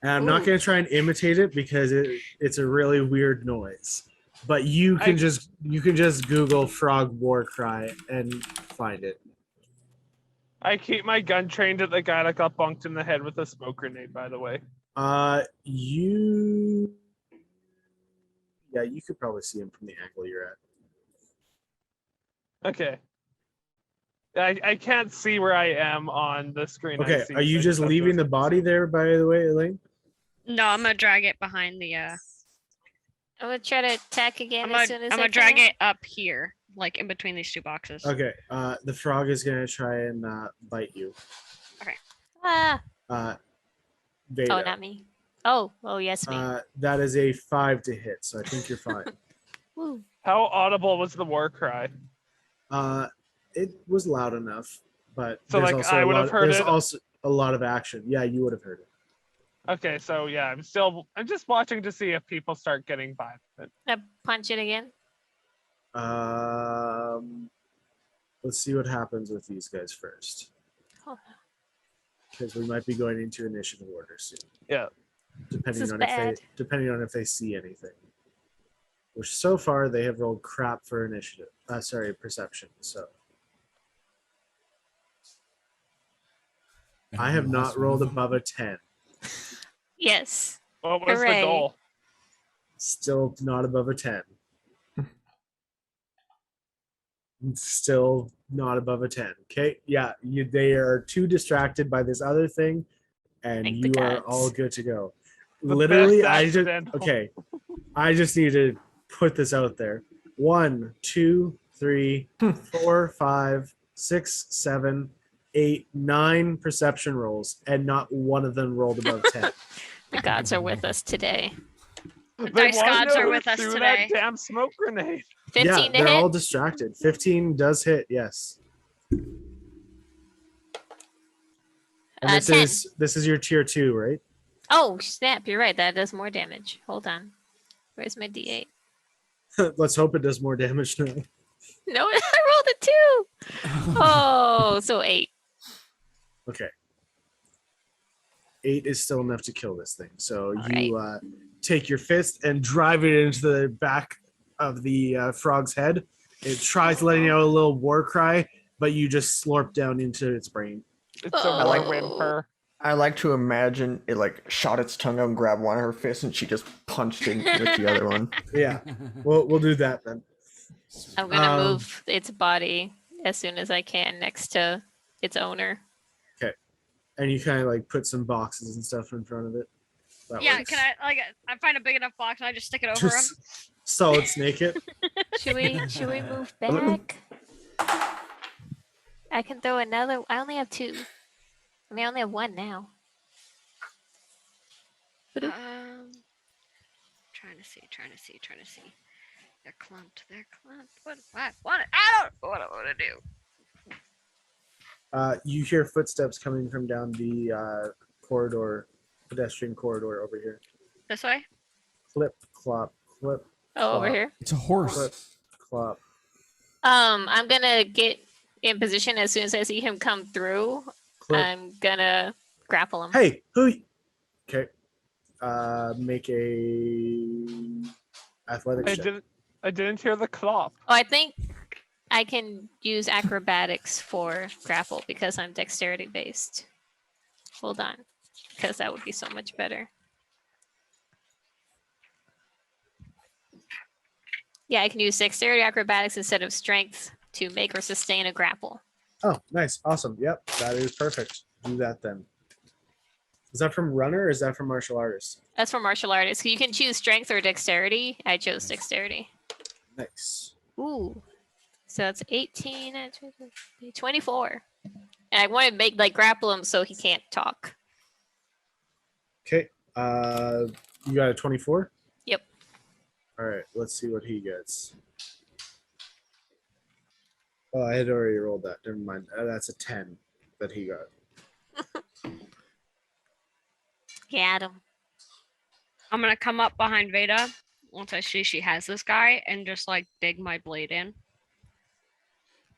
And I'm not Ooh. going to try and imitate it because it's a really weird noise. But you can just Google frog war cry and find it. I keep my gun trained at the guy that got bunked in the head with a smoke grenade, by the way. You could probably see him from the angle you're at. Okay. I can't see where I am on the screen. I Okay, see are you things, just that's leaving the what's- body there, by the way, Elaine? No, I'm gonna drag it behind the. I'm gonna try to attack again I'm as soon as gonna I drag can. it up here, like in between these two boxes. Okay, the frog is going to try and bite you. Ah. Veda. Oh, not me. Oh, yes, me. That is a 5 to hit, so I think you're fine. Woo. How audible was the war cry? It was loud enough, but So, there's like, also I a would lot, have heard there's it? also a lot of action. Yeah, you would have heard it. Okay, so yeah, I'm just watching to see if people start getting by. Punch it again. Let's see what happens with these guys first, Oh, because we might be going into initiative order soon. Yeah. Depending is on bad. if they see anything. Which so far they have rolled crap for initiative. Perception. So I have not rolled above a 10. yes. What was Hooray. the goal? Still not above a 10. Still not above a 10. Okay. Yeah. They are too distracted by this other thing, and Thank the you are gods. all good to go. The Literally, best I just accidental. okay. I just need to put this out there. 1, 2, 3, 4, 5, 6, 7, 8, 9 perception rolls, and not one of them rolled above 10. The gods are with us today. The They dice wanna gods know are who with us threw today. That damn smoke grenade. 15 Yeah, to they're hit. all distracted. 15 does hit, yes. And this 10. is your tier 2, right? Oh, snap. You're right. That does more damage. Hold on. Where's my D8? Let's hope it does more damage now. No, I rolled a 2. Oh, so 8. Okay. 8 is still enough to kill this thing. So All you take your fist and drive it into the back of the frog's head. It tries letting out a little war cry, but you just slurp down into its brain. It's a Oh. like whimper. I like to imagine it like shot its tongue out and grabbed one of her fists, and she just punched it with the other one. Yeah, we'll do that then. I'm going to Um, move its body as soon as I can next to its owner. And you kind of like put some boxes and stuff in front of it. That Yeah, works. can I find a big enough box and I just stick it over him? Just solid snake it? Should we move back? I can throw another. I only have 2. I mean, I only have 1 now. Trying to see. They're clumped. What? I don't know what I want to do. You hear footsteps coming from down the pedestrian corridor over here. This way? Clip, clop, clip, Oh, over Wow. here. It's a horse. clip, clop. I'm gonna get in position as soon as I see him come through. Clip. I'm gonna grapple him. Hey, who? Okay. Make a athletics check. I didn't hear the clop. Oh, I think I can use acrobatics for grapple because I'm dexterity based. Hold on, because that would be so much better. Yeah, I can use dexterity acrobatics instead of strength to make or sustain a grapple. Oh, nice, awesome. Yep, that is perfect. Do that then. Is that from runner or is that from martial artist? That's for martial artists. You can choose strength or dexterity. I chose dexterity. Nice. Ooh. So it's 18, 24. And I want to make like grapple him so he can't talk. Okay. You got a 24? Yep. All right, let's see what he gets. Oh, I had already rolled that. Never mind. That's a 10 that he got. Got him. I'm gonna come up behind Veda once I see she has this guy and just like dig my blade in.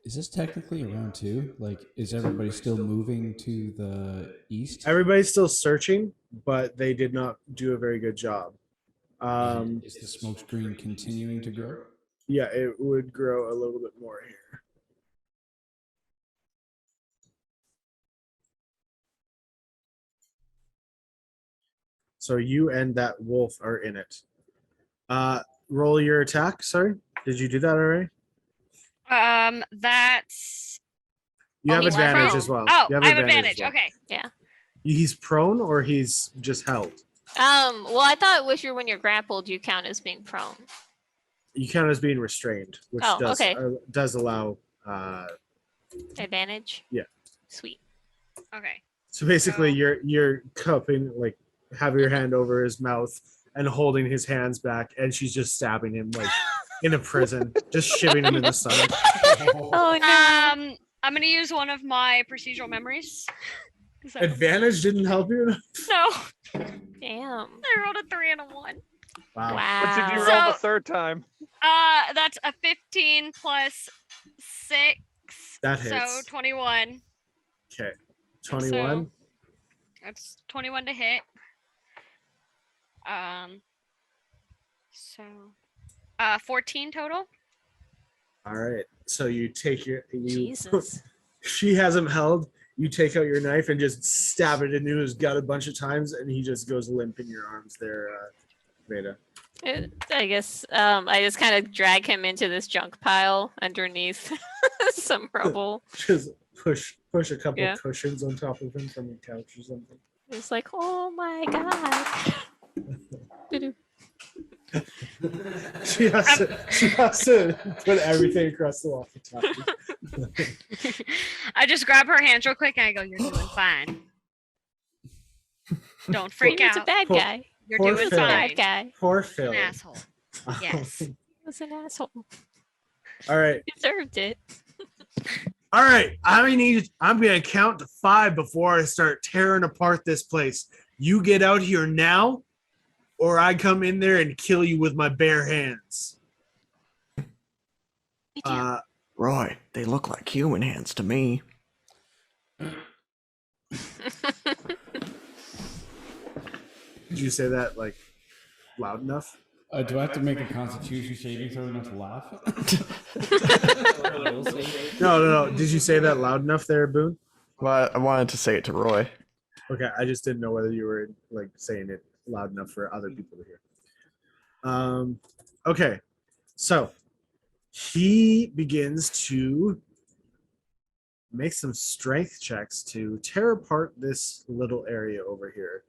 Is this technically a round 2? Like, is everybody still moving to the east? Everybody's still searching, but they did not do a very good job. Is the smoke screen continuing to grow? Yeah, it would grow a little bit more here. So you and that wolf are in it. Roll your attack. Sorry, did you do that already? That's You have he's advantage prone. as well. oh, You I have as advantage. well. Okay. He's prone or he's just held. Well, I thought when you're grappled, you count as being prone. You count as being restrained, which Oh, does okay. Does allow. Advantage? Yeah. Sweet. Okay. So basically, So- you're cupping, like, have your hand over his mouth and holding his hands back, and she's just stabbing him like in a prison, just shivving him in the stomach. Oh no. I'm gonna use one of my procedural memories. Is that- Advantage didn't help you. No. Damn. I rolled a 3 and a 1. Wow. What did you Wow. roll So- the third time? That's a 15 plus 6. That So hits. 21. Okay. 21. That's 21 to hit. So 14 total. All right. So you take you Jesus. she has him held. You take out your knife and just stab it into his gut a bunch of times, and he just goes limp in your arms there, Veda. I guess I just kind of drag him into this junk pile underneath some rubble. Just push a couple Yeah. cushions on top of him from a couch or something. It's like, oh my god. Doo-doo. She has to put everything across the walkie talkie. I just grab her hands real quick and I go, "You're doing fine. Don't freak He was a out. bad Poor- guy. You're poor He doing was a Phil. bad fine. guy. Poor An Phil. asshole. Yes. He was an asshole. All right. Deserved it. All right. I'm gonna count to 5 before I start tearing apart this place. You get out here now, or I come in there and kill you with my bare hands. Me too. Roy, they look like human hands to me. Did you say that like loud enough? Do I have to make a Constitution saving throw not to laugh? No. Did you say that loud enough there, Boone? Well, I wanted to say it to Roy. Okay, I just didn't know whether you were like saying it loud enough for other people to hear. Okay, so he begins to make some strength checks to tear apart this little area over here.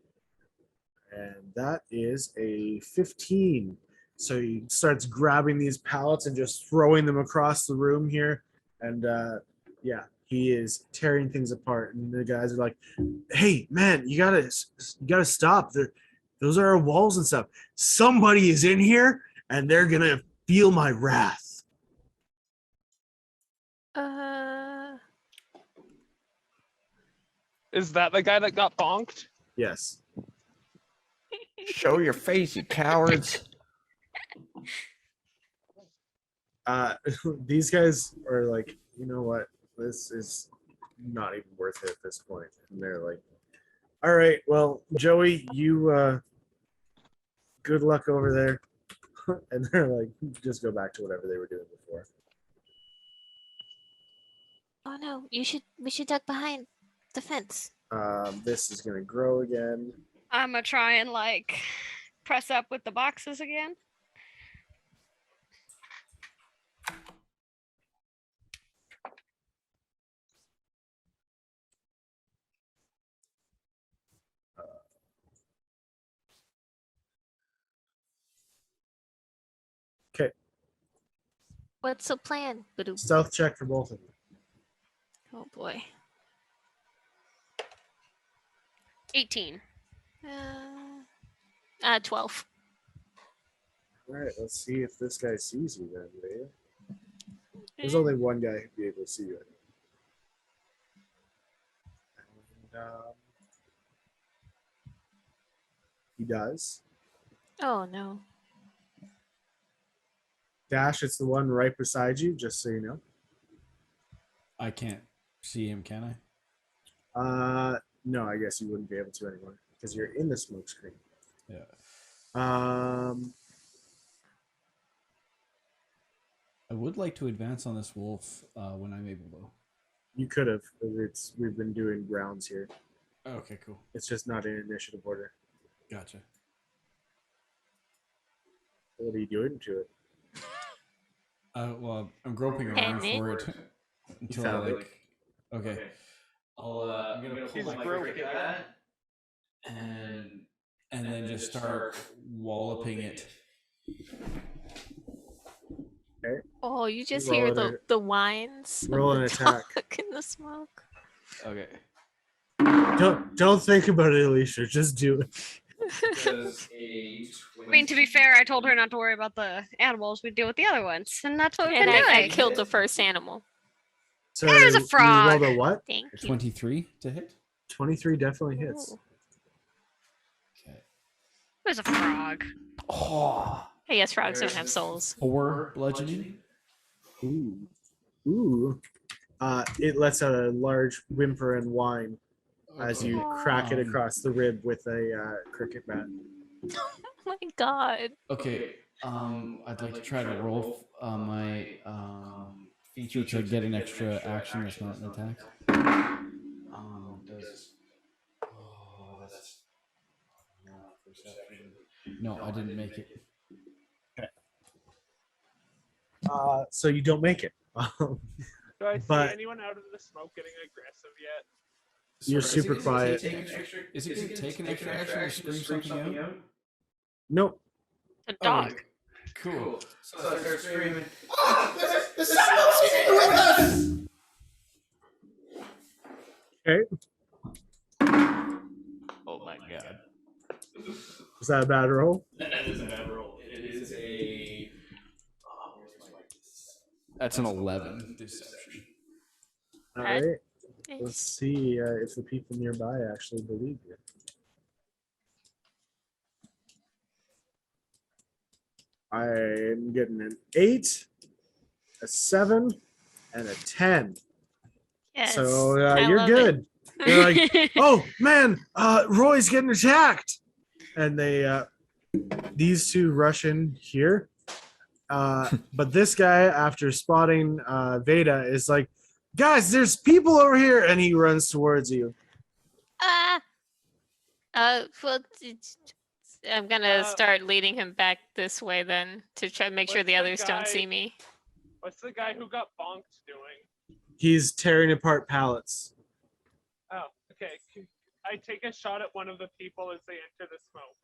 And that is a 15. So he starts grabbing these pallets and just throwing them across the room here. And yeah, he is tearing things apart. And the guys are like, "Hey, man, you gotta stop. Those are our walls and stuff. Somebody is in here, and they're gonna feel my wrath." Is that the guy that got bonked? Yes. Show your face, you cowards. These guys are like, you know what? This is not even worth it at this point. And they're like, "All right, well, Joey, you good luck over there." And they're like, just go back to whatever they were doing before. Oh no, we should duck behind the fence. This is gonna grow again. I'm gonna try and like press up with the boxes again. Okay, What's the plan? Ba-doop. stealth check for both of you. Oh boy. 18. 12. All right, let's see if this guy sees you then, Leia. There's only one guy who'd be able to see you. And, he does. Oh no. Dash, it's the one right beside you, just so you know. I can't see him, can I? No, I guess you wouldn't be able to anymore because you're in the smoke screen. Yeah. I would like to advance on this wolf when I'm able, though. You could have. We've been doing rounds here. Okay, cool. It's just not in initiative order. Gotcha. What are you doing to it? Well, I'm groping around for it until found it. Okay. I'm gonna pull He's my groping cricket bat and then just start walloping it. Oh, you just Roll hear an- the whines. of roll the an attack. dog in the smoke. Okay. Don't think about it, Alicia. Just do it. Does a I mean, to be fair, I told her not to worry about the animals. We deal with the other ones, and that's what we've And been I doing. killed the first animal. So There's a frog. You rolled a what? Thank you. 23 to hit? 23 definitely hits. Ooh. It was a frog. Oh, I guess frogs don't have souls. 4 bludgeoning. Ooh. It lets out a large whimper and whine as you crack it across the rib with a cricket bat. Oh my god. Okay. I'd like to try to roll my feature to get an extra action that's not an attack. Does that's not perception. No, I didn't make it. So you don't make it. Do I But- see anyone out of the smoke getting aggressive yet? You're Sorry, super quiet. Is it going to take an extra action to scream something out? Nope. A dog. Cool. So I start screaming. Okay. Oh my god. Is that a bad roll? That is a bad roll. It is a. That's an 11 deception. All Alright. right. Let's see if the people nearby actually believe you. I'm getting an 8, a 7, and a 10. Yes. So I you're love it. good. You're like, oh man, Roy's getting attacked, and they these two rush in here. But this guy, after spotting Veda, is like, guys, there's people over here, and he runs towards you. Well, I'm gonna start leading him back this way then to try to make sure What's the the others don't guy- see me. What's the guy who got bonked doing? He's tearing apart pallets. Oh, okay. I take a shot at one of the people as they enter the smoke.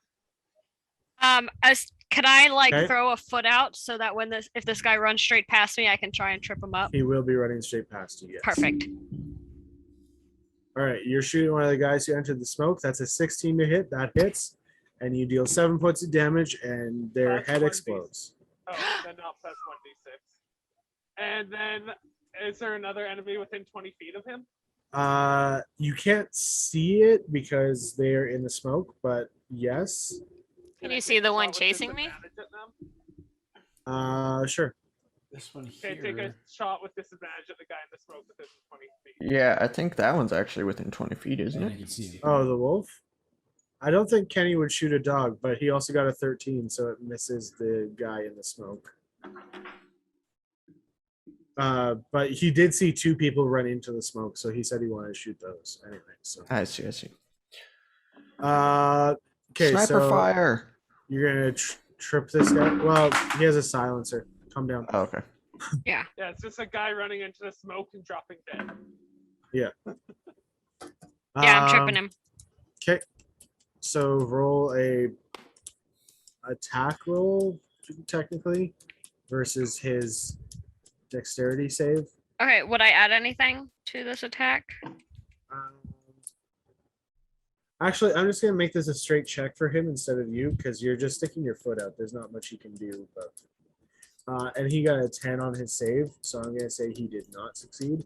Could I like Okay. throw a foot out so that when if this guy runs straight past me, I can try and trip him up? He will be running straight past you. Yes. Perfect. All right, you're shooting one of the guys who entered the smoke. That's a 16 to hit. That hits, and you deal 7 points of damage, and their That's head 1d6. explodes. Oh, then not plus 1d6. And then, is there another enemy within 20 feet of him? You can't see it because they're in the smoke, but yes. Can I you take see a the shot one with chasing me? disadvantage at them? Sure. This one Okay, take a here. shot with disadvantage at the guy in the smoke within 20 feet. Yeah, I think that one's actually within 20 feet, isn't And I it? can see him. Oh, the wolf. I don't think Kenny would shoot a dog, but he also got a 13, so it misses the guy in the smoke. But he did see 2 people run into the smoke, so he said he wanted to shoot those anyway. So, I see, I see. okay, Sniper so fire! you're gonna trip this guy. Well, he has a silencer. Calm down. Oh, okay. Yeah, it's just a guy running into the smoke and dropping dead. Yeah, I'm tripping him. Okay, so roll a attack roll technically versus his dexterity save. Okay, would I add anything to this attack? Actually, I'm just gonna make this a straight check for him instead of you because you're just sticking your foot out. There's not much he can do. But and he got a 10 on his save, so I'm gonna say he did not succeed.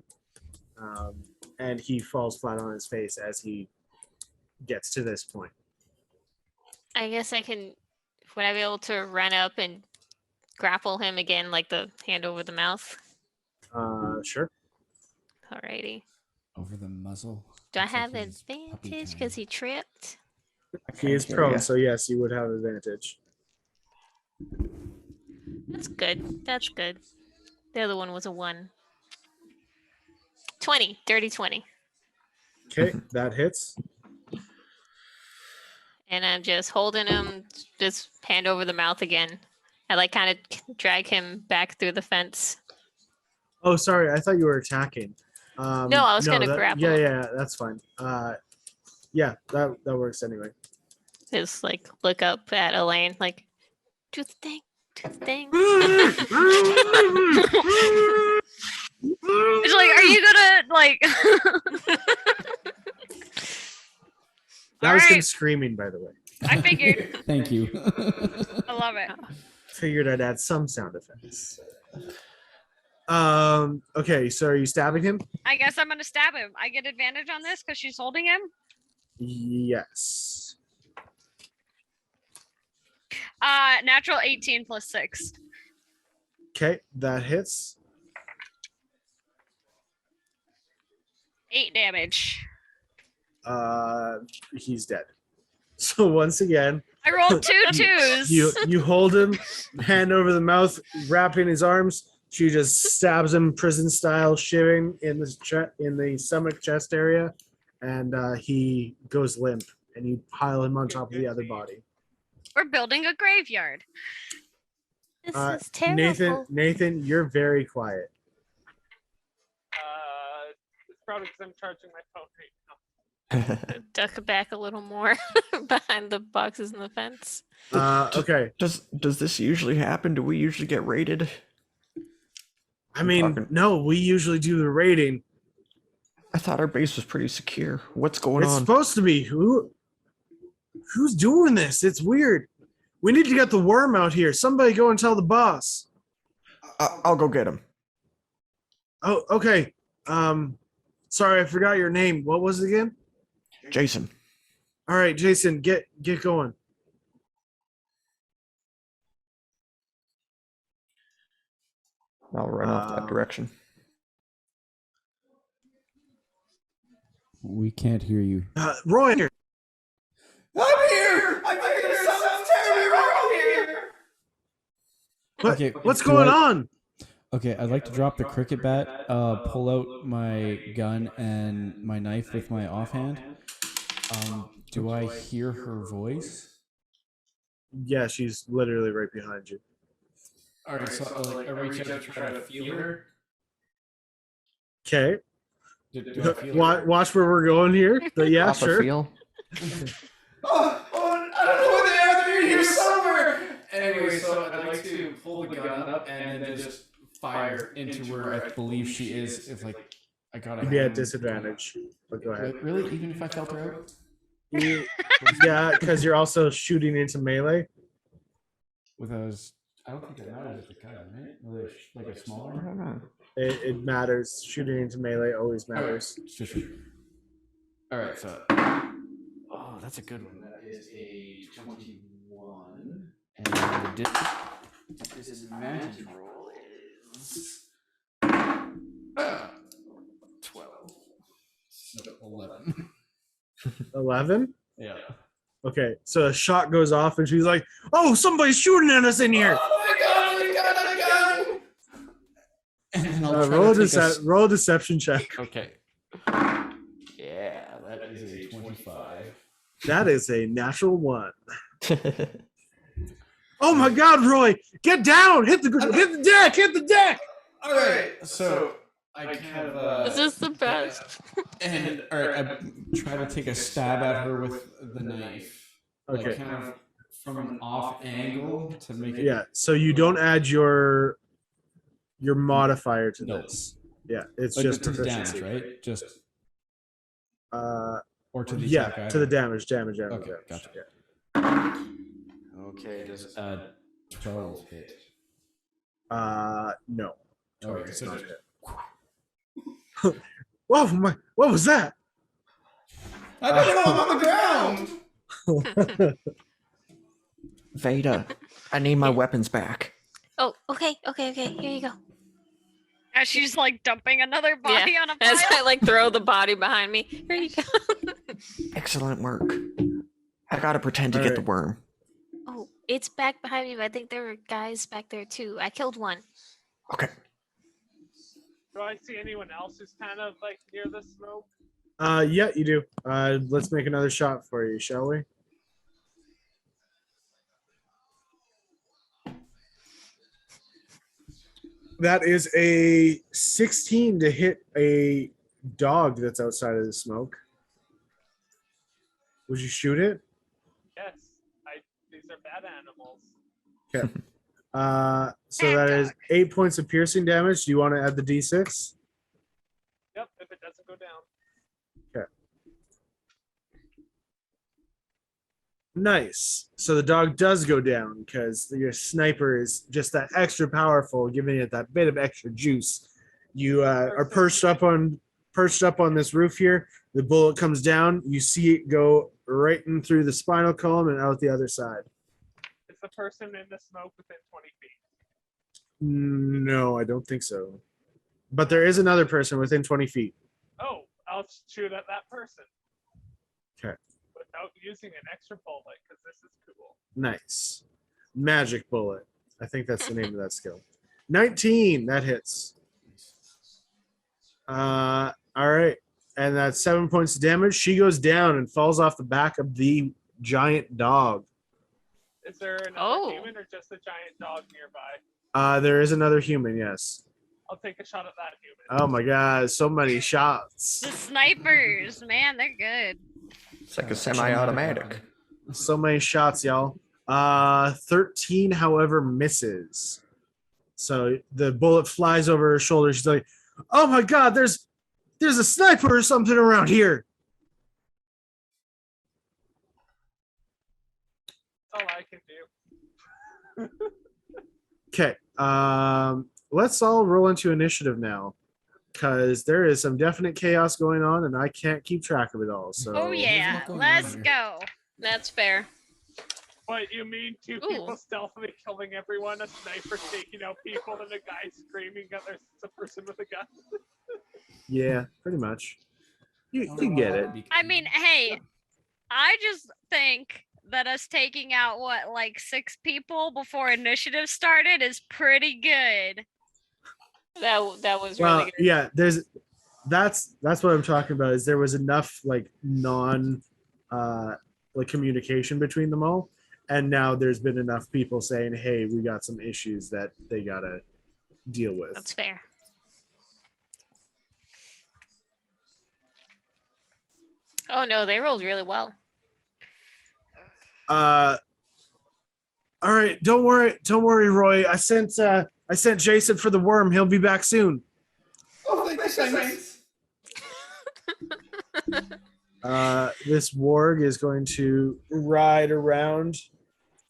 And he falls flat on his face as he gets to this point. I guess I can. Would I be able to run up and grapple him again, like the hand over the mouth? Sure. Alrighty. Over the muzzle. Do I Looks like have he's puppy advantage time. because he tripped? He is Yeah, prone, yeah. so yes, you would have advantage. That's good. That's good. The other one was a 1. 20. Dirty 20. Okay, that hits. And I'm just holding him, just hand over the mouth again. I like kind of drag him back through the fence. Oh, sorry, I thought you were attacking. No, I was gonna grapple Yeah, him. yeah, that's fine. Yeah, that works anyway. Just like look up at Elaine, like, do the thing, do the thing. It's like, are you gonna like? That was him Alright. screaming, by the way. I figured. Thank you. I love it. Figured I'd add some sound effects. Okay, so are you stabbing him? I guess I'm gonna stab him. I get advantage on this because she's holding him. Yes. Natural 18 plus 6. Okay, that hits. 8 damage. He's dead. So once again, I rolled 2 twos. you hold him, hand over the mouth, wrapping his arms. She just stabs him prison style, shivering in the stomach chest area, and he goes limp. And you pile him on top of the other body. We're building a graveyard. This is terrible. Nathan, you're very quiet. It's probably because I'm charging my phone right now. Duck back a little more behind the boxes and the fence. Okay. Does this usually happen? Do we usually get raided? I mean, no, we usually do the raiding. I thought our base was pretty secure. What's going It's on? supposed to be. Who's doing this? It's weird. We need to get the worm out here. Somebody go and tell the boss. I'll go get him. Oh, okay. Sorry, I forgot your name. What was it again? Jason. All right, Jason, get going. I'll run off that direction. We can't hear you. Roy here. I'm here! I'm here! Something's terribly wrong here! Okay, what's going on? Okay, I'd like to drop the cricket bat, pull out my gun and my knife with my offhand. Do I hear her voice? Yeah, she's literally right behind you. Alright, so I reach out to try to feel her. Okay. Do I feel her? Watch where we're going here. But yeah, Off a sure. feel. Oh, I don't know where they are. They're in here somewhere. Anyway, so I'd like to pull the gun up and then just fire into where I believe she is. If like I got You'd be at disadvantage. But go ahead. Really? Even if I felt her out? Yeah, because you're also shooting into melee. With those, I don't think that matters with the gun, right? Like a smaller I don't know. It matters. Shooting into melee always matters. All right, so oh, that's a good one. That is a 21, and the disadvantage roll is 12. So 11. 11? Yeah. Okay, so a shot goes off and she's like, "Oh, somebody's shooting at us in here." Oh my god! And then I'll try Roll to take a deception check. Okay. Yeah, that is a 25. That is a natural 1. Oh my God, Roy! Get down! Hit the deck! Hit the deck! All right, so I kind of. This is the best. And all right, I try to take a stab at her with the knife. Okay. Like kind of from an off angle to make it. Yeah. So you don't add your modifier to No. this. Yeah, it's Like just to the proficiency. damage, right? Just Uh, or to the yeah, attack to the item. damage. Okay, Damage. gotcha. Yeah. Okay, does 12 hit? No. Okay, so Not just, hit. Whoa! What was that? I don't know. I'm on the ground. Veda, I need my weapons back. Oh, okay. Here you go. As she's like dumping another body on a As pile. I like throw the body behind me. Here you go. Excellent work. I gotta pretend to get the worm. Oh, it's back behind me, but I think there were guys back there too. I killed one. Okay. Do I see anyone else who's kind of like near the smoke? Yeah, you do. Let's make another shot for you, shall we? That is a 16 to hit a dog that's outside of the smoke. Would you shoot it? Yes. These are bad animals. Okay. So that is 8 points of piercing damage. Do you want to add the D6? Yep, if it doesn't go down. Okay. Nice. So the dog does go down because your sniper is just that extra powerful, giving it that bit of extra juice. You are perched up on this roof here. The bullet comes down. You see it go right in through the spinal column and out the other side. Is the person in the smoke within 20 feet? No, I don't think so. But there is another person within 20 feet. Oh, I'll shoot at that person. Okay. Without using an extra bullet, because this is cool. Nice. Magic bullet. I think that's the name of that skill. 19. That hits. All right. And that's 7 points of damage. She goes down and falls off the back of the giant dog. Is there another Oh. human or just a giant dog nearby? There is another human, yes. I'll take a shot at that human. Oh my god, so many shots. The snipers, man, they're good. It's like a semi-automatic. So many shots, y'all. 13, however, misses. So the bullet flies over her shoulder. She's like, "Oh my god, there's a sniper or something around here." That's all I can do. Okay. Let's all roll into initiative now, because there is some definite chaos going on, and I can't keep track of it all. So. Oh yeah, lot going let's on here. go. That's fair. What, you mean two Ooh. people stealthily killing everyone, a sniper taking out people, and a guy screaming that there's a person with a gun? Yeah, pretty much. You get it. I mean, hey, I just think that us taking out what, like 6 people before initiative started is pretty good. That was Well, really good. yeah, that's what I'm talking about. Is there was enough like like communication between them all, and now there's been enough people saying, "Hey, we got some issues that they gotta deal with." That's fair. Oh no, they rolled really well. All right, don't worry, Roy. I sent Jason for the worm. He'll be back soon. Oh, thanks. This warg is going to ride around.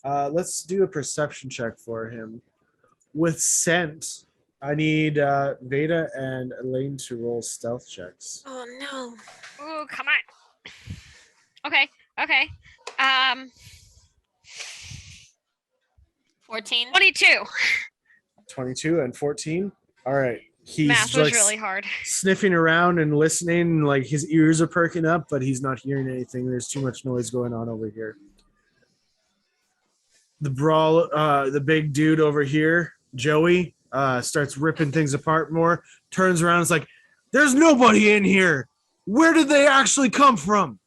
Let's do a perception check for him. With scent, I need Veda and Elaine to roll stealth checks. Oh no. Ooh, come on. Okay. 14. 22. 22 and 14. All right. He's Math was like really hard. sniffing around and listening, and like his ears are perking up, but he's not hearing anything. There's too much noise going on over here. The big dude over here, Joey, starts ripping things apart more, turns around, it's like, "There's nobody in here. Where did they actually come from?"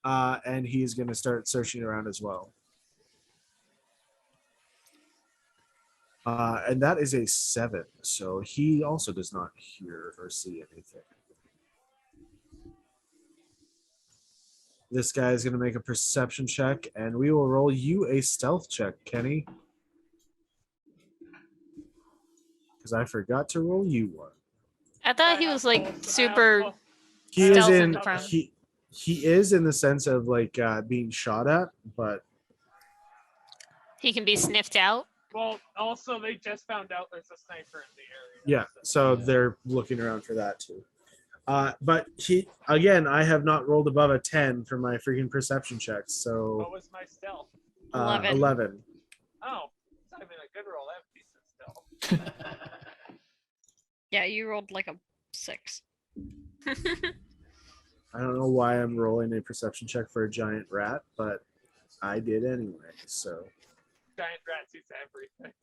And he's going to start searching around as well. And that is a 7, so he also does not hear or see anything. This guy is going to make a perception check, and we will roll you a stealth check, Kenny. Because I forgot to roll you one. I thought he was like super. He is Stealth in in the front. he is in the sense of like being shot at, but He can be sniffed out. Well, also, they just found out there's a sniper in the area. yeah, so they're looking around for that too. But I have not rolled above a 10 for my freaking perception checks, so What was my stealth? 11. 11. Oh, it's not even a good roll. I have decent stealth. Yeah, you rolled like a 6. I don't know why I'm rolling a perception check for a giant rat, but I did anyway. So Giant rat sees everything.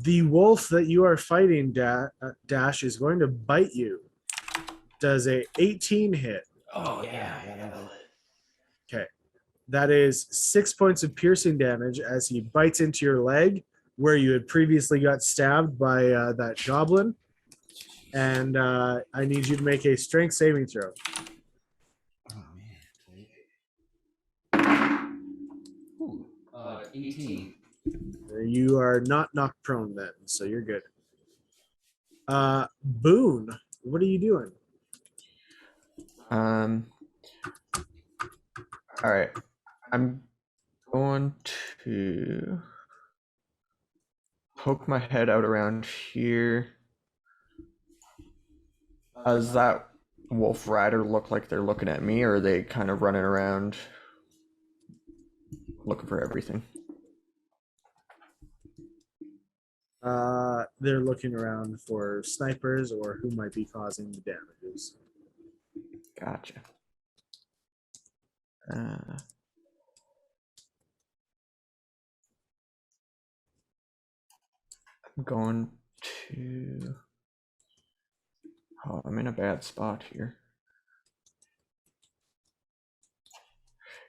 the wolf that you are fighting, Dash, is going to bite you. Does a 18 hit? Oh yeah. Okay. That is 6 points of piercing damage as he bites into your leg where you had previously got stabbed by that goblin. And I need you to make a strength saving throw. Oh man. Ooh, 18. You are not knocked prone then, so you're good. Boone, what are you doing? All right. I'm going to poke my head out around here. Does that wolf rider look like they're looking at me, or are they kind of running around looking for everything. They're looking around for snipers or who might be causing the damages. Gotcha. I'm going to... Oh, I'm in a bad spot here.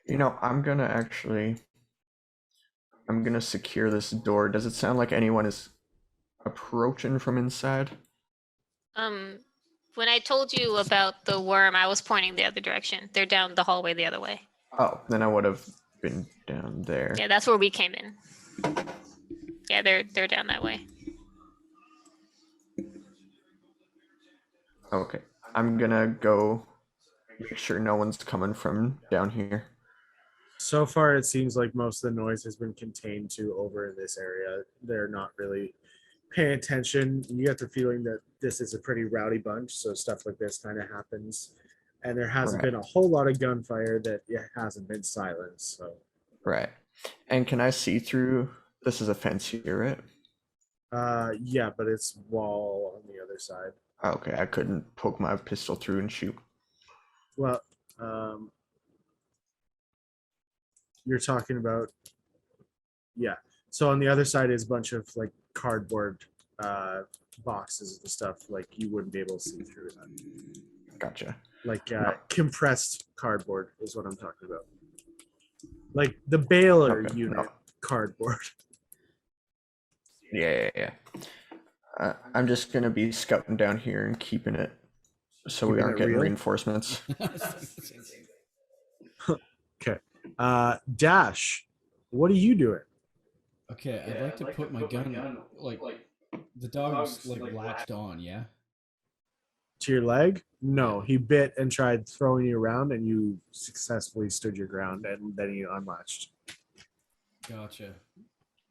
You know, I'm gonna secure this door. Does it sound like anyone is approaching from inside? When I told you about the worm, I was pointing the other direction. They're down the hallway the other way. Oh, then I would have been down there. Yeah, that's where we came in. Yeah, they're down that way. Okay. I'm gonna go make sure no one's coming from down here. So far, it seems like most of the noise has been contained to over in this area. They're not really paying attention. You get the feeling that this is a pretty rowdy bunch, so stuff like this kind of happens. And there hasn't been a whole lot of gunfire that hasn't been silenced. So. Right. And can I see through? This is a fence here, right? Yeah, but it's wall on the other side. Okay, I couldn't poke my pistol through and shoot. Well, you're talking about, yeah. So on the other side is a bunch of like cardboard boxes and stuff. Like you wouldn't be able to see through that. Gotcha. Like compressed cardboard is what I'm talking about. Like the baler unit cardboard. Yeah. I'm just gonna be scouting down here and keeping it so we aren't getting reinforcements. Okay. Dash, what are you doing? Okay, I'd like to put my gun like the dog's like latched on, yeah? To your leg? No, he bit and tried throwing you around and you successfully stood your ground and then he unlatched. Gotcha.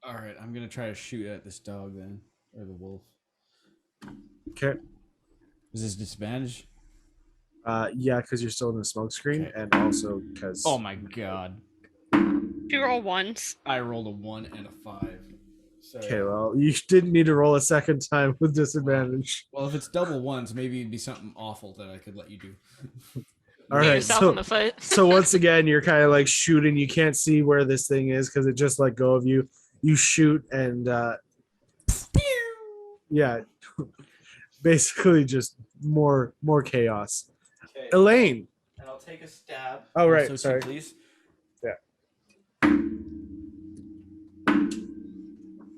All right, I'm going to try to shoot at this dog then, or the wolf. Okay. Is this disadvantage? Yeah, because you're still in the smoke screen and also because... Oh my god. You roll ones. I rolled a 1 and a 5. So, okay, well, you didn't need to roll a second time with disadvantage. Well, if it's double ones, maybe it'd be something awful that I could let you do. All right, yourself in the foot. So once again, you're kind of like shooting. You can't see where this thing is because it just let go of you. You shoot and yeah, basically just more chaos. Okay. Elaine. And I'll take a stab. Oh, right. Also, Sorry. Please. Yeah.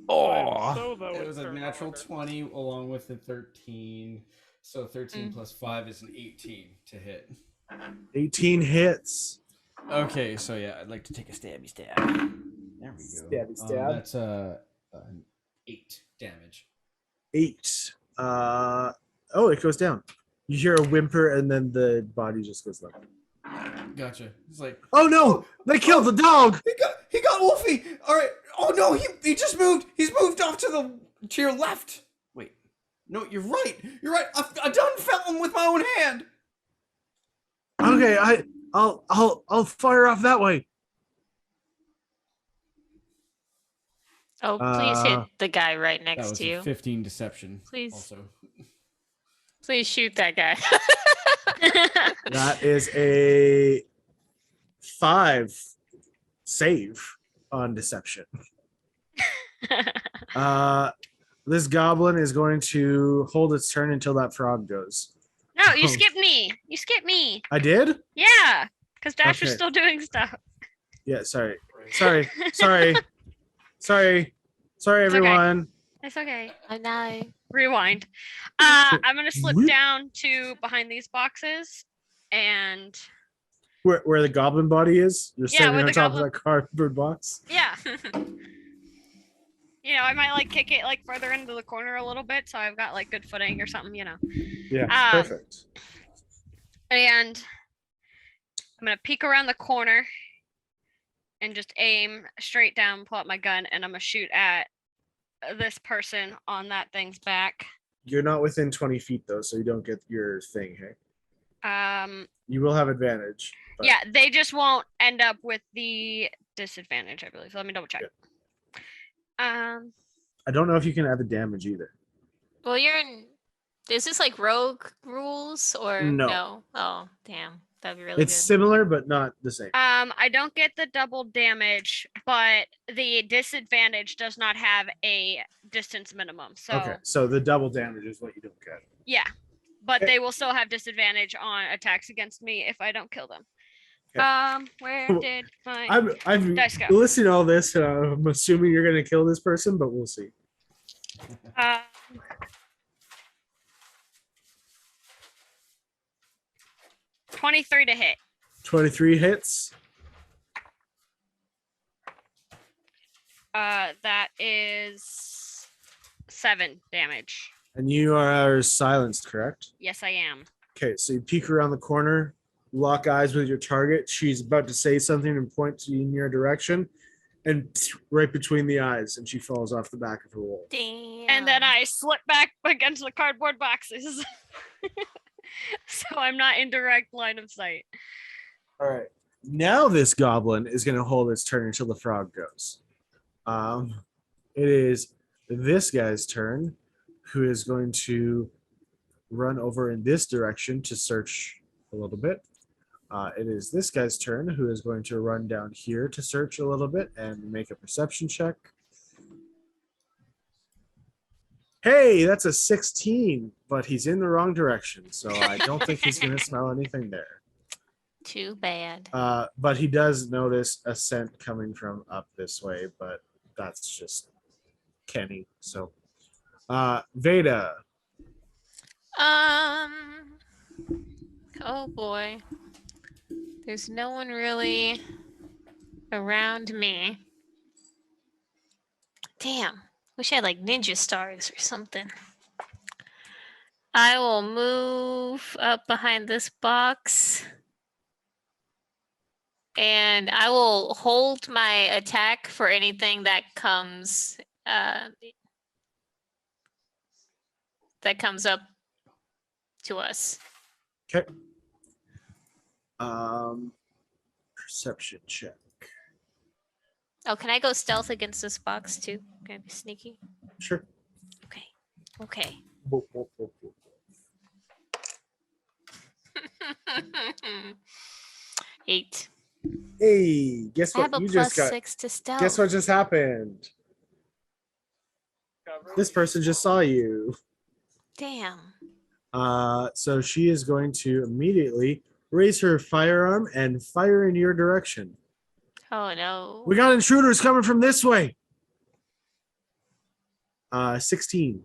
Oh, It was a natural 20 along with the 13. So 13 plus 5 is an 18 to hit. 18 hits. Okay, so yeah, I'd like to take a stabby stab. There we go. Stabby stab. That's an 8 damage. 8. Oh, it goes down. You hear a whimper and then the body just goes down. Gotcha. It's like, oh no, they killed the dog. he got Wolfie. All right. Oh no, he just moved. He's moved off to your left. Wait, no, you're right. You're right. I done felt him with my own hand. Okay, I'll fire off that way. Oh, please hit the guy right That next was to you. a 15 deception. Please. Also. Please shoot that guy. That is a 5 save on deception. This goblin is going to hold its turn until that frog goes. No, you skipped me. You skipped me. I did? Yeah, because Dash was Okay. still doing stuff. Yeah, sorry, everyone. It's okay. I know. Rewind. I'm gonna slip down to behind these boxes, and Where the goblin body is? You're Yeah, standing where on the top goblin- of that cardboard box? yeah. You know, I might like kick it like further into the corner a little bit, so I've got like good footing or something. You know. Yeah, perfect. And I'm gonna peek around the corner and just aim straight down, pull out my gun, and I'm gonna shoot at this person on that thing's back. You're not within 20 feet though, so you don't get your thing, hey? You will have advantage. but- Yeah, they just won't end up with the disadvantage, I believe. Let me double check. I don't know if you can add the damage either. Well, you're in. Is this like rogue rules or No. Oh, damn. That'd be really It's good. similar, but not the same. I don't get the double damage, but the disadvantage does not have a distance minimum. So Okay, so the double damage is what you don't get. yeah, but Okay. they will still have disadvantage on attacks against me if I don't kill them. Okay. Where Well, did my I'm dice go? listening to all this. I'm assuming you're going to kill this person, but we'll see. 23 to hit. 23 hits. That is 7 damage. And you are silenced, correct? Yes, I am. Okay, so you peek around the corner, lock eyes with your target. She's about to say something and point in your direction, and right between the eyes, and she falls off the back of her wall. Damn. And then I slip back against the cardboard boxes. So I'm not in direct line of sight. All right. Now this goblin is going to hold its turn until the frog goes. It is this guy's turn, who is going to run over in this direction to search a little bit. It is this guy's turn, who is going to run down here to search a little bit and make a perception check. Hey, that's a 16, but he's in the wrong direction, so I don't think he's going to smell anything there. Too bad. But he does notice a scent coming from up this way, but that's just Kenny. So, Veda. Oh boy. There's no one really around me. Damn. Wish I had like ninja stars or something. I will move up behind this box. And I will hold my attack for anything that comes up to us. Okay. Perception check. Oh, can I go stealth against this box too? Can I be sneaky? Sure. Okay. Okay. Whoop, whoop, whoop, whoop. 8. Hey, guess I have what a you plus just got? 6 to stealth. Guess what just happened? This person just saw you. Damn. So she is going to immediately raise her firearm and fire in your direction. Oh no. We got intruders coming from this way. 16.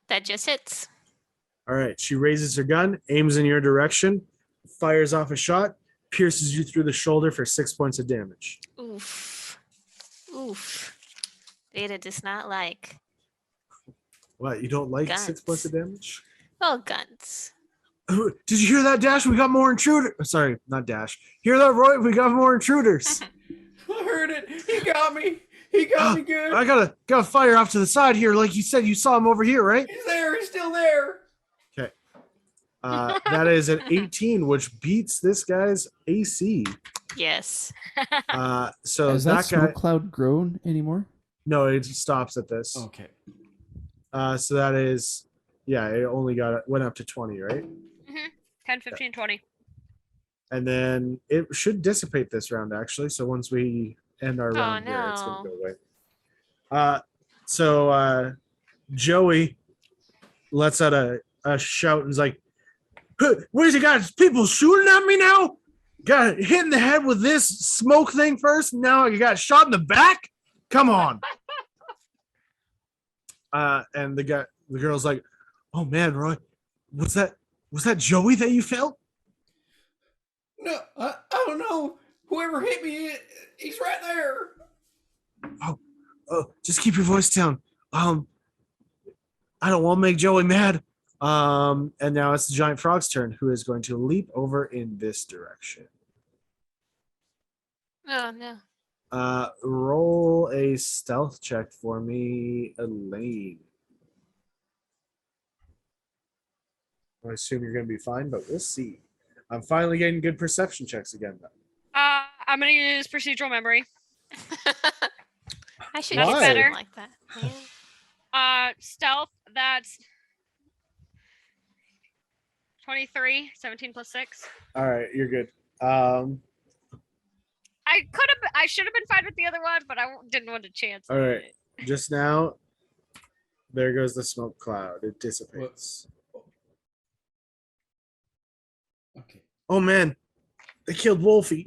That just hits. All right. She raises her gun, aims in your direction, fires off a shot, pierces you through the shoulder for 6 points of damage. Oof. Oof. Veda does not like. What? You don't like Guns. 6 points of damage? Oh, guns. Did you hear that, Dash? We got more intruders. Sorry, not Dash. Hear that, Roy? We got more intruders. I heard it. He got me. He got me good. I gotta fire off to the side here. Like you said, you saw him over here, right? He's there. He's still there. Okay. That is an 18, which beats this guy's AC. Yes. So Has that that guy. smoke cloud grown anymore? No, it stops at this. Okay. So that is, yeah, it only went up to 20, right? 10, 15, 20. And then it should dissipate this round, actually. So once we end our round here, it's going to no. go away. So Joey lets out a shout and is like, where's you got people shooting at me now? Got hit in the head with this smoke thing first. Now you got shot in the back? Come on. And the girl's like, oh man, Roy, was that Joey that you felt? No, I don't know. Whoever hit me, he's right there. Oh, just keep your voice down. I don't want to make Joey mad. And now it's the giant frog's turn, who is going to leap over in this direction. Oh no. Roll a stealth check for me, Elaine. I assume you're going to be fine, but we'll see. I'm finally getting good perception checks again, though. I'm gonna use procedural memory. I should That's get better. something like that. Yeah. Stealth, that's 23, 17 plus 6. All right, you're good. I should have been fine with the other one, but I didn't want to chance All right. it. Just now, there goes the smoke cloud. It dissipates. Okay. Oh man, they killed Wolfie.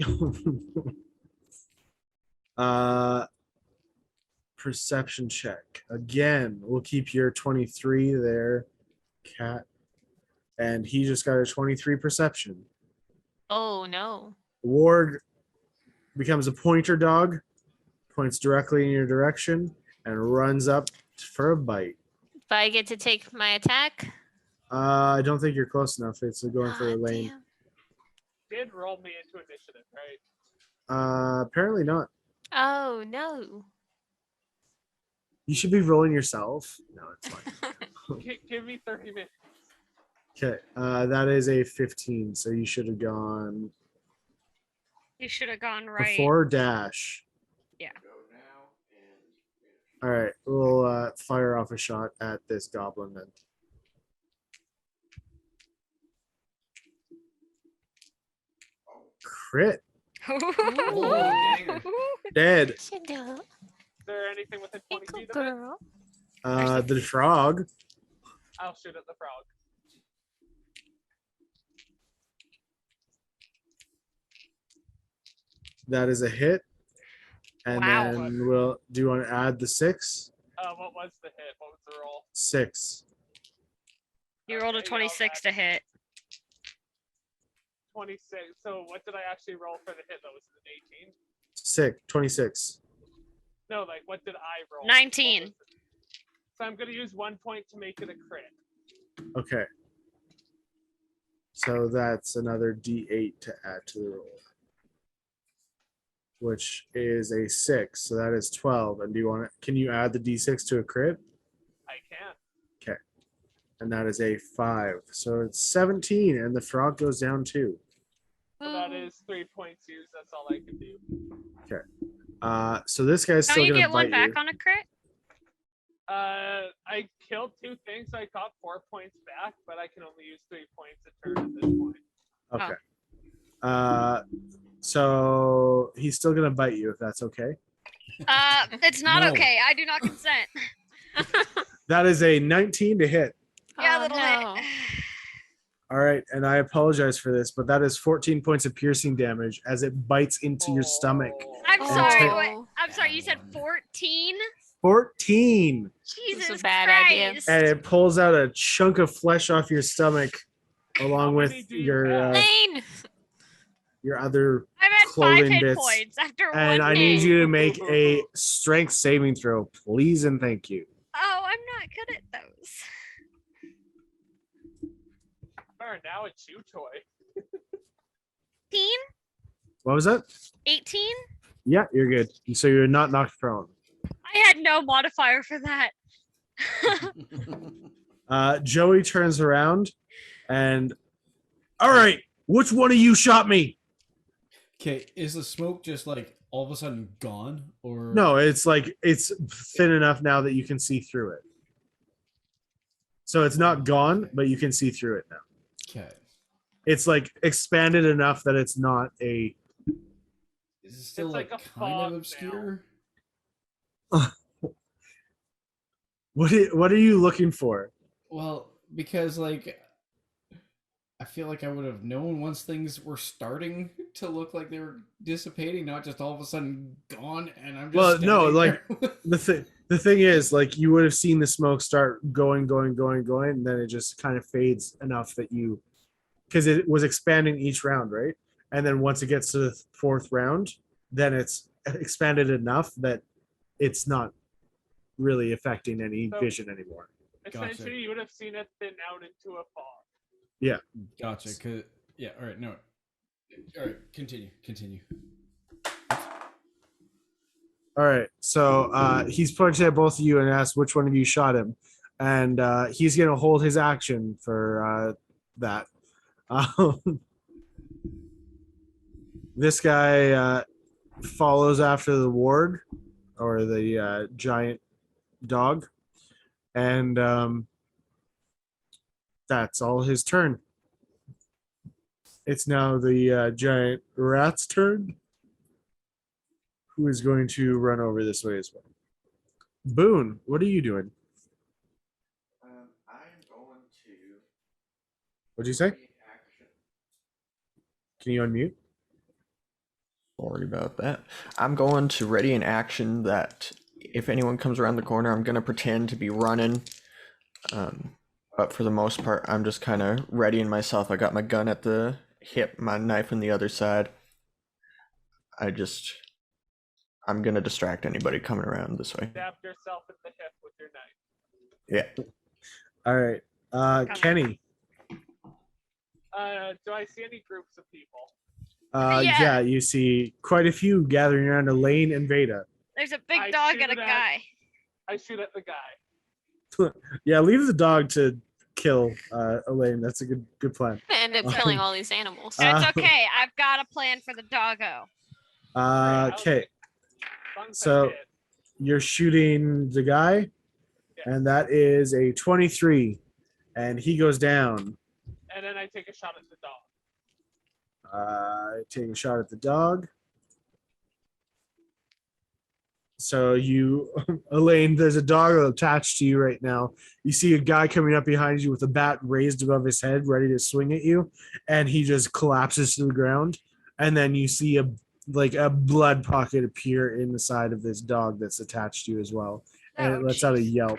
Perception check again. We'll keep your 23 there, Cat, and he just got a 23 perception. Oh no. Ward becomes a pointer dog, points directly in your direction, and runs up for a bite. But I get to take my attack. I don't think you're close enough. It's going for a Ah, lane. damn. Did roll me into initiative, right? Apparently not. Oh no. You should be rolling yourself. No, it's fine. Give me 30 minutes. Okay, that is a 15, so you should have gone You should have gone right. before dash. Yeah. All right, we'll fire off a shot at this goblin then. Crit. Dead. Should do. Is there anything within 20 Pickle feet of it? girl. The frog. I'll shoot at the frog. That is a hit. And Wow. then do you want to add the 6? What was the hit? What was the roll? 6. You rolled a Okay, 26 to hit. 26. So what did I actually roll for the hit? That was an 18. 26. No, like what did I roll? 19. What was it? So I'm gonna use 1 point to make it a crit. Okay. So that's another D8 to add to the roll, which is a 6. So that is 12. And can you add the D6 to a crit? I can. Okay. And that is a 5. So it's 17, and the frog goes down too. So that is 3 points used. That's all I can do. So this guy's Don't still you gonna get one bite back you. on a crit? I killed 2 things. So I got 4 points back, but I can only use 3 points a turn at this point. Okay. So he's still gonna bite you if that's okay. It's not No. okay. I do not consent. That is a 19 to hit. Yeah, Oh, little no. hit. All right, and I apologize for this, but that is 14 points of piercing damage as it bites into your stomach. I'm Oh. sorry. ta- Wait, I'm sorry. You said 14? 14, Jesus bad idea. Christ. and it pulls out a chunk of flesh off your stomach, along How with many do you your have? Lane. your other. I'm at 5 clothing hit bits. points after And one I need hit. you to make a strength saving throw, please and thank you. Oh, I'm not good at those. Now it's you, Toy. 18? What was that? 18? Yeah, you're good. So you're not knocked prone. I had no modifier for that. Joey turns around and, all right, which one of you shot me? Okay, is the smoke just like all of a sudden gone, or No, it's like it's thin enough now that you can see through it. So it's not gone, but you can see through it now. Okay, It's like expanded enough that it's not a. is it still It's like like a kind fog of now. obscure? What are you looking for? Well, because like I feel like I would have known once things were starting to look like they were dissipating, not just all of a sudden gone, and I'm just Well, no, standing like there. the thing is, like you would have seen the smoke start going, and then it just kind of fades enough that because it was expanding each round, right? And then once it gets to the 4th round, then it's expanded enough that it's not really affecting any So- vision anymore. Essentially, you would have seen it thin out into a fog. Gotcha. Cause yeah. All right. No. All right. Continue. All right, so he's pointing at both of you and asks which one of you shot him, and he's gonna hold his action for that. This guy follows after the ward or the giant dog, and that's all his turn. It's now the giant rat's turn, who is going to run over this way as well. Boone, what are you doing? I'm going to. What'd you say? Action. Can you unmute? Sorry about that. I'm going to ready an action that if anyone comes around the corner, I'm going to pretend to be running. But for the most part, I'm just kind of readying myself. I got my gun at the hip, my knife on the other side. I'm going to distract anybody coming around this way. Stab yourself in the hip with your knife. Yeah. All right. Kenny. Do I see any groups of people? Yeah, you see quite a few gathering around Elaine and Veda. There's a big I dog shoot and a at- guy. I shoot at the guy. Yeah, leave the dog to kill Elaine. That's a good plan. End up killing all these animals. That's Uh, okay. I've got a plan for the doggo. Okay, Songs So- I hit. you're shooting the guy, Yes. and that is a 23, and he goes down. And then I take a shot at the dog. Take a shot at the dog. So you, Elaine, there's a dog attached to you right now. You see a guy coming up behind you with a bat raised above his head, ready to swing at you, and he just collapses to the ground. And then you see a blood pocket appear in the side of this dog that's attached to you as well, and Oh, it lets out a jeez. yelp.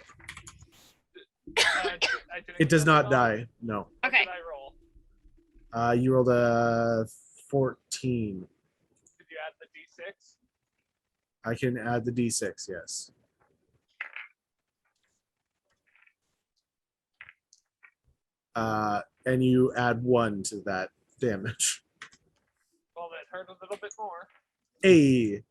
I didn't It does kill the not dog. die. No. What Okay. did I roll? You rolled a 14. Did you add the d6? I can add the d6. Yes. And you add 1 to that damage. Well, it hurt a little bit more. Hey.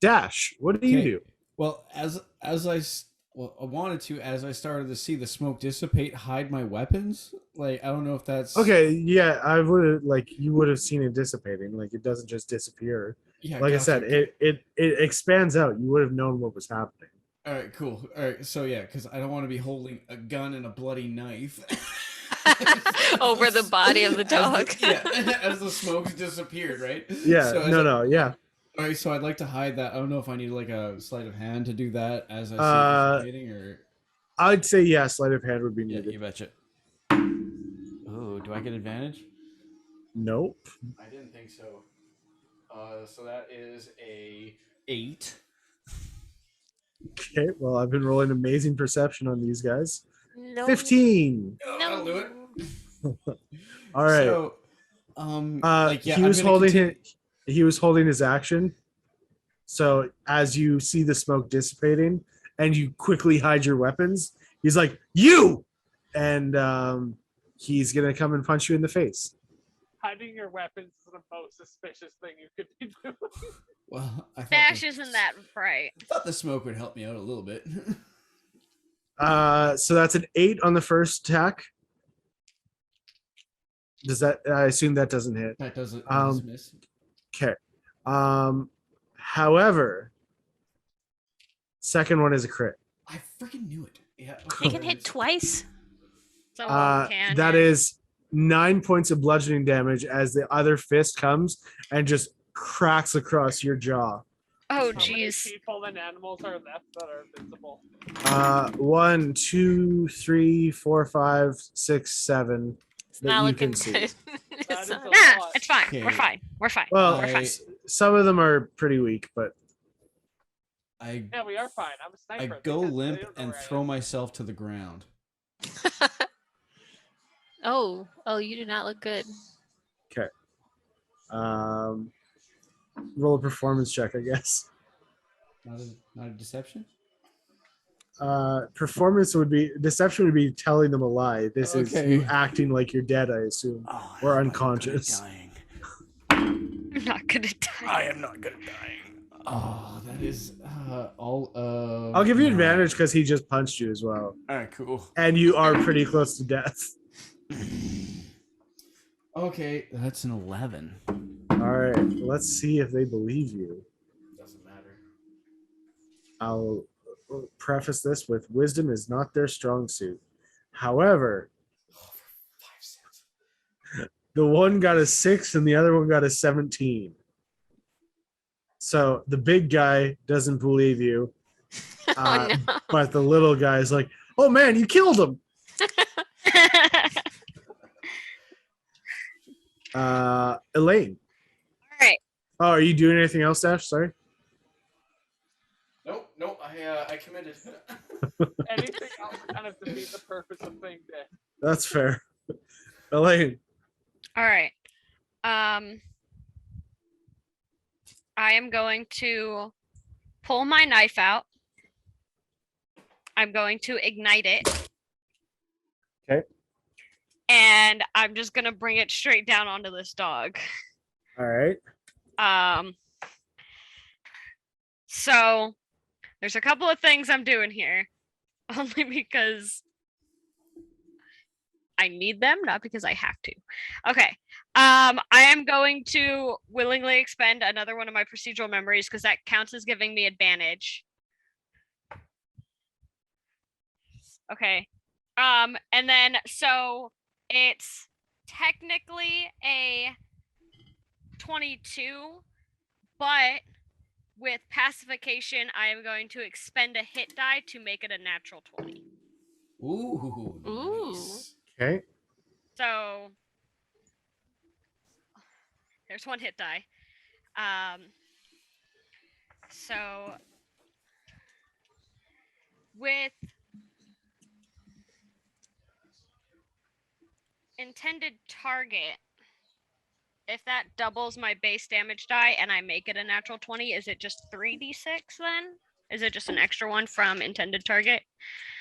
Dash, what do you Okay. do? Well, I wanted to, as I started to see the smoke dissipate, hide my weapons. Like, I don't know if that's Okay, yeah, I would have you would have seen it dissipating. Like it doesn't just disappear. Yeah, Like I gotcha. said, it expands out. You would have known what was happening. All right, cool. All right, so yeah, because I don't want to be holding a gun and a bloody knife Over the body of the dog. as the smoke's disappeared, right? Yeah, So yeah. All right, so I'd like to hide that. I don't know if I need like a sleight of hand to do that as I see it dissipating, or I'd say yes, sleight of hand would be yeah, needed. you betcha. Oh, do I get advantage? Nope. I didn't think so. So that is a 8. Okay, well, I've been rolling amazing perception on these guys. No. 15. Oh, No. that'll do it. All right. So, He I'm was gonna holding continue- he was holding his action. So as you see the smoke dissipating and you quickly hide your weapons, he's like, "You!" And he's gonna come and punch you in the face. Hiding your weapons is the most suspicious thing you could be doing. Well, I thought Dash the, isn't that bright. I thought the smoke would help me out a little bit. So that's an 8 on the first attack. Does that? I assume that doesn't hit. That doesn't miss. Okay. However, second one is a crit. I freaking knew it. Yeah. He can hit twice. Someone can. That is 9 points of bludgeoning damage as the other fist comes and just cracks across your jaw. Oh, How many jeez. people and animals are left that are invincible? 1, 2, 3, 4, 5, 6, 7. It's that not you looking can see. good. That It's is not- a Nah, lot. it's fine. Okay. We're fine. We're fine. Well, We're fine. some of them are pretty weak, but Yeah, we are fine. I'm a I sniper. go They limp don't know and where I throw am. myself to the ground. oh, you do not look good. roll a performance check, I guess. Not a deception. Performance would be deception would be telling them a lie. This is Okay. you acting like you're dead, I assume. Oh, Or unconscious. I'm not gonna die. am not good at dying. Oh, that is all. I'll give you 9. advantage because he just punched you as well, All right, cool. and you are pretty close to death. Okay, that's an 11. All right, let's see if they believe you. Doesn't matter. I'll preface this with wisdom is not their strong suit. However, Oh, for 5 cents. the one got a 6 and the other one got a 17. So the big guy doesn't believe you, Oh no. but the little guy is like, "Oh man, you killed him." Elaine. All right. Oh, are you doing anything else, Dash? Sorry. Nope. I committed. Anything else to kind of defeat the purpose of being dead. That's fair. Elaine. All right. I am going to pull my knife out. I'm going to ignite it. Okay. And I'm just gonna bring it straight down onto this dog. All right. So there's a couple of things I'm doing here, only because I need them, not because I have to. Okay. I am going to willingly expend another one of my procedural memories because that counts as giving me advantage. Okay. And then so it's technically a 22, but with pacification, I am going to expend a hit die to make it a natural 20. Ooh. Ooh. Nice. Okay. So there's one hit die. So with intended target, if that doubles my base damage die and I make it a natural 20, is it just 3d6 then? Is it just an extra one from intended target?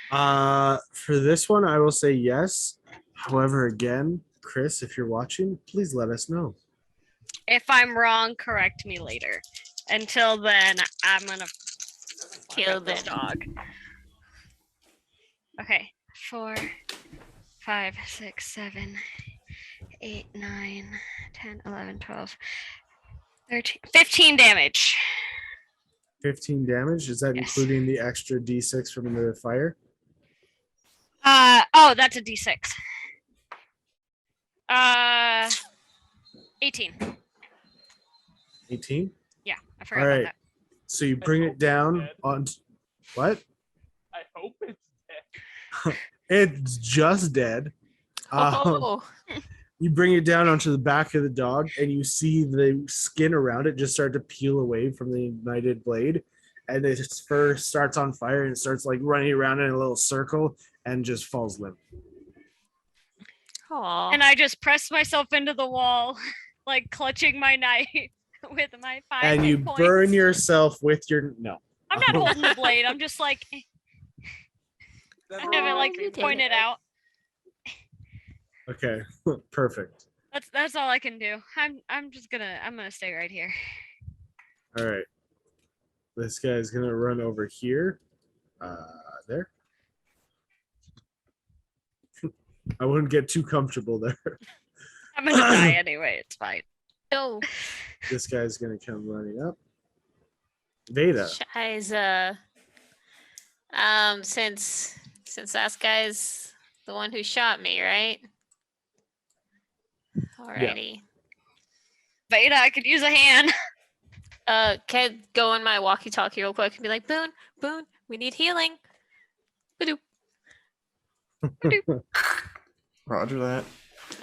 For this one, I will say yes. However, again, Chris, if you're watching, please let us know. If I'm wrong, correct me later. Until then, I'm gonna Kill this them. dog. Okay, 4, 5, 6, 7, 8, 9, 10, 11, 12, 13, 15 damage. 15 damage. Is that Yes. including the extra D6 from the fire? Oh, that's a d6. 18. 18. Yeah, I forgot All about right. that. So you bring it down on what? I hope it's dead. It's just dead. Oh. You bring it down onto the back of the dog, and you see the skin around it just start to peel away from the ignited blade, and its fur starts on fire and it starts like running around in a little circle and just falls limp. Aw. And I just press myself into the wall, like clutching my knife with my 5 And hit you points. burn yourself with your no. I'm not holding the blade. I'm just like, I have it like you did pointed out. Okay, perfect. That's all I can do. I'm gonna stay right here. All right. This guy's gonna run over here. There. I wouldn't get too comfortable there. I'm gonna die anyway. It's fine. No. This guy's gonna come running up. Veda. Guys, since that guy's the one who shot me, right? Alrighty. Veda, I could use a hand. Can I go in my walkie-talkie real quick and be like, Boone, we need healing. Ba-doop. Roger that.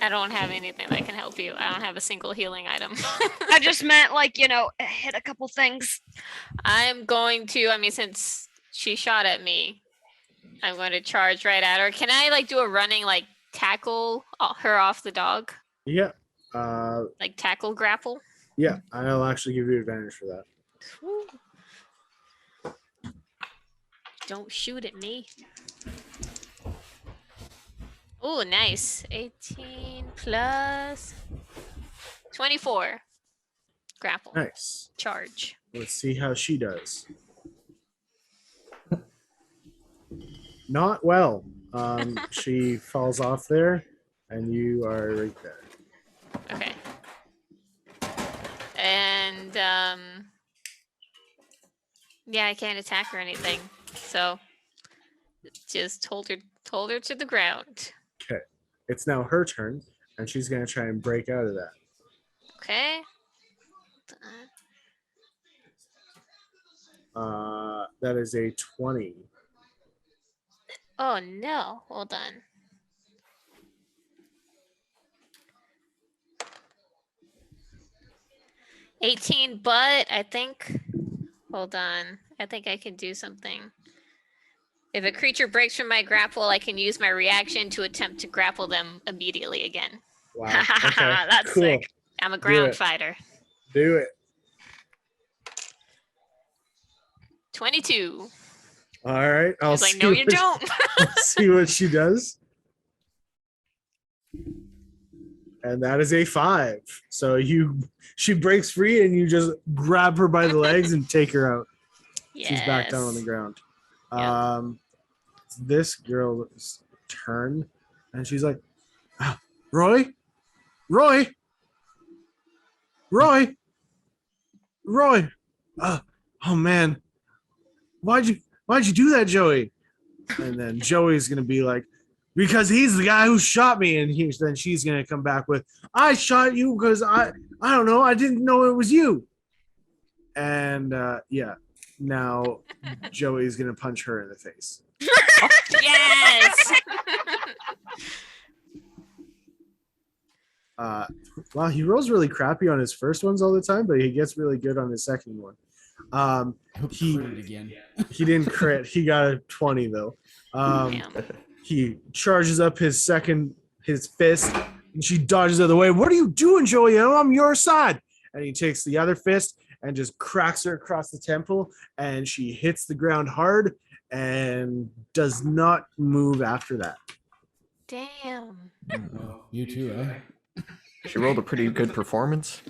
I don't have anything that can help you. I don't have a single healing item. I just meant like, hit a couple things. I'm going to, since she shot at me, I'm going to charge right at her. Can I like do a running like tackle her off the dog? Yeah. Like tackle grapple? Yeah, I'll actually give you advantage for that. Woo. Don't shoot at me. Oh, nice. 18 plus 24. Grapple. Nice. Charge. Let's see how she does. Not well. She falls off there, and you are right there. Okay. And yeah, I can't attack or anything. So just hold her to the ground. Okay. It's now her turn, and she's gonna try and break out of that. Okay. That is a 20. Oh no, hold on. $18, but I think, hold on. I think I can do something. If a creature breaks from my grapple, I can use my reaction to attempt to grapple them immediately again. Wow. Okay. That's cool. sick. I'm a Do ground it. fighter. Do it. 22. All right. I was like, no, you don't. I'll see what she does. And that is a 5. So she breaks free, and you just grab her by the legs and take her out. She's back down on the Yes. ground. Yep. It's this girl's turn, and she's like, Roy, Roy. Oh man, why'd you do that, Joey? And then Joey's gonna be like, because he's the guy who shot me, and then she's gonna come back with, I shot you because I don't know, I didn't know it was you. And yeah, now Joey's gonna punch her in the face. Yes. Wow, he rolls really crappy on his first ones all the time, but he gets really good on his second one. He Crit it again. he didn't crit. He got a 20 though. Damn. He charges up his fist, and she dodges out of the way. What are you doing, Joey? I'm on your side. And he takes the other fist and just cracks her across the temple, and she hits the ground hard and does not move after that. Damn. Well, you too, eh? She rolled a pretty good performance.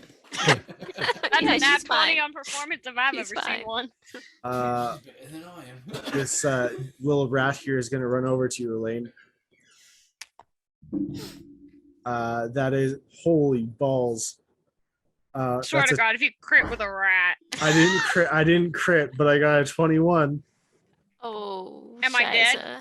That's Yeah, a nat she's 20 fine. on performance if I've She's ever fine. seen one. She's better than I am. This little rat here is going to run over to you, Elaine. That is holy balls. Swear That's to God, if you crit with a rat. I didn't crit, but I got a 21. Oh. Am I dead? shiza.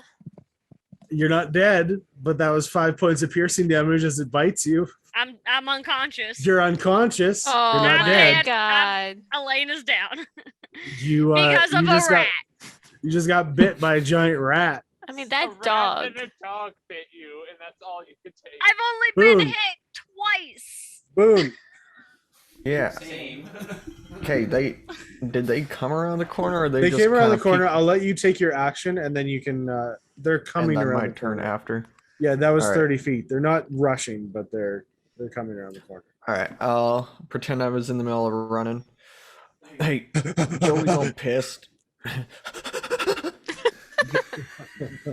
You're not dead, but that was 5 points of piercing damage as it bites you. I'm unconscious. You're unconscious. Oh You're not I'm dead. my dead. god. Elena's down You because of you a just rat. you just got bit by a giant rat. I mean, A that rat dog. and a dog bit you, and that's all you could take. I've only been Boom. hit twice. Boom. Yeah. Same. Okay, did they come around the corner, or They just came around the kinda corner. peeked, I'll let you take your action, and then you can. They're and coming then around my the turn corner. after? Yeah, that was All right. 30 feet. They're not rushing, but they're coming around the corner. All right, I'll pretend I was in the middle of running. Hey, Joey's all pissed.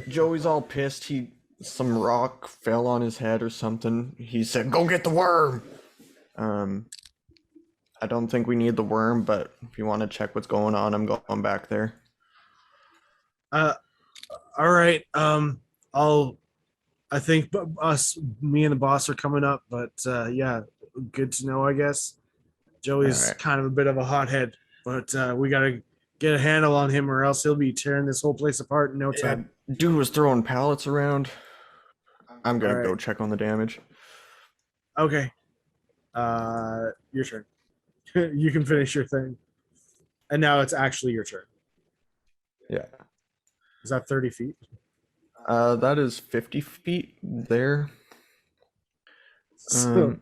Joey's all pissed. Some rock fell on his head or something. He said, "Go get the worm." I don't think we need the worm, but if you want to check what's going on, I'm going back there. All right. I think me and the boss are coming up, but yeah, good to know, I guess. Joey's All right. kind of a bit of a hothead, but we gotta get a handle on him, or else he'll be tearing this whole place apart in no Yeah, time. dude was throwing pallets around. I'm gonna All right. go check on the damage. Okay. Your turn. You can finish your thing. And now it's actually your turn. Yeah. Is that 30 feet? That is 50 feet there. So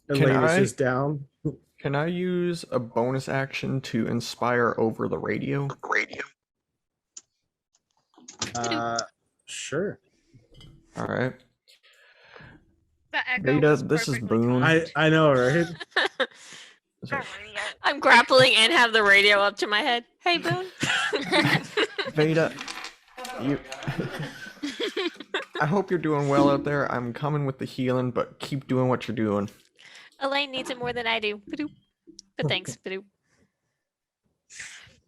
can Elaine is I- just down. Can I use a bonus action to inspire over the radio? Sure. All right. The echo Beta, was this is perfectly Boone. timed. I know, right? I'm grappling and have the radio up to my head. Hey, Boone. Veda, you. I hope you're doing well out there. I'm coming with the healing, but keep doing what you're doing. Elaine needs it more than I do. Ba-doop. But thanks. Ba-doop.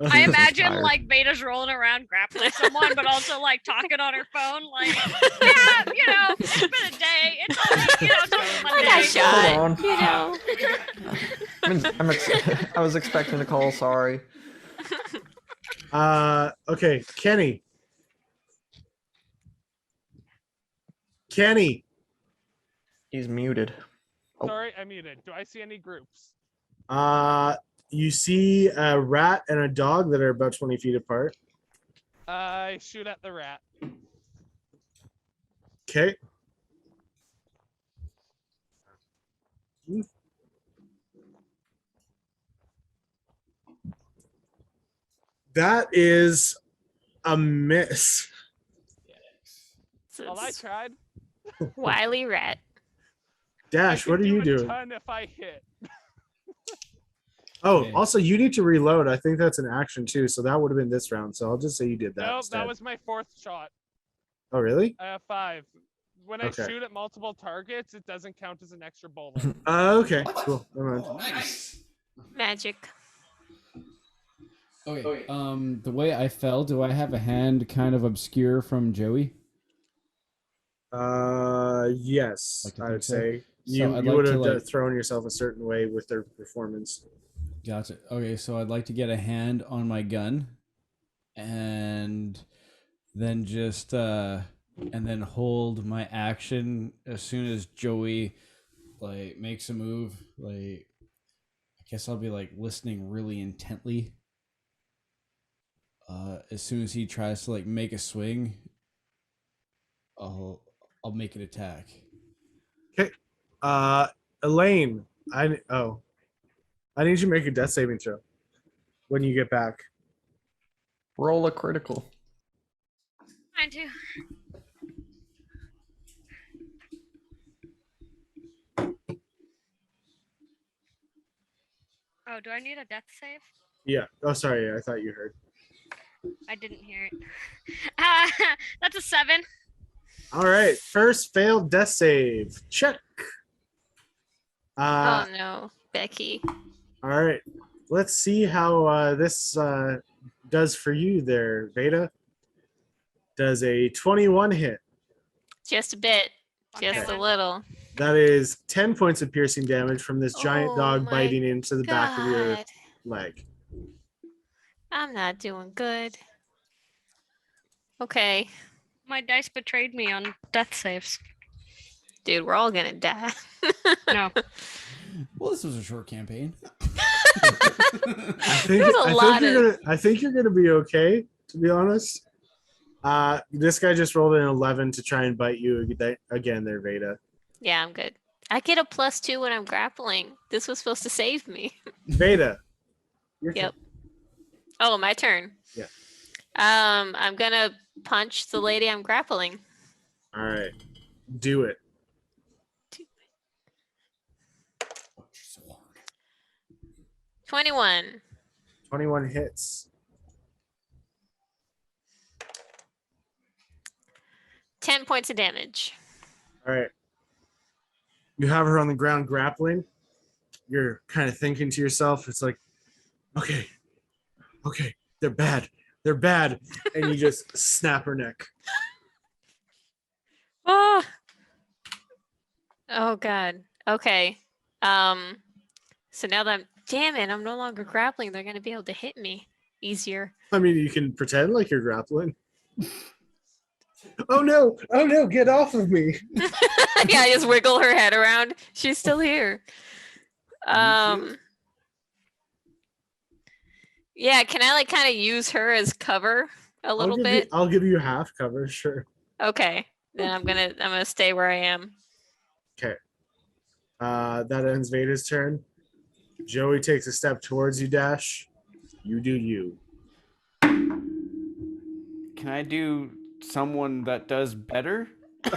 I imagine tired. like Beta's rolling around grappling someone, but also like talking on her phone, like, yeah, you know, it's been a day. It's only, you know, it's only I got Monday. shot. Hold on. You know. I was expecting a call. Sorry. Okay, Kenny. Kenny. He's muted. Oh. Sorry, I muted. Do I see any groups? You see a rat and a dog that are about 20 feet apart. I shoot at the rat. Okay. That is a miss. Well, I tried. Wily rat. Dash, I what are could you do a doing? ton if I hit. Oh, Okay. also, you need to reload. I think that's an action too, so that would have been this round. So I'll just say you did that Nope, instead. that was my 4th shot. Oh, really? I have 5. When I Okay. shoot at multiple targets, it doesn't count as an extra bullet. Okay, cool. Never mind. Oh, nice. Magic. Okay. The way I fell, do I have a hand kind of obscure from Joey? Yes, Like to I think would so. say So you I'd you like would to, have like- thrown yourself a certain way with their performance. Gotcha. Okay, so I'd like to get a hand on my gun, and then just and then hold my action as soon as Joey like makes a move. Like, I guess I'll be like listening really intently. As soon as he tries to like make a swing, I'll make an attack. Elaine, I need you to make a death saving throw when you get back. Roll a critical. Mine too. Oh, do I need a death save? Yeah. Oh, sorry. I thought you heard. I didn't hear it. That's a 7. All right. First failed death save. Check. Oh no, Becky. All right. Let's see how this does for you there, Veda. Does a 21 hit? Just a bit. Just Okay. a little. That is 10 points of piercing damage from this giant Oh dog my biting into the back of your God. leg. I'm not doing good. Okay. My dice betrayed me on death saves. Dude, we're all gonna die. No. Well, this was a short campaign. I think you're gonna be okay, to be honest. This guy just rolled an 11 to try and bite you again there, Veda. Yeah, I'm good. I get a +2 when I'm grappling. This was supposed to save me. Veda. your Yep. turn. Oh, my turn. Yeah. I'm gonna punch the lady I'm grappling. All right. Do it. 21. 21 hits. 10 points of damage. All right. You have her on the ground grappling. You're kind of thinking to yourself, it's like, okay, they're bad. They're bad. And you just snap her neck. Oh. Oh God. Okay. So now that damn it, I'm no longer grappling, they're gonna be able to hit me easier. I mean, you can pretend like you're grappling. Oh no, get off of me. Yeah, I just wiggle her head around. She's still here. Yeah, can I like kind of use her as cover a little bit? I'll give you half cover, sure. Okay. Then I'm gonna stay where I am. Okay. That ends Veda's turn. Joey takes a step towards you, Dash. You do you. Can I do someone that does better? I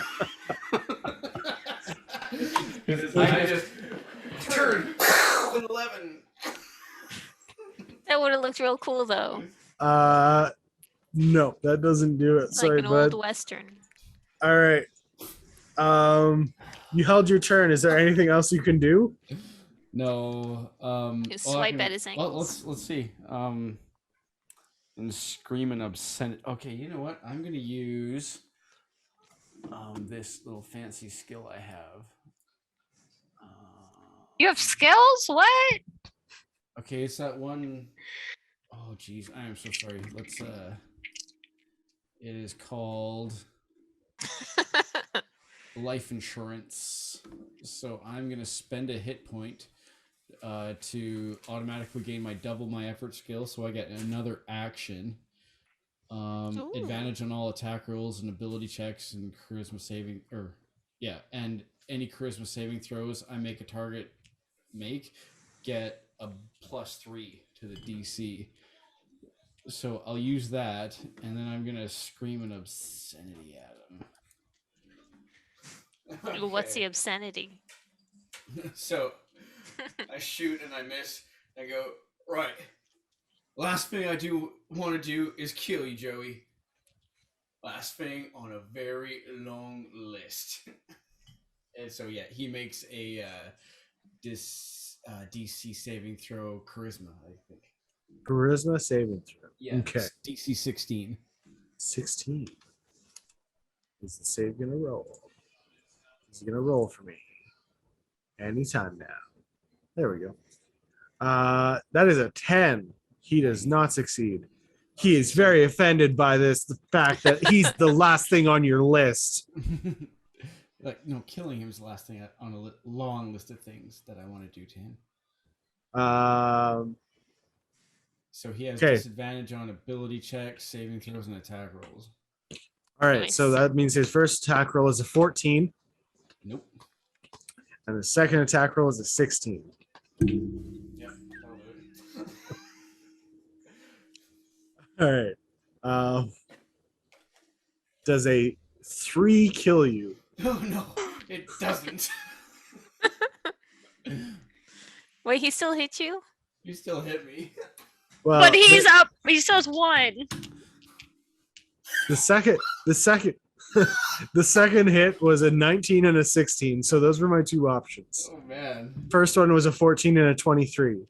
just turn an 11. That would have looked real cool though. No, that doesn't do it. Like Sorry, an bud. old western. All right. You held your turn. Is there anything else you can do? No. You swipe at his ankles. Let's see. and scream an obscene. Okay, you know what? I'm gonna use this little fancy skill I have. You have skills? What? Okay, it's that one oh geez, I am so sorry. Let's it is called life insurance. So I'm gonna spend a hit point to automatically gain my double my effort skill, so I get another action. Advantage on all attack rolls and ability checks and charisma saving and any charisma saving throws I make a target get a +3 to the DC. So I'll use that, and then I'm gonna scream an obscenity at him. What's the obscenity? So I shoot and I miss. I go, right. Last thing I do want to do is kill you, Joey. Last thing on a very long list. And so yeah, he makes a DC saving throw charisma, I think. Charisma saving throw. Yeah. Okay. DC 16. 16. Is the save gonna roll? Is he gonna roll for me? Anytime now. There we go. That is a 10. He does not succeed. He is very offended by this, the fact that he's the last thing on your list. Like, no, killing him is the last thing on a long list of things that I want to do to him. So he has disadvantage on ability checks, saving throws, and attack rolls. All right, so that means his first attack roll is a 14. Nope. And the second attack roll is a 16. Yep, that'll do it. All right. Does a 3 kill you? Oh, no, it doesn't. Wait, he still hit you? You still hit me. Well, But he's up. He still has 1. The second the second hit was a 19 and a 16. So those were my two options. Oh man. First one was a 14 and a 23.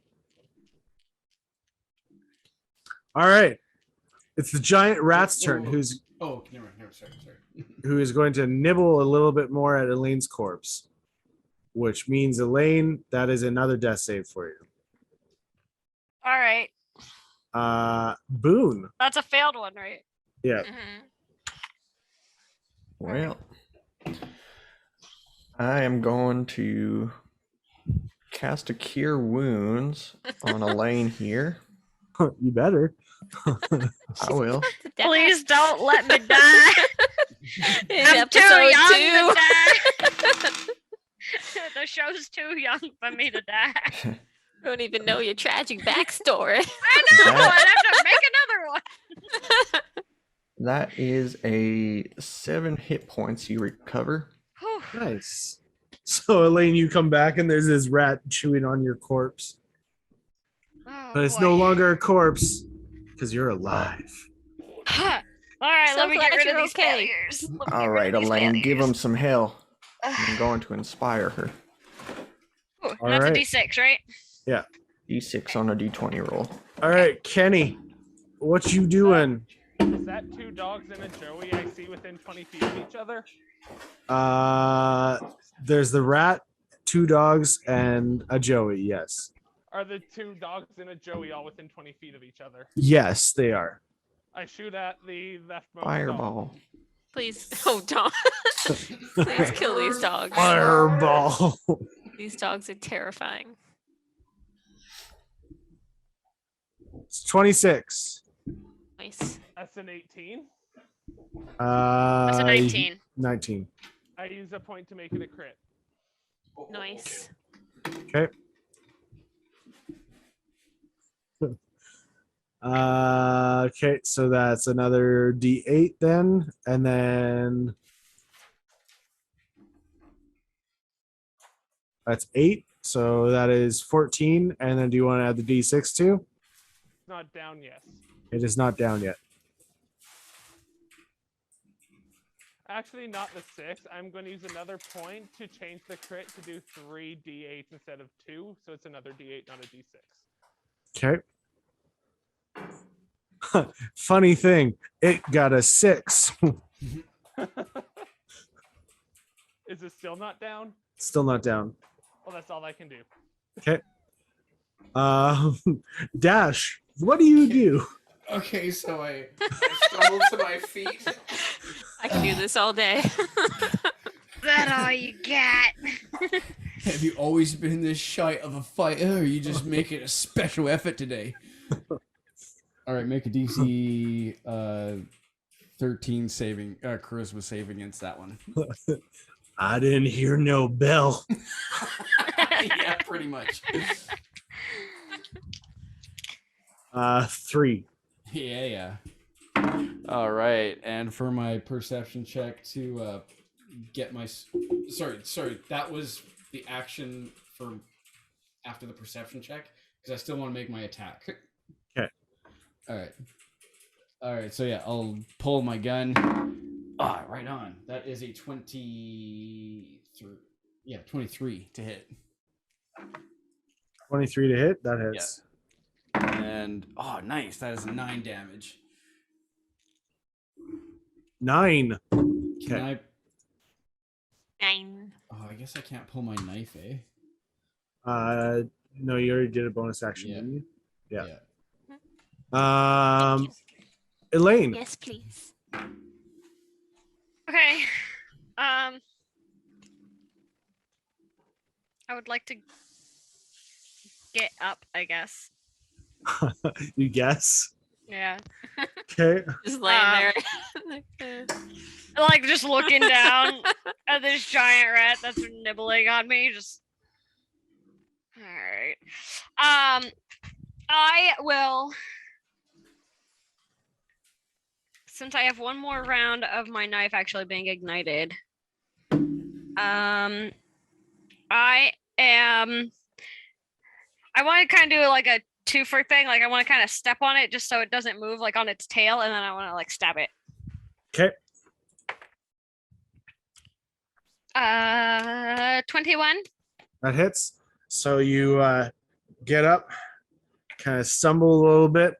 All right. It's the giant rat's turn never mind. Sorry. who is going to nibble a little bit more at Elaine's corpse. Which means Elaine, that is another death save for you. All right. Boone. That's a failed one, right? Yeah. Well, I am going to cast a Cure Wounds on Elaine here. You better. I will. Please don't let me die. I'm too young to die. The show's too young for me to die. I don't even know your tragic backstory. I know. I'd have to make another one. That is a 7 hit points you recover. Nice. So Elaine, you come back and there's this rat chewing on your corpse. Oh, But it's boy. no longer a corpse because you're alive. All right, So let me glad get rid of you're these okay. failures. Let me get All rid right, of these Elaine, give failures. him some hell. I'm going to inspire her. Ooh, All that's right. a D6, right? D6 on a D20 roll. All right, Kenny, what you doing? Is that 2 dogs and a Joey I see within 20 feet of each other? There's the rat, 2 dogs, and a Joey. Yes. Are the 2 dogs and a Joey all within 20 feet of each other? Yes, they are. I shoot at the leftmost dog. Fireball. Please, oh, don't. Please kill these dogs. Fireball. These dogs are terrifying. It's 26. Nice. That's an 18. That's a 19. 19. I use a point to make it a crit. Nice. Okay. Okay, so that's another D8 then, and then that's 8. So that is 14. And then do you want to add the D6 too? It's not down yet. It is not down yet. Actually, not the 6. I'm going to use another point to change the crit to do 3 D8s instead of 2. So it's another D8, not a D6. Okay. Funny thing, it got a 6. Is it still not down? Still not down. Well, that's all I can do. Okay. Dash, what do you do? Okay, so I stumble to my feet. I can do this all day. That all you got? Have you always been this shy of a fighter, or you just making a special effort today? All right, make a DC 13 saving charisma save against that one. I didn't hear no bell. Yeah, pretty much. 3. Yeah. All right, and for my perception check to get my sorry, that was the action for after the perception check because I still want to make my attack. Okay. All right. So yeah, I'll pull my gun. Right on. That is a 23 to hit. 23 to hit. That hits. And nice. That is 9 damage. 9. Can Okay. I? 9. I guess I can't pull my knife, eh? No, you already did a bonus action, Yeah. didn't you? Yeah. Thank you. Elaine. Yes, please. Okay. I would like to get up, I guess. You guess? Yeah. Okay. Just laying there. Like just looking down at this giant rat that's nibbling on me. Just all right. I will. Since I have one more round of my knife actually being ignited, I want to kind of do like a twofer thing. Like I want to kind of step on it just so it doesn't move, like on its tail, and then I want to like stab it. Okay. 21. That hits. So you get up, kind of stumble a little bit,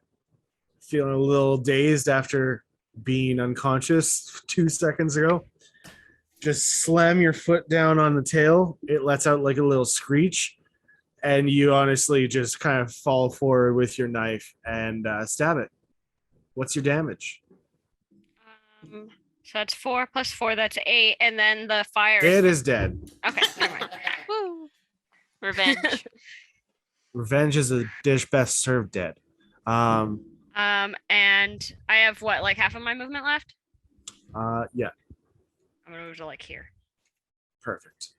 feeling a little dazed after being unconscious 2 seconds ago. Just slam your foot down on the tail. It lets out like a little screech, and you honestly just kind of fall forward with your knife and stab it. What's your damage? So that's 4 plus 4, that's 8, and then the fire. It is dead. Okay, never mind. Woo. Revenge. Revenge is a dish best served dead. And I have what, like half of my movement left? Yeah, I'm gonna move to like here. perfect.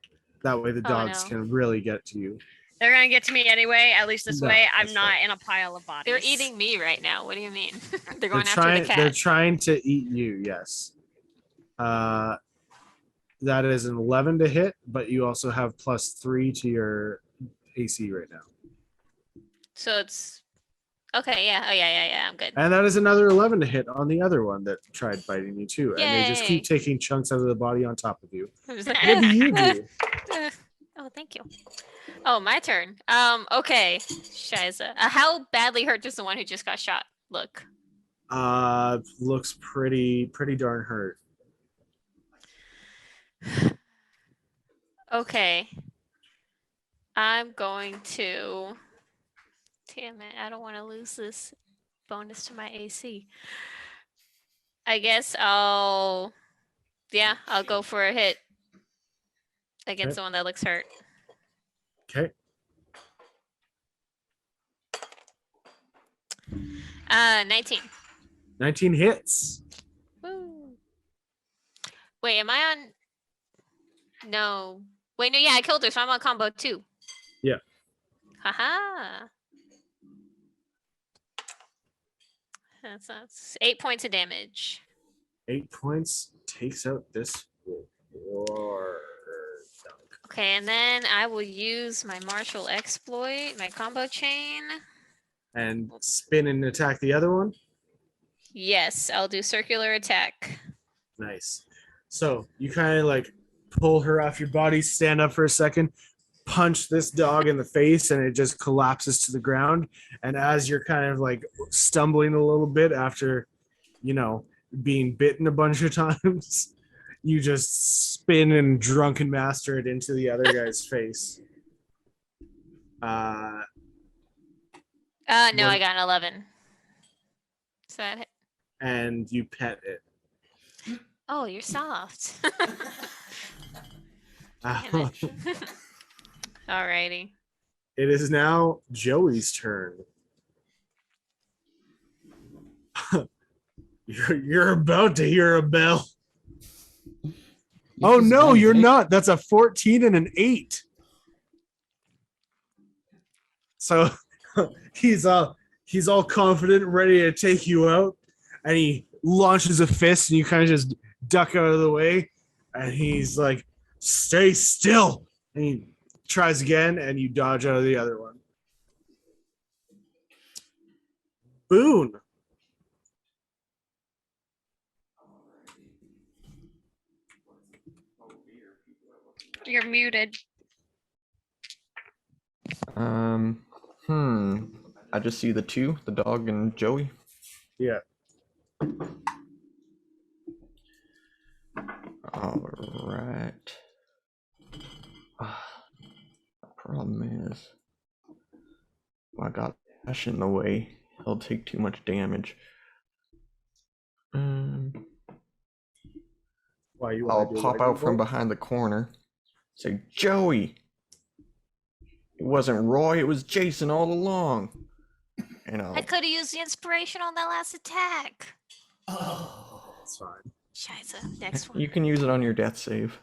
That way the dogs no. can really get to you. They're gonna get to me anyway. At least this No, way, I'm that's not fair. in a pile of bodies. They're eating me right now. What do you mean? They're They're going after trying. the They're cat. trying to eat you. Yes. That is an 11 to hit, but you also have +3 to your AC right now, So it's okay. Yeah. Oh yeah. I'm good. and that is another 11 to hit on the other one that tried biting you too. And they just keep Yay. taking chunks out of the body on top of you. I was like, What do you do? Oh, thank you. Oh, my turn. Okay. Shiza. How badly hurt does the one who just got shot look? Looks pretty darn hurt. Okay. I'm going to. Damn it! I don't want to lose this bonus to my AC. I guess I'll go for a hit against Okay. the one that looks hurt. Okay. 19. 19 hits. Woo. Wait, am I on? No. Wait, no, yeah, I killed her, so I'm on combo 2. Yeah. Haha. That's 8 points of damage. 8 points takes out this war. Okay, and then I will use my martial exploit, my combo chain. And spin and attack the other one. Yes, I'll do circular attack. Nice. So you kind of like pull her off your body, stand up for a second, punch this dog in the face and it just collapses to the ground. And as you're kind of like stumbling a little bit after, being bitten a bunch of times, you just spin and drunken master it into the other guy's face. No, I What- got an 11. Is that it? And you pet it. Oh, you're soft. Uh, Damn it. Alrighty. It is now Joey's turn. You're about to hear a bell. Oh no, you're not. That's a 14 and an 8. So he's all confident, ready to take you out, and he launches a fist, and you kind of just duck out of the way, and he's like, "Stay still!" And he tries again, and you dodge out of the other one. Boone. You're muted. I just see the two, the dog and Joey. Yeah. All right. The problem is, I got Ash in the way. He'll take too much damage. Why you I'll wanna do pop lightning out from bolt? behind the corner. Say, Joey! It wasn't Roy, it was Jason all along. And I could have used the inspiration on that last attack. Oh. It's fine. Scheiße. Next one. you can use it on your death save.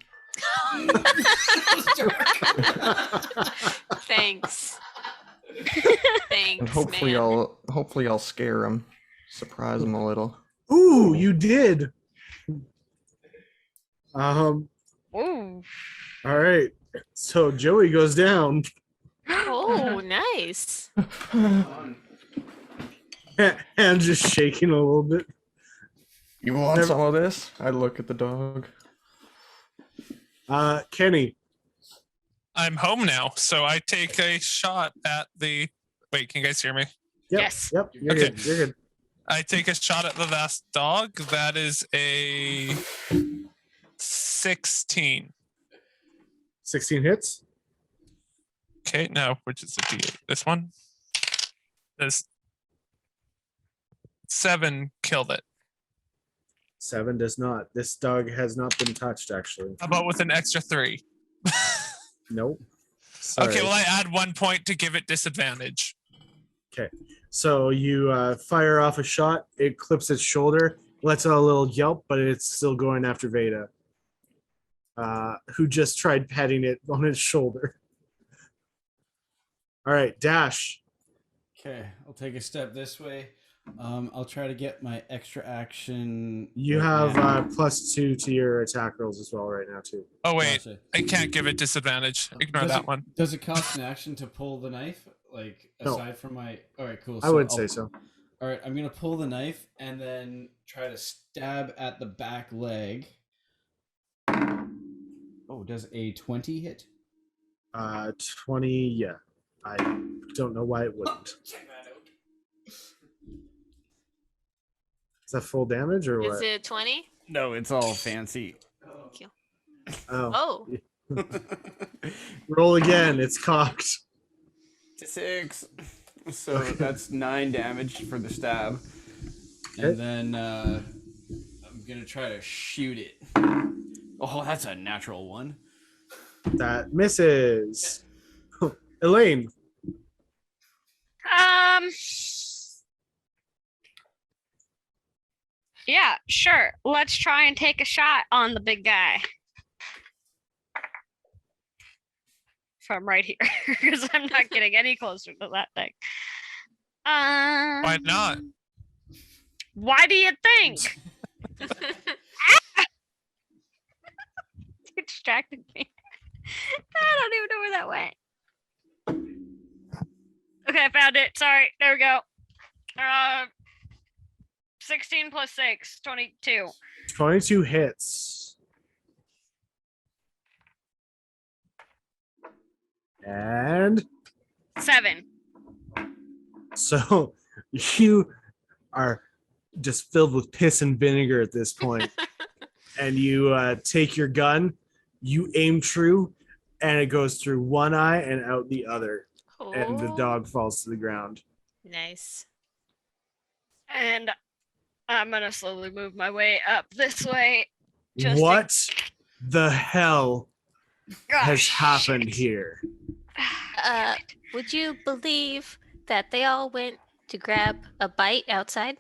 Thanks. Thanks, And hopefully man. I'll scare him. Surprise him a little. Ooh, you did. Ooh. All right. So Joey goes down. Oh, nice. And just shaking a little bit. You want Never- some of this? I look at the dog. Kenny. I'm home now, so I take a shot at the. Wait, can you guys hear me? Yep, Yes. Yep. You're Okay. good. You're good. I take a shot at the last dog. That is a 16. 16 hits. Okay, no, which is the D8? This one? This 7 killed it. 7 does not. This dog has not been touched, actually. How about with an extra 3? Nope. Sorry. Okay, well, I add 1 point to give it disadvantage. So you fire off a shot. It clips its shoulder, lets out a little yelp, but it's still going after Veda, who just tried petting it on its shoulder. All right, Dash. Okay, I'll take a step this way. I'll try to get my extra action. You right have now. +2 to your attack rolls as well right now, too. Oh, wait. Gotcha. I can't give it disadvantage. Ignore that one. Does it cost an action to pull the knife? Like, No. aside from my... All right, cool. I would say so. All right, I'm going to pull the knife and then try to stab at the back leg. Oh, does a 20 hit? 20, yeah. I don't know why it wouldn't. Check that out. Is that full damage or Is what? it 20? No, it's all fancy. Thank you. Oh. Oh, Roll again. It's cocked. 6. So that's 9 damage for the stab. And then I'm going to try to shoot it. Oh, that's a natural 1. That misses. Elaine. Yeah, sure. Let's try and take a shot on the big guy. From right here, because I'm not getting any closer to that thing. Why not? Why do you think? It distracted me. I don't even know where that went. Okay, I found it. Sorry. There we go. 16 plus 6, 22. 22 hits. And 7. so you are just filled with piss and vinegar at this point. And you take your gun, you aim true, and it goes through one eye and out the other. And the Oh, dog falls to the ground. nice. And I'm gonna slowly move my way up this way. Just What the hell has Gosh, happened shit. here? Would you believe that they all went to grab a bite outside?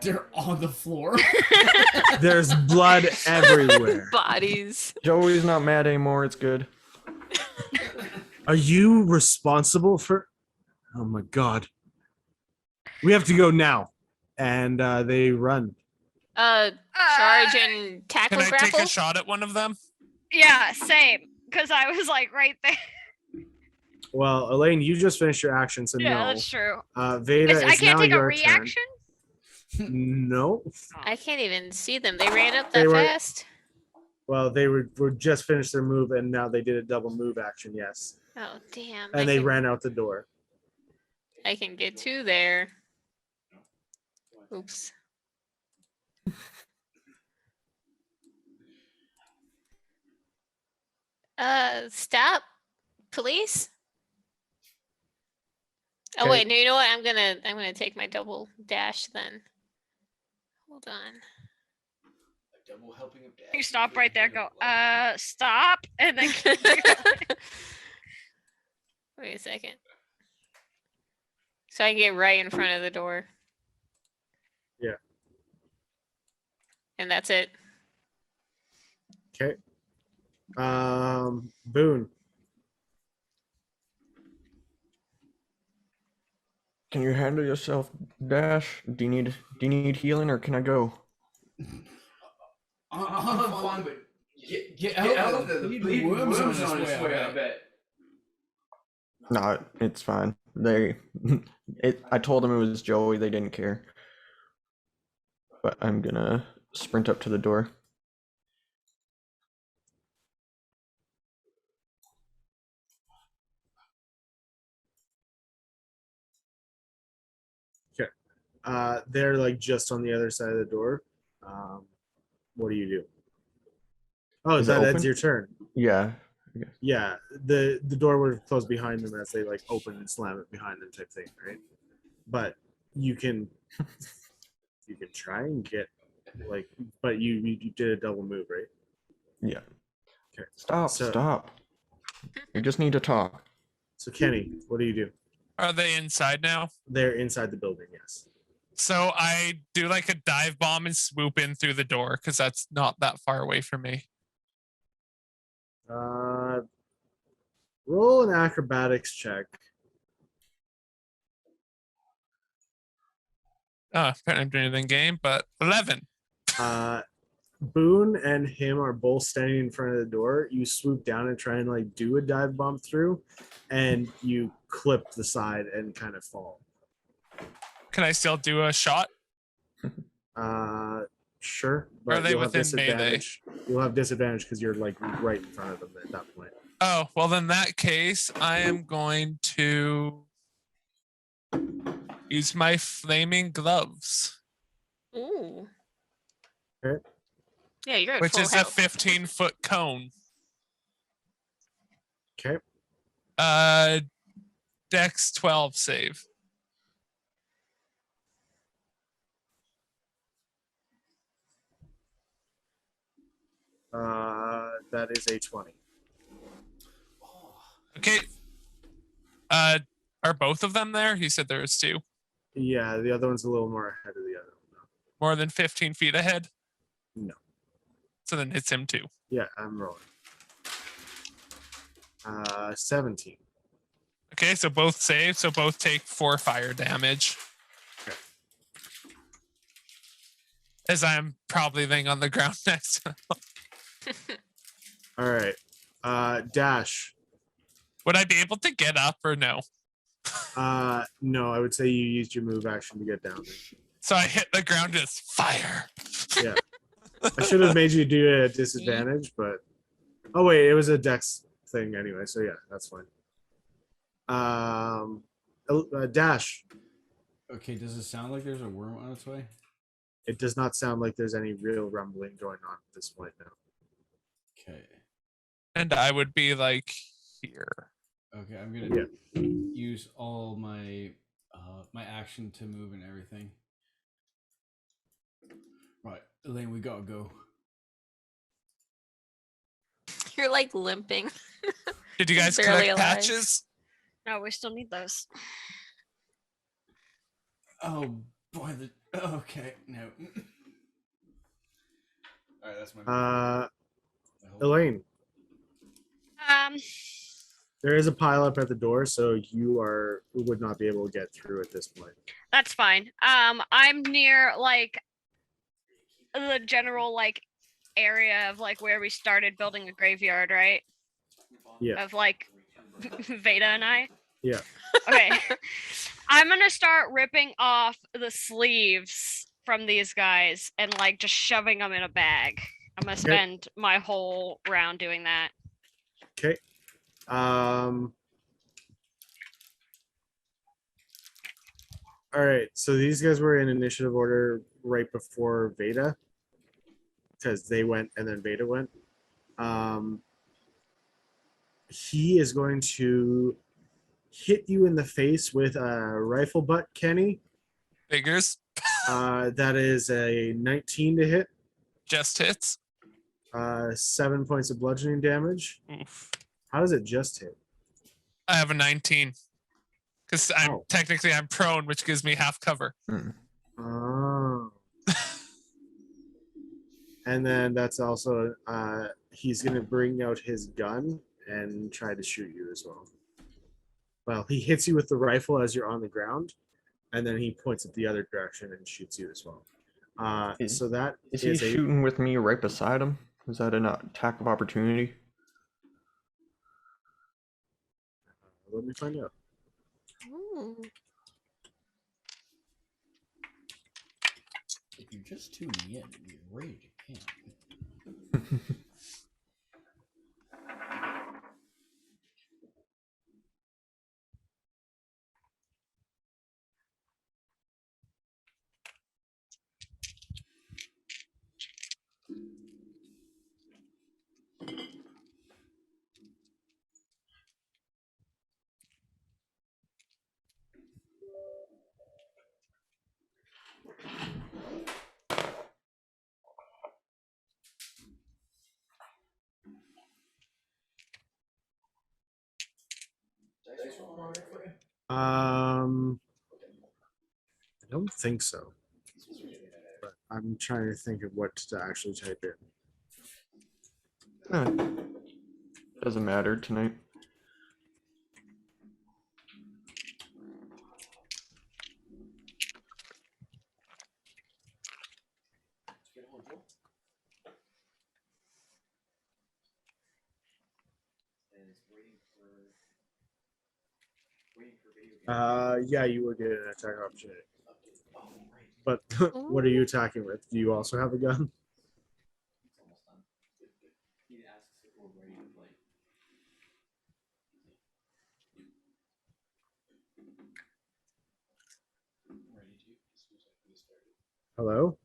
They're on the floor. There's blood everywhere. Bodies. Joey's not mad anymore. It's good. Are you responsible for? Oh my god. We have to go now. And they run. Charge and tackle Can I grapple? take a shot at one of them? Yeah, same. Because I was like right there. Well, Elaine, you just finished your action, so Yeah, no. that's true. Veda I is can't now take a your reaction. turn. No. I can't even see them. They ran up They that were- fast. Well, they were just finished their move, and now they did a double move action. Yes, Oh damn! and they ran out the door. I can get to there. Oops. Stop, police. Oh Okay. wait, no, you know what? I'm gonna take my double dash then. Hold on. Double helping of You stop right there. Go. Stop, and then Wait a second. So I can get right in front of the door. Yeah. And that's it. Okay. Boone. Can you handle yourself, Dash? Do you need healing, or can I go? I'm fine, but get out of the bleeding worms on his way, I bet. No, it's fine. I told them it was Joey. They didn't care. But I'm gonna sprint up to the door. They're like just on the other side of the door. What do you do? Oh, Is it that's open? your turn. Yeah. Yeah, the door would have closed behind them as they like open and slam it behind them type thing, right? But you can try and get like, but you did a double move, right? Yeah. Okay. Stop. So- Stop. We just need to talk. So Kenny, what do you do? Are they inside now? They're inside the building, yes. So I do like a dive bomb and swoop in through the door because that's not that far away from me. Roll an acrobatics check. Apparently I'm doing it in game, but 11. Boone and him are both standing in front of the door. You swoop down and try and like do a dive bomb through, and you clip the side and kind of fall. Can I still do a shot? Sure. Are they you'll have within melee? disadvantage. You'll have disadvantage because you're like right in front of them at that point. Oh, well, in that case, I am going to use my flaming gloves, Ooh. Okay. Yeah, you're at which full is a health. 15-foot cone. Okay. Dex 12 save. That is a 20. Okay. Are both of them there? He said there was 2. Yeah, the other one's a little more ahead of the other one. More than 15 feet ahead? No. So then it's him too. Yeah, I'm rolling. 17. Okay, so both save, so both take 4 fire damage. Okay. As I'm probably laying on the ground next to him. All right. Dash. Would I be able to get up or no? No, I would say you used your move action to get down there. So I hit the ground just fire. I should have made you do it at disadvantage, but oh wait, it was a dex thing anyway, so yeah, that's fine. Dash. Okay, does it sound like there's a worm on its way? It does not sound like there's any real rumbling going on at this point now. Okay. And I would be like here. Okay, I'm gonna use all my my action to move and everything. Right, Elaine, we gotta go. You're like limping. Did you guys Barely collect alive. patches? No, we still need those. Oh boy, okay, no. All right, that's my. Elaine, Um, there is a pile up at the door, so you would not be able to get through at this point. that's fine. I'm near like the general like area of like where we started building a graveyard, right? Yeah. Of like Veda and I. Yeah. Okay. I'm gonna start ripping off the sleeves from these guys and like just shoving them in a bag. I'm gonna spend my whole round doing that. Okay. All right. So these guys were in initiative order right before Veda, because they went and then Veda went. He is going to hit you in the face with a rifle butt, Kenny. Figures. That is a 19 to hit. Just hits. 7 points of bludgeoning damage. Oof. How does it just hit? I have a 19. Because technically I'm prone, which gives me half cover. Oh. And then that's also he's gonna bring out his gun and try to shoot you as well. Well, he hits you with the rifle as you're on the ground, and then he points at the other direction and shoots you as well. So that is he shooting with me right beside him? Is that an attack of opportunity? Let me find out. Ooh. If you're just tuning in, you're ready to camp. I don't think so. But I'm trying to think of what to actually type in. Doesn't matter tonight. Yeah, you would get an attack opportunity. But what are you attacking with? Do you also have a gun? Hello?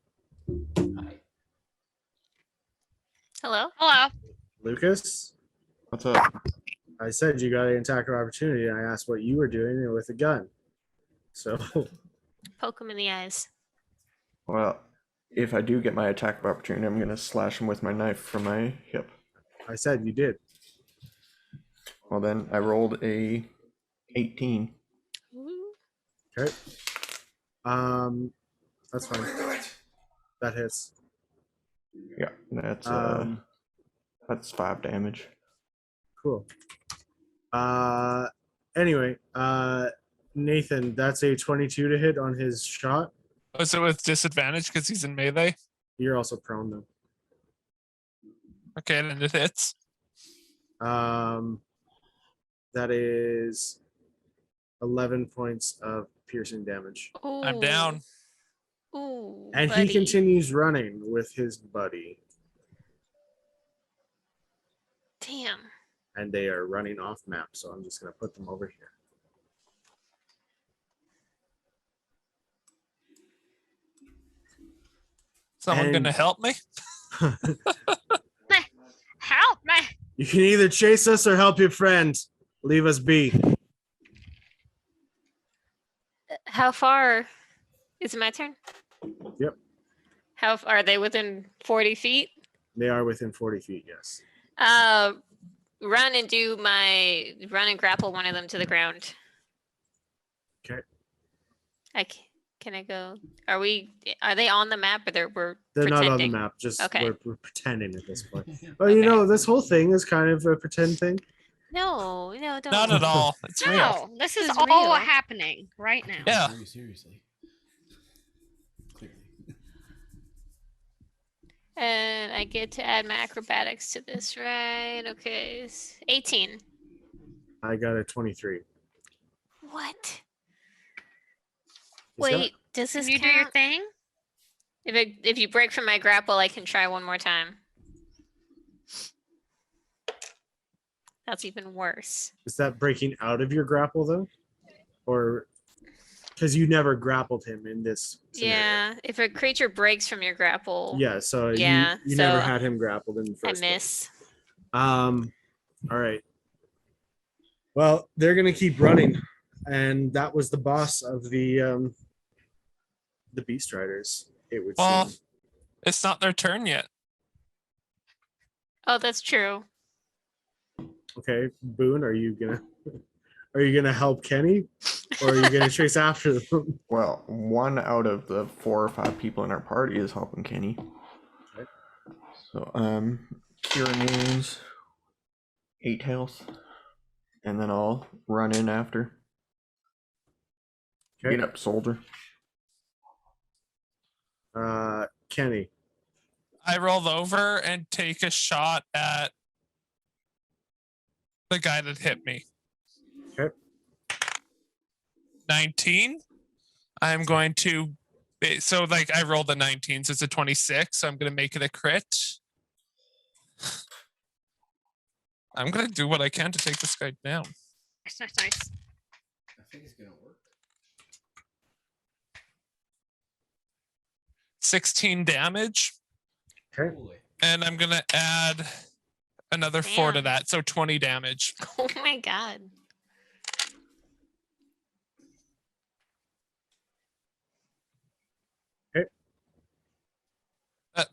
Hello? Hello. Lucas? What's up? I said you got an attack of opportunity, and I asked what you were doing with a gun. So, Poke him in the eyes. Well, if I do get my attack of opportunity, I'm gonna slash him with my knife from my hip. I said you did. Well, then I rolled a 18. Ooh. Okay. That's fine. That hits. Yeah, that's 5 damage. Cool. Anyway, Nathan, that's a 22 to hit on his shot. Was it with disadvantage because he's in melee? You're also prone though. Okay, then it hits. That is 11 points of piercing damage. I'm down. Ooh, And buddy. he continues running with his buddy. Damn. and they are running off map. So I'm just going to put them over here. Someone And- gonna help me? Help me! You can either chase us or help your friend. Leave us be. How far? Is it my turn? Yep. How are they within 40 feet? They are within 40 feet, yes. Run and grapple one of them to the ground. Okay. Can I go? Are they on the map or we're They're not on the pretending? map, just Okay. we're pretending at this point. Well, you Okay. know, this whole thing is kind of a pretend thing. No, don't. Not at all. It's real. No, this is This is all real. happening right now. Yeah. Very seriously. Clearly. And I get to add my acrobatics to this, right? Okay. 18. I got a 23. What? Is that- Wait, does this Can you count? do your thing? If you break from my grapple, I can try one more time. That's even worse. Is that breaking out of your grapple though? Or because you never grappled him in this scenario. Yeah, if a creature breaks from your grapple, Yeah, so Yeah, you never so had him grappled in the I first place. miss. All right. Well, they're gonna keep running. And that was the boss of the Beast Riders, it would Well, seem. it's not their turn yet. Oh, that's true. Okay, Boone, are you gonna help Kenny? Or are you gonna chase after them? Well, 1 out of the 4 or 5 people in our party is helping Kenny. Okay. So, Cure Wounds, 8 health, and then I'll run in after. Okay. Get up, soldier. Kenny. I roll over and take a shot at the guy that hit me. Okay. 19. I'm going to. So, like, I rolled a 19, so it's a 26. So I'm going to make it a crit. I'm going to do what I can to take this guy down. Nice. I think it's gonna work. 16 damage. Okay. Holy. And I'm going to add another 4 to Damn. that. So 20 damage. Oh my god.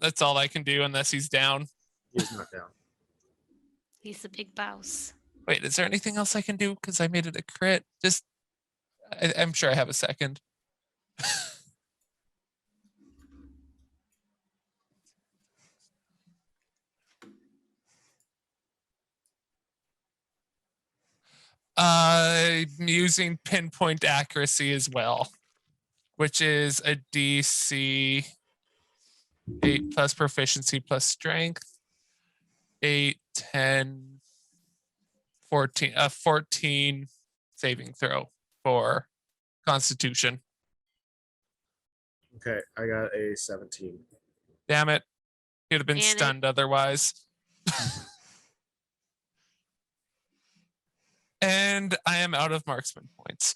That's all I can do unless he's down. He's not down. He's the big boss. Wait, is there anything else I can do? Because I made it a crit. I'm sure I have a second. I'm using pinpoint accuracy as well, which is a DC 8 plus proficiency plus strength. 8, 10, 14, 14 saving throw for Constitution. Okay, I got a 17. Damn it. He'd have been Damn it. stunned otherwise. And I am out of marksman points.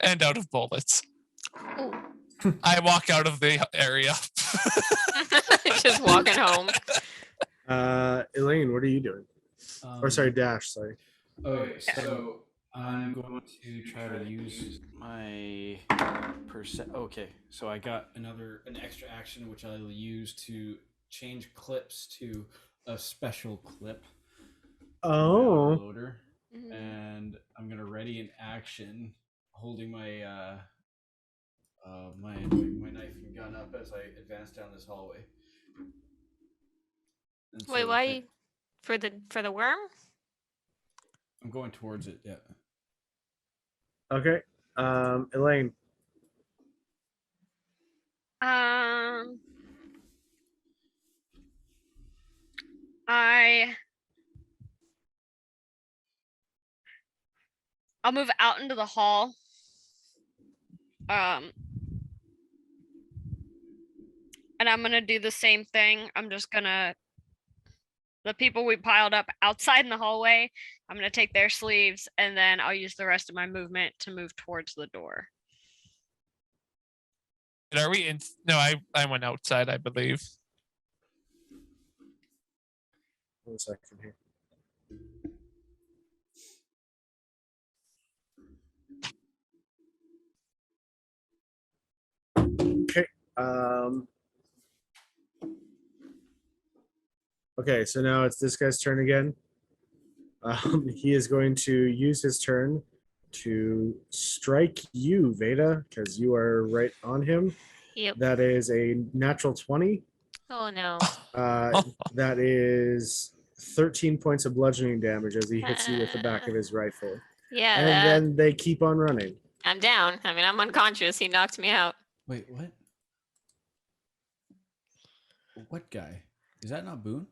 And out of bullets. Ooh. I walk out of the area. Just walking home. Elaine, what are you doing? Or sorry, Dash, sorry. Okay, so I'm going to try to use my percent. Okay, so I got an extra action which I'll use to change clips to a special clip. Oh. Loader, Mhm. and I'm gonna ready an action, holding my my knife and gun up as I advance down this hallway. And Wait, so why? For the worm? I'm going towards it. Yeah. Okay. Elaine. I'll move out into the hall. And I'm gonna do the same thing. I'm just gonna the people we piled up outside in the hallway, I'm going to take their sleeves, and then I'll use the rest of my movement to move towards the door. And are we in? No, I went outside, I believe. 1 second here. Okay. Okay, so now it's this guy's turn again. He is going to use his turn to strike you, Veda, because you are right on him. Yep. That is a natural 20. Oh no. That is 13 points of bludgeoning damage as he hits you with the back of his rifle. Yeah. And then they keep on running. I'm down. I mean, I'm unconscious. He knocked me out. Wait, what? What guy? Is that not Boone?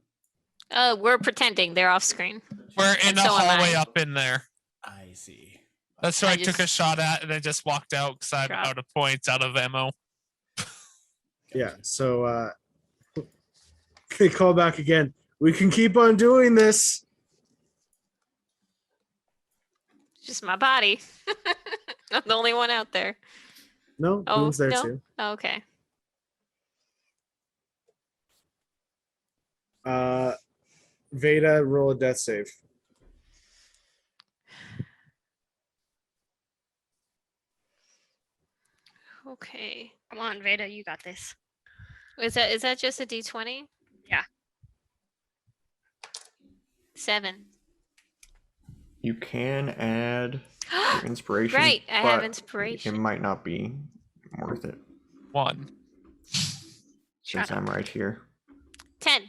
We're pretending they're off screen. We're in And the so am hallway I. up in there. I see. That's who I I took a just- shot at and then just walked out because I'm Drop. out of points, out of ammo. Yeah, so they call back again. We can keep on doing this. Just my body. I'm the only one out there. No, Oh, Boone's there no? too. Okay. Veda, roll a death save. Okay. Come on, Veda, you got this. Is that just a D20? Yeah. 7. You can add your inspiration. Right, I have but inspiration. It might not be worth it 1. since I'm right here. 10.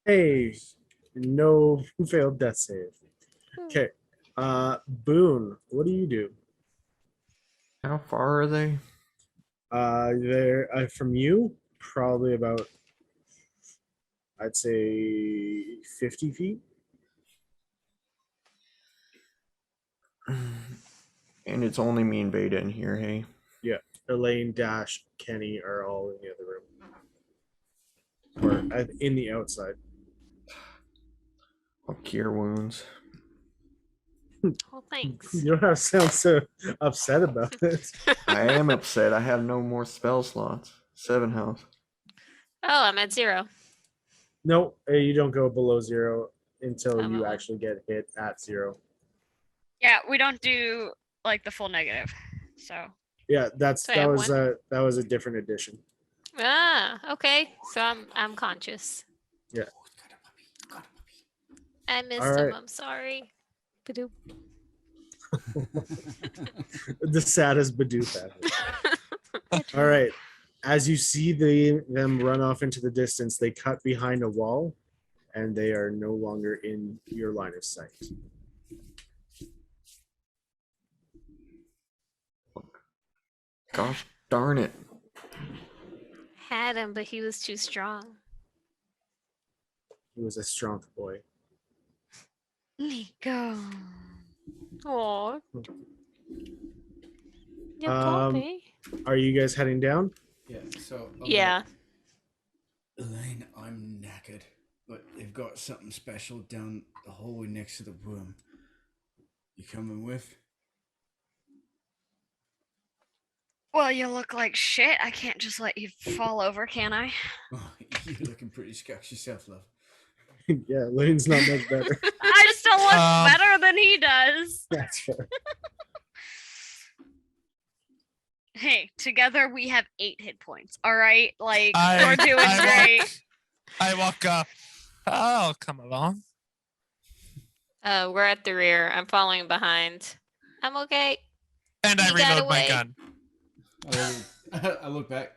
Hey, no failed death save. Okay. Boone, what do you do? How far are they? They're from you, probably about, I'd say 50 feet. And it's only me and Veda in here, hey? Elaine, Dash, Kenny are all in the other room. Or in the outside. I'll cure wounds. Oh, thanks. You don't have to sound so upset about it. I am upset. I have no more spell slots. 7 health. Oh, I'm at 0. No, you don't go below 0 until I'm you at 1. actually get hit at 0. Yeah, we don't do like the full negative. So Yeah, So I have that was a different edition. Ah, okay. So I'm conscious. Yeah. I missed All him. right. I'm sorry. Ba-doop. The saddest Bidoof ever. All right. As you see them run off into the distance, they cut behind a wall and they are no longer in your line of sight. Gosh darn it. Had him, but he was too strong. He was a strong boy. Nico. Oh. You Um, puppy. Are you guys heading down? Yeah, so. Yeah. Elaine, I'm knackered, but they've got something special down the hallway next to the room. You coming with? Well, you look like shit. I can't just let you fall over, can I? Oh, you're looking pretty sketchy yourself, love. Yeah, Lane's not much better. I still look Um, better than he does. That's fair. Hey, together we have 8 hit points. All right, like I- we're doing I great. I walk up. I'll come along. We're at the rear. I'm following behind. I'm okay. And I You got reload my away. gun. I look back.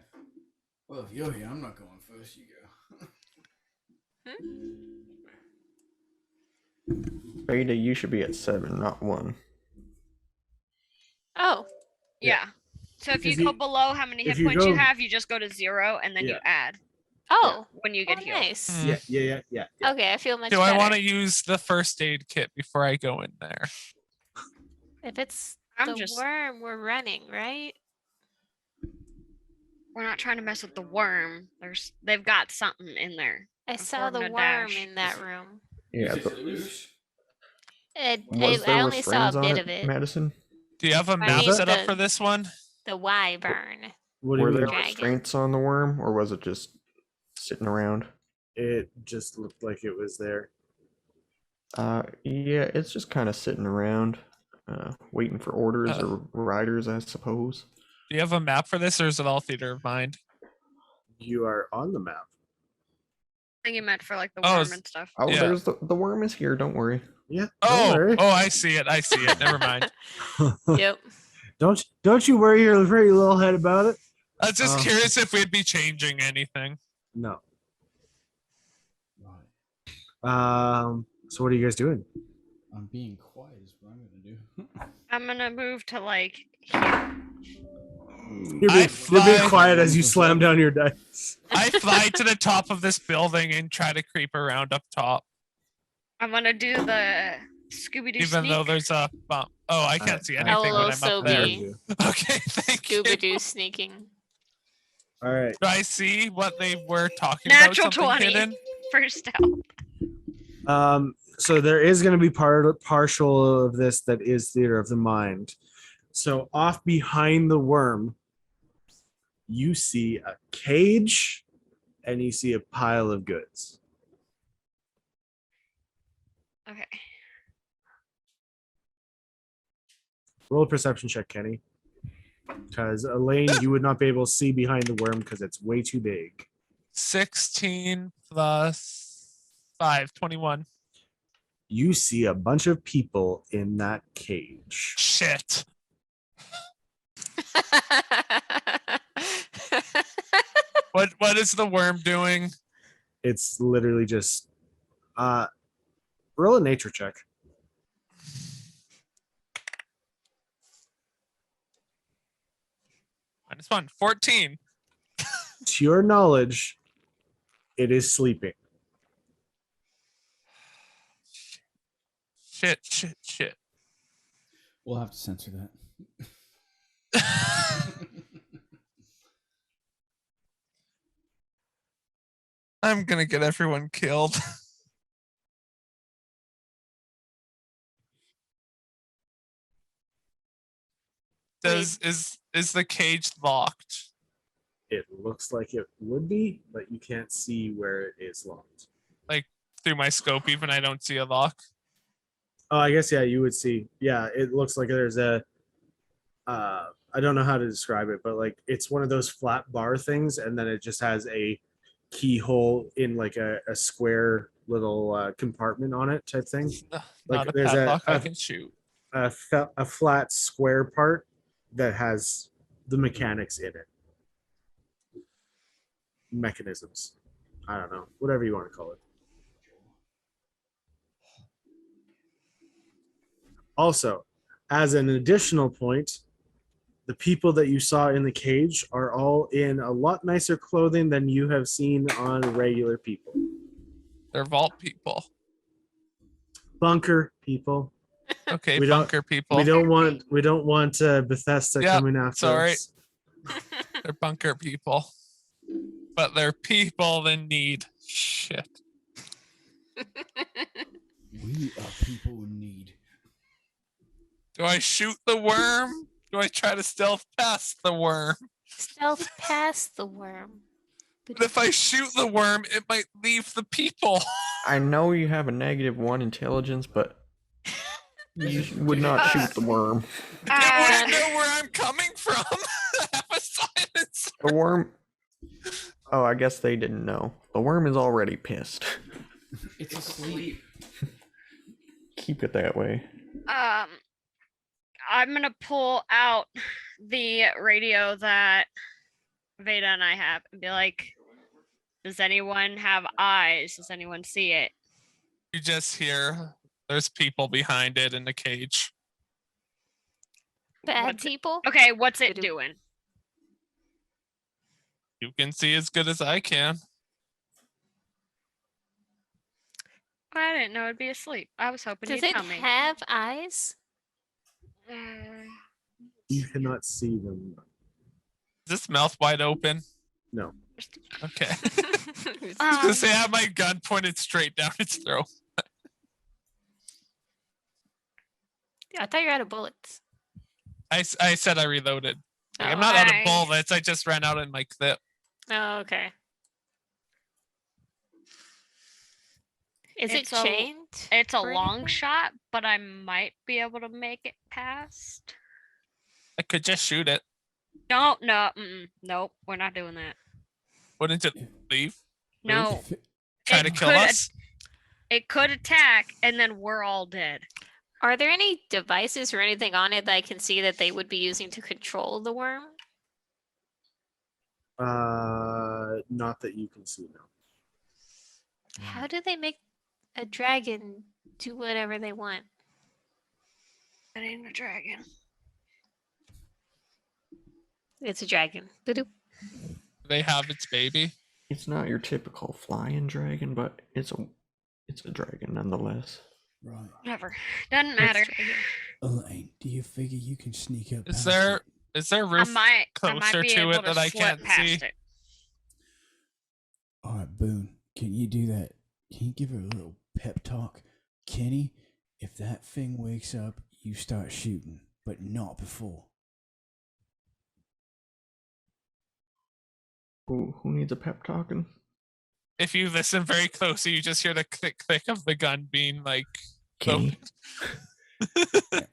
Well, if you're here, I'm not going first. You go. Veda, you should be at 7, not 1. Oh. Yeah. So if you If go you- below how many if hit you points you go- have, you just go to 0 and then you Yeah. add Oh. when you get Oh, healed. nice. Hmm. Yeah. Okay, I feel much Do better. I want to use the first aid kit before I go in there? If it's I'm the just- worm, we're running, right? We're not trying to mess with the worm. They've got something in there. I saw the According to worm Dash. in that room. Yeah. Was I there only saw a restraints on bit it, of it. Madison? Do you have a map mean, set up the- for this one? The wyvern. What do you Were mean? there Dragon. restraints on the worm, or was it just sitting around? It just looked like it was there. Yeah, it's just kind of sitting around, waiting for orders or riders, I suppose. Do you have a map for this, or is it all theater of mind? You are on the map. I think you meant for like the Oh, worm and stuff. Oh, Yeah. there's the worm is here. Don't worry. Yeah. Don't worry. I see it. I see it. Never mind. Yep. Don't you worry your pretty little head about it. I was just Oh. curious if we'd be changing anything. No. Right. So what are you guys doing? I'm being quiet is what I'm gonna do. I'm gonna move to like You're being quiet as you slam down your dice. I fly to the top of this building and try to creep around up top, I'm gonna do the Scooby Doo even though sneak. there's a bump. Oh, I can't see anything I'll when I'm also up there. be Okay, thank you. Scooby Doo sneaking. All right. Do I see what they were talking Natural about? Something 20. hidden? First out. So there is going to be partial of this that is theater of the mind. So off behind the worm, you see a cage and you see a pile of goods. Okay. Roll a perception check, Kenny. Because Elaine, you would not be able to see behind the worm because it's way too big. 16 plus 5, 21. You see a bunch of people in that cage. Shit. What is the worm doing? It's literally just roll a nature check. -1, 14. To your knowledge, it is sleeping. Shit. We'll have to censor that. I'm gonna get everyone killed. Is the cage locked? It looks like it would be, but you can't see where it is locked. Through my scope, even I don't see a lock. Oh, I guess, yeah, you would see. Yeah, it looks like there's a, I don't know how to describe it, but like it's one of those flat bar things, and then it just has a keyhole in like a square little compartment on it type thing. Not a there's padlock I can shoot. A flat square part that has the mechanics in it. Mechanisms. I don't know. Whatever you want to call it. Also, as an additional point, the people that you saw in the cage are all in a lot nicer clothing than you have seen on regular people. They're vault people. Bunker people. Okay, We don't- bunker people. We don't want Bethesda Yeah, coming after sorry. us. They're bunker people. But they're people in need. Shit. We are people in need. Do I shoot the worm? Do I try to stealth past the worm? Stealth past the worm. But if I shoot the worm, it might leave the people. I know you have a -1 intelligence, but you would not shoot the worm. It wouldn't know where I'm coming from. I have a silence. The worm. Oh, I guess they didn't know. The worm is already pissed. It's asleep. Keep it that way. I'm gonna pull out the radio that Veda and I have and be like, does anyone have eyes? Does anyone see it? You just hear there's people behind it in the cage. Bad What's it- people? Okay, what's it Voodoo. doing? You can see as good as I can. I didn't know it'd be asleep. I was hoping Does you'd it tell me. have eyes? You cannot see them. Is this mouth wide open? No. Okay. To say I have my gun pointed straight down its throat. I thought you were out of bullets. I said I reloaded. Like, Oh, I'm not out of I- bullets. I just ran out in my clip. Oh, okay. Is It's it chained? It's a or long anything? shot, but I might be able to make it past. I could just shoot it. No, nope, we're not doing that. Wouldn't it leave? No, If it- Try to It kill could- us? it could attack, and then we're all dead. Are there any devices or anything on it that I can see that they would be using to control the worm? Not that you can see now. How do they make a dragon do whatever they want? That ain't a dragon. It's a dragon. Boop. They have its baby. It's not your typical flying dragon, but it's a dragon nonetheless. Right. Whatever. Doesn't matter. Elaine, do you figure you can sneak up? Is past there it? is there I roof might closer be to able it that I slip can't past see? it. All right, Boone, can you do that? Can you give her a little pep talk? Kenny, if that thing wakes up, you start shooting, but not before. Who needs a pep talking? If you listen very closely, you just hear the click click of the gun being like Kenny?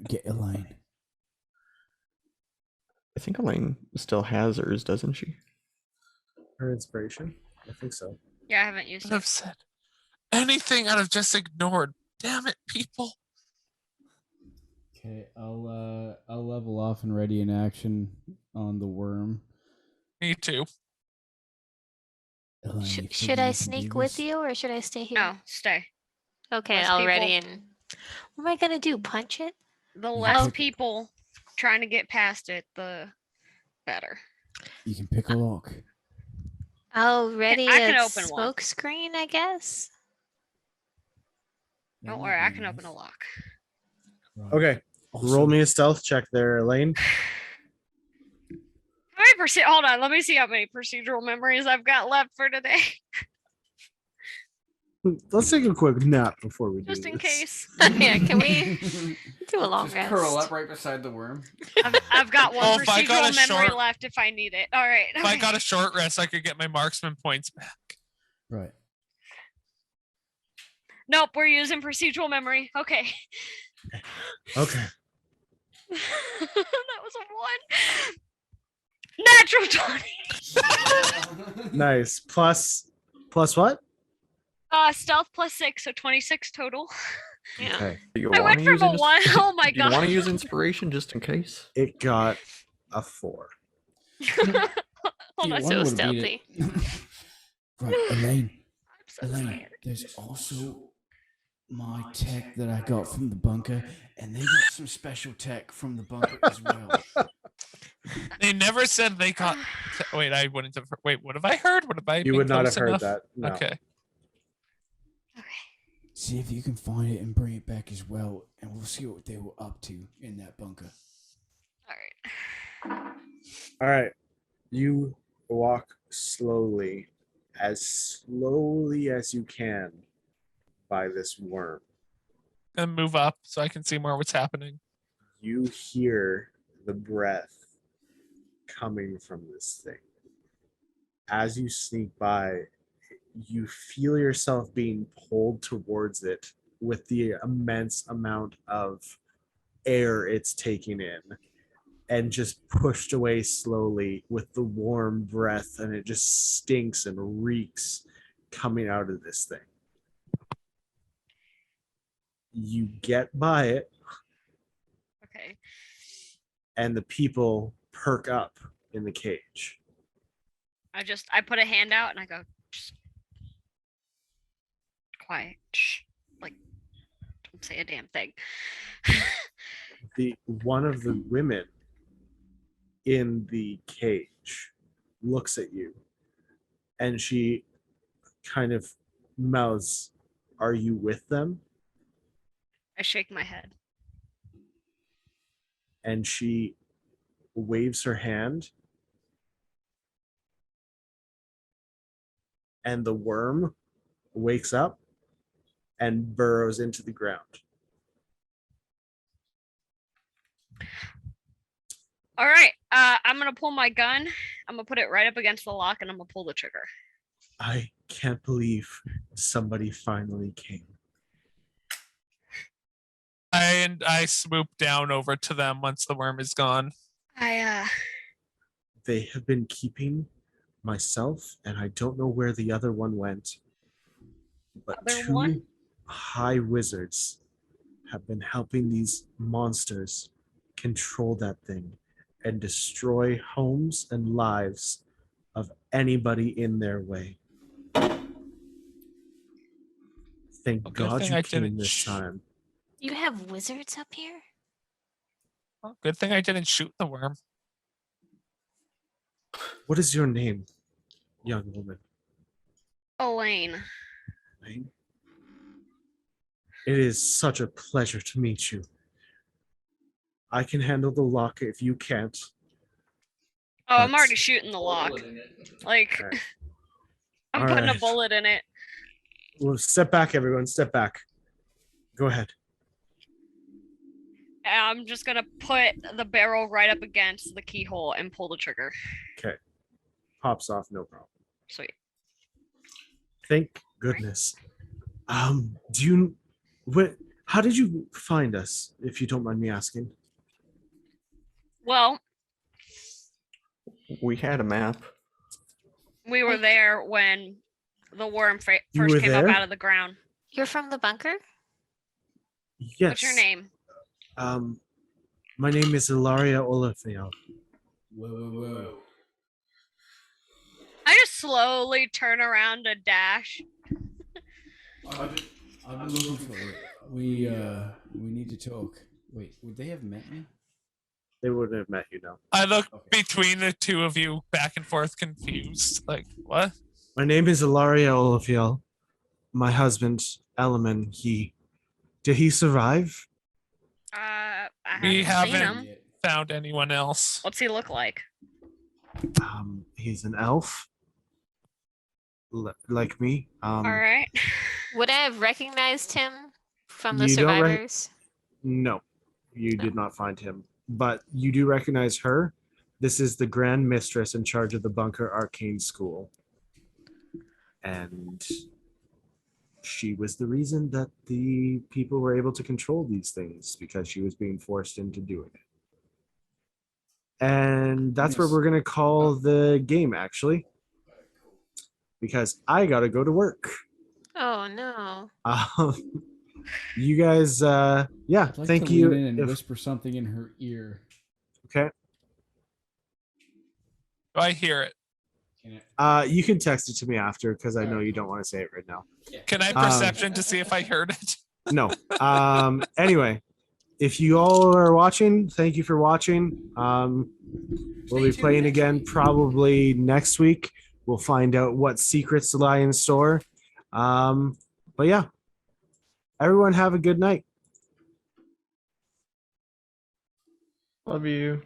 Get Elaine. I think Elaine still has hers, doesn't she? Her inspiration? I think so. Yeah, I haven't used I'd have it. said anything I'd have just ignored. Damn it, people. Okay, I'll level off and ready in action on the worm. Me too. Elaine, you figure Should I you can do sneak with this? you or should I stay here? No, stay. Okay, less I'll people- ready and. What am I gonna do? Punch it? The You less pick- people trying to get past it, the better. You can pick a lock. I'll ready I a can open one. smoke screen, I guess. That Don't might worry, I be can open a enough. lock. Right. Okay, roll Also- me a stealth check there, Elaine. How many hold on, let me see how many procedural memories I've got left for today. Let's take a quick nap before we do Just in this. case. Yeah, can we do a long Just rest? curl up right beside the worm. I've got one Oh, if I got procedural a memory short- left if I need it. All right. If I okay. got a short rest, I could get my marksman points back. Right. Nope, we're using procedural memory. Okay. Okay. That was a 1. Natural 20. Nice. Plus what? Stealth plus 6, so 26 total. Yeah. Okay. Do you I wanna went from use a 1. Oh my Do you want to god. use inspiration just in case? It got a 4. Hold Yeah, on. one so would've beat stealthy. it. Right, Elaine. I'm so Elaine, tired. there's also my tech that I got from the bunker, and they got some special tech from the bunker as well. They never said they got. Wait, I wouldn't have. Wait, what have I heard? What have I? You been would not have close heard enough? that. No. Okay. See if you can find it and bring it back as well, and we'll see what they were up to in that bunker. All right. All right. You walk slowly as you can by this worm. Gonna move up so I can see more what's happening. You hear the breath coming from this thing. As you sneak by, you feel yourself being pulled towards it with the immense amount of air it's taking in, and just pushed away slowly with the warm breath, and it just stinks and reeks coming out of this thing. You get by it, Okay. and the people perk up in the cage. I put a hand out and I go, just quiet. Shh. Like, don't say a damn thing. One of the women in the cage looks at you, and she kind of mouths, "Are you with them?" I shake my head. And she waves her hand, and the worm wakes up and burrows into the ground. All right. I'm gonna pull my gun. I'm gonna put it right up against the lock, and I'm gonna pull the trigger. I can't believe somebody finally came. I swoop down over to them once the worm is gone. They have been keeping myself, and I don't know where the other one went. But Other two one? high wizards have been helping these monsters control that thing and destroy homes and lives of anybody in their way. Thank Well, good God thing you I came didn't this time. You have wizards up here? Well, good thing I didn't shoot the worm. What is your name, young woman? Elaine. Elaine? It is such a pleasure to meet you. I can handle the lock if you can't. Oh, I'm That's- already shooting the lock. Like, Alright. I'm putting a Alright. bullet in it. Well, step back, everyone. Step back. Go ahead. And I'm just gonna put the barrel right up against the keyhole and pull the trigger. Okay. Pops off, no problem. Sweet. Thank goodness. Do you how did you find us, if you don't mind me asking? Well, We had a map. we were there when the worm You first were came up there? out of the ground. You're from the bunker? Yes. What's your name? My name is Ilaria Olafiel. Whoa. I just slowly turn around to dash. I've been looking for it. We need to talk. Wait, would they have met me? They wouldn't have met you, no. I look Okay. between the two of you, back and forth, confused. Like, what? My name is Ilaria Olafiel. My husband, Eleman, did he survive? I We haven't seen haven't- him. Found anyone else? What's he look like? He's an elf. Like me. All right. Would I have recognized him from the You don't rec- survivors? No, you did not find him. But you do recognize her. This is the Grand Mistress in charge of the Bunker Arcane School. And she was the reason that the people were able to control these things, because she was being forced into doing it. And that's where Yes. we're going to call the game, actually. Because I got to go to work. Oh no. You guys, yeah, I'd like thank to you. lean in and If- whisper something in her ear. okay. Do I hear it? Can I- You can text it to me after, because I know you don't want to say it right now. Can I perception to see if I heard it? No. Anyway, if you all are watching, thank you for watching. We'll be playing again probably next week. We'll find out what secrets lie in store. But yeah, everyone have a good night. Love you.